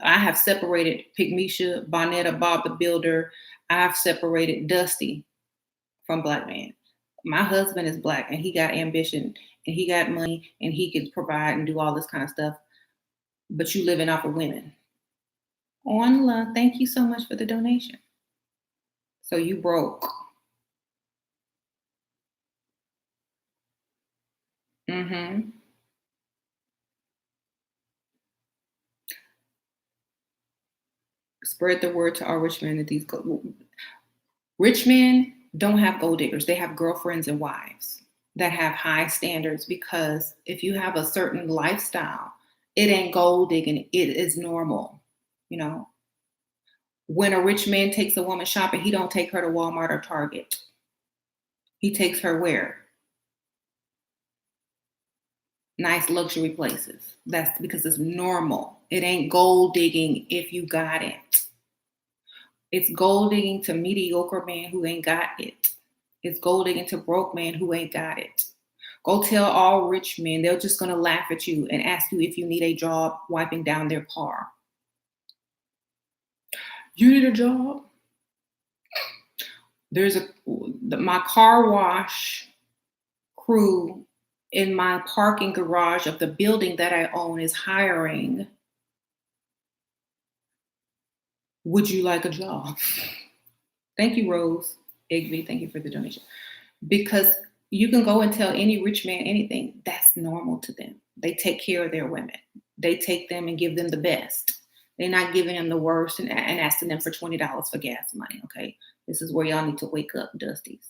I have separated Pickmeisha, Bonetta, Bob the Builder. I've separated Dusty from Black men. My husband is Black and he got ambition and he got money and he can provide and do all this kind of stuff. But you living off of women. Onla, thank you so much for the donation. So you broke. Spread the word to our rich men that these rich men don't have gold diggers. They have girlfriends and wives that have high standards because if you have a certain lifestyle, it ain't gold digging. It is normal. When a rich man takes a woman shopping, he don't take her to Walmart or Target. He takes her where? Nice luxury places. That's because it's normal. It ain't gold digging if you got it. It's gold digging to mediocre man who ain't got it. It's gold digging to broke man who ain't got it. Go tell all rich men, they're just gonna laugh at you and ask you if you need a job wiping down their car. You need a job? There's my car wash crew in my parking garage of the building that I own is hiring. Would you like a job? Thank you, Rose Igby. Thank you for the donation. Because you can go and tell any rich man anything. That's normal to them. They take care of their women. They take them and give them the best. They're not giving them the worst and asking them for $20 for gas money. Okay. This is where y'all need to wake up, Dusties.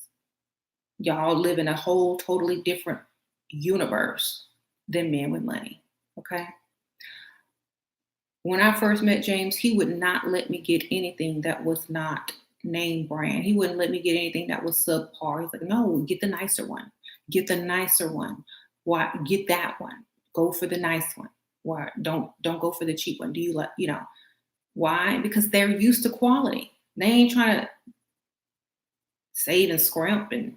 Y'all live in a whole totally different universe than men with money. Okay. When I first met James, he would not let me get anything that was not name brand. He wouldn't let me get anything that was subpar. He's like, no, get the nicer one. Get the nicer one. Why? Get that one. Go for the nice one. Why? Don't go for the cheap one. Do you like, why? Because they're used to quality. They ain't trying to save and scrimp and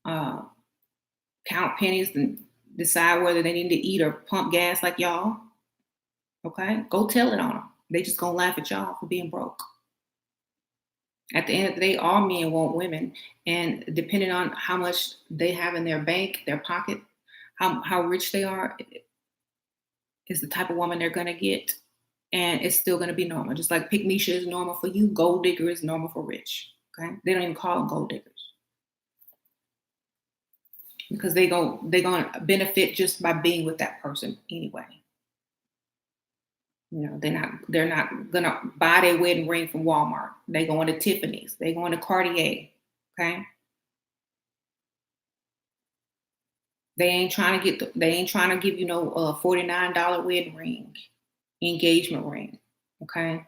count pennies and decide whether they need to eat or pump gas like y'all. Okay, go tell it on them. They just gonna laugh at y'all for being broke. At the end of the day, all men want women, and depending on how much they have in their bank, their pocket, how rich they are, is the type of woman they're gonna get, and it's still gonna be normal. Just like Pickmeisha is normal for you, gold digger is normal for rich. Okay, they don't even call them gold diggers because they're gonna benefit just by being with that person anyway. They're not gonna buy their wedding ring from Walmart. They going to Tiffany's. They going to Cartier. Okay. They ain't trying to give you no $49 wedding ring, engagement ring. Okay.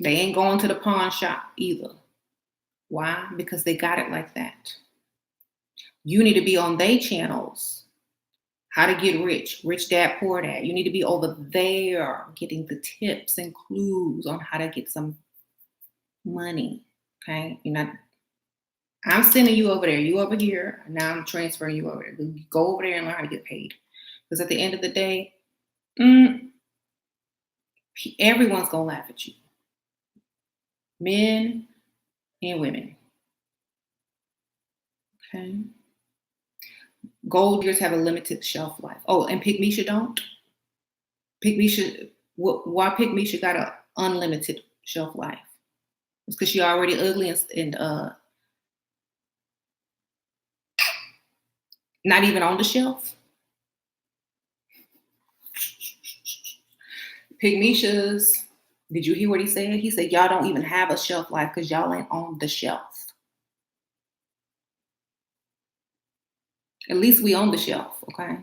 They ain't going to the pawn shop either. Why? Because they got it like that. You need to be on their channels. How to get rich, rich dad, poor dad. You need to be over there getting the tips and clues on how to get some money. Okay. I'm sending you over there. You over here. Now I'm transferring you over there. Go over there and learn how to get paid. Because at the end of the day, everyone's going to laugh at you. Men and women. Okay. Gold diggers have a limited shelf life. Oh, and Pickmeisha don't? Why Pickmeisha got an unlimited shelf life? It's because she already ugly and not even on the shelf. Pickmeisha's, did you hear what he said? He said, y'all don't even have a shelf life because y'all ain't on the shelf. At least we on the shelf, okay?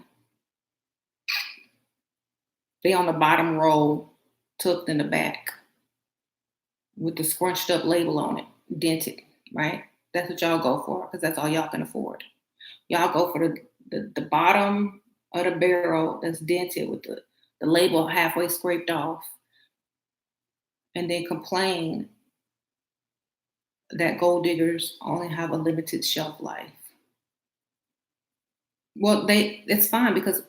They on the bottom row, tucked in the back, with the scrunched up label on it, dented, right? That's what y'all go for, because that's all y'all can afford. Y'all go for the bottom of the barrel that's dented with the label halfway scraped off, and then complain that gold diggers only have a limited shelf life. Well, it's fine, because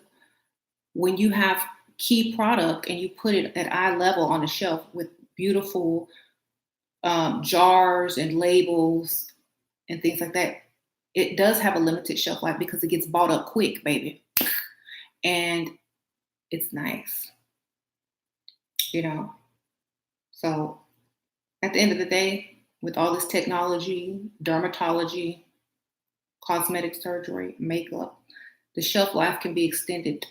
when you have key product and you put it at eye level on the shelf with beautiful jars and labels and things like that, it does have a limited shelf life because it gets bought up quick, baby. And it's nice, So at the end of the day, with all this technology, dermatology, cosmetic surgery, makeup, the shelf life can be extended.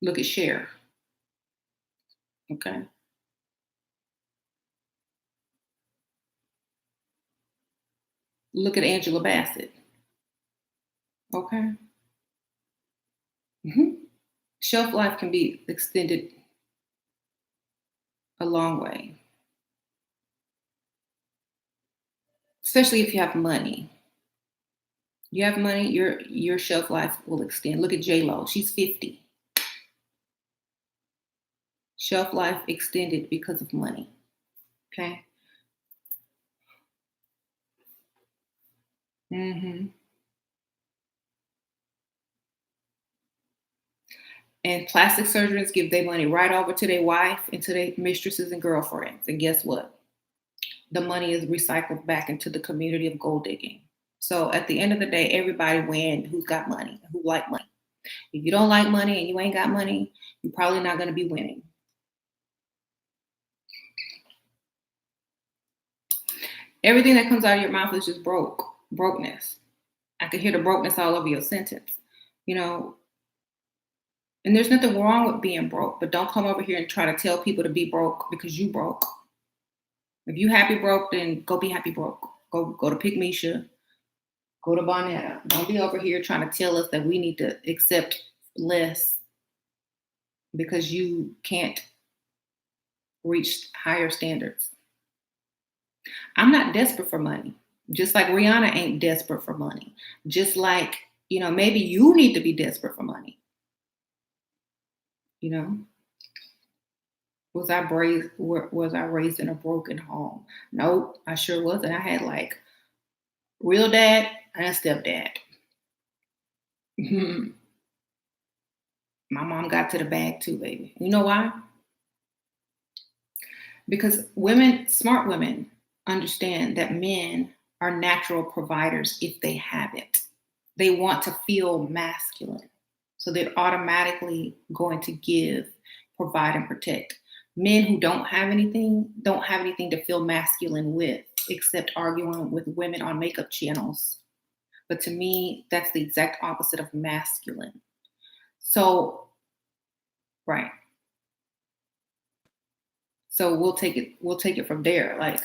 Look at Cher. Okay. Look at Angela Bassett. Okay. Mm-hmm. Shelf life can be extended a long way, especially if you have money. You have money, your shelf life will extend. Look at J-Lo. She's 50. Shelf life extended because of money. Okay. Mm-hmm. And plastic surgeons give their money right over to their wife and to their mistresses and girlfriends. And guess what? The money is recycled back into the community of gold digging. So at the end of the day, everybody wins who's got money, who like money. If you don't like money and you ain't got money, you're probably not going to be winning. Everything that comes out of your mouth is just brokenness. I can hear the brokenness all over your sentence. And there's nothing wrong with being broke, but don't come over here and try to tell people to be broke because you broke. If you happy broke, then go be happy broke. Go to Pickmeisha, go to Barnetta. Don't be over here trying to tell us that we need to accept less because you can't reach higher standards. I'm not desperate for money. Just like Rihanna ain't desperate for money. Just like, maybe you need to be desperate for money. You know, was I raised in a broken home? Nope, I sure wasn't. I had like real dad and a stepdad. My mom got to the bag too, baby. You know why? Because smart women, understand that men are natural providers if they have it. They want to feel masculine. So they're automatically going to give, provide, and protect. Men who don't have anything to feel masculine with, except arguing with women on makeup channels. But to me, that's the exact opposite of masculine. So, right. So we'll take it from there. Like,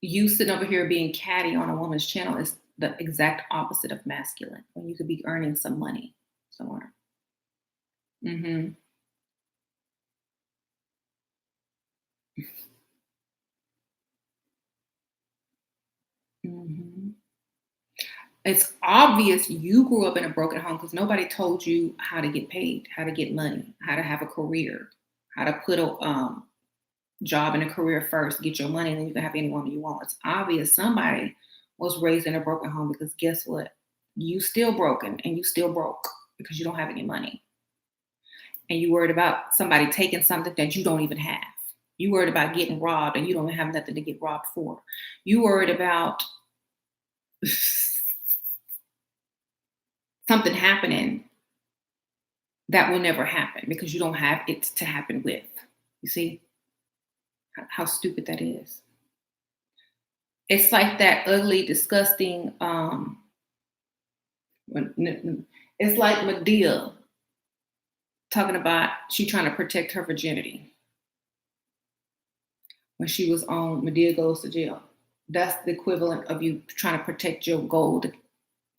you sitting over here being catty on a woman's channel is the exact opposite of masculine, when you could be earning some money somewhere. Mm-hmm. Mm-hmm. It's obvious you grew up in a broken home because nobody told you how to get paid, how to get money, how to have a career, how to put a job and a career first, get your money, and then you can have any woman you want. It's obvious somebody was raised in a broken home, because guess what? You still broken and you still broke because you don't have any money. And you worried about somebody taking something that you don't even have. You worried about getting robbed and you don't have nothing to get robbed for. You worried about something happening that will never happen because you don't have it to happen with. You see how stupid that is? It's like that ugly, disgusting, it's like Medea talking about she trying to protect her virginity. When she was on Medea Goes to Jail. That's the equivalent of you trying to protect your gold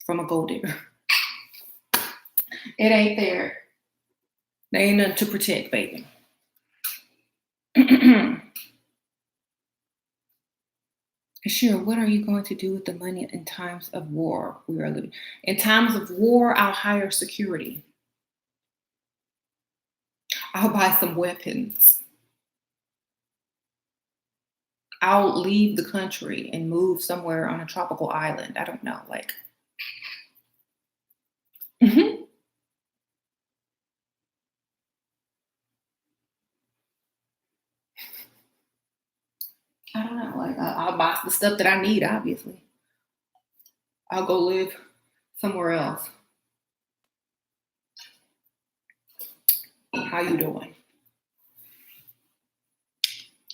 from a gold digger. It ain't there. There ain't nothing to protect, baby. Sure, what are you going to do with the money in times of war we are living? In times of war, I'll hire security. I'll buy some weapons. I'll leave the country and move somewhere on a tropical island. I don't know, like. Mm-hmm. I don't know, like I'll buy the stuff that I need, obviously. I'll go live somewhere else. How you doing?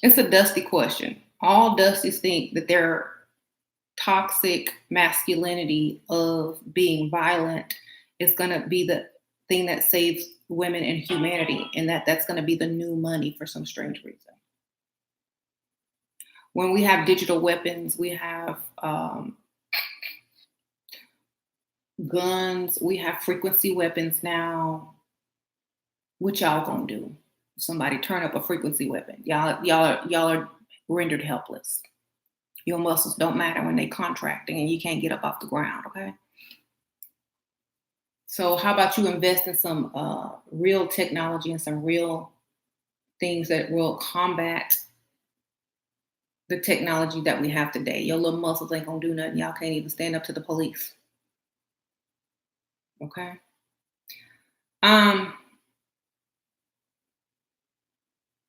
It's a dusty question. All dusties think that their toxic masculinity of being violent is going to be the thing that saves women and humanity, and that's going to be the new money for some strange reason. When we have digital weapons, we have guns, we have frequency weapons now. What y'all gonna do? Somebody turn up a frequency weapon. Y'all are rendered helpless. Your muscles don't matter when they contracting and you can't get up off the ground, okay? So how about you invest in some real technology and some real things that will combat the technology that we have today? Your little muscles ain't gonna do nothing. Y'all can't even stand up to the police. Okay?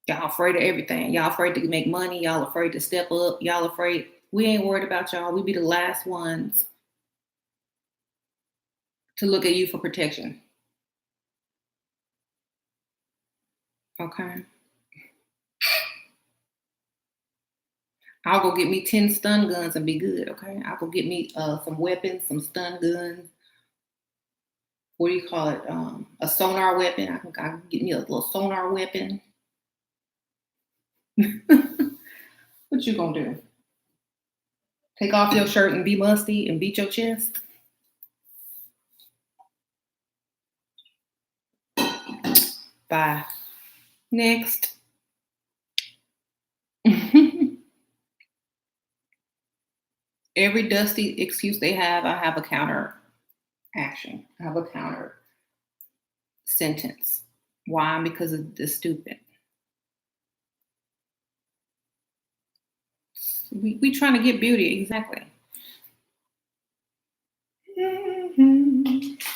Y'all afraid of everything. Y'all afraid to make money. Y'all afraid to step up. Y'all afraid. We ain't worried about y'all. We be the last ones to look at you for protection. Okay? I'll go get me 10 stun guns and be good, okay? I'll go get me some weapons, some stun guns, what do you call it? A sonar weapon. I can get me a little sonar weapon. What you gonna do? Take off your shirt and be musty and beat your chest? Bye. Next. Every dusty excuse they have, I have a counter action. I have a counter sentence. Why? Because of the stupid. We trying to get beauty, exactly.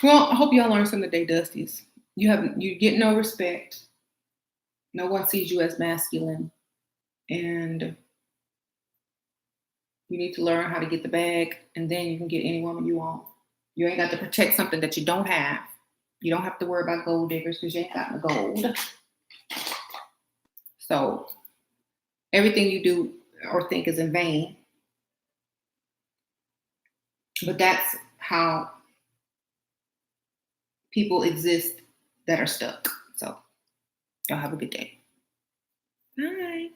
Well, I hope y'all learned from the day dusties. You get no respect. No one sees you as masculine, and you need to learn how to get the bag, and then you can get any woman you want. You ain't got to protect something that you don't have. You don't have to worry about gold diggers because you ain't got the gold. So everything you do or think is in vain. But that's how people exist that are stuck. So y'all have a good day. Bye.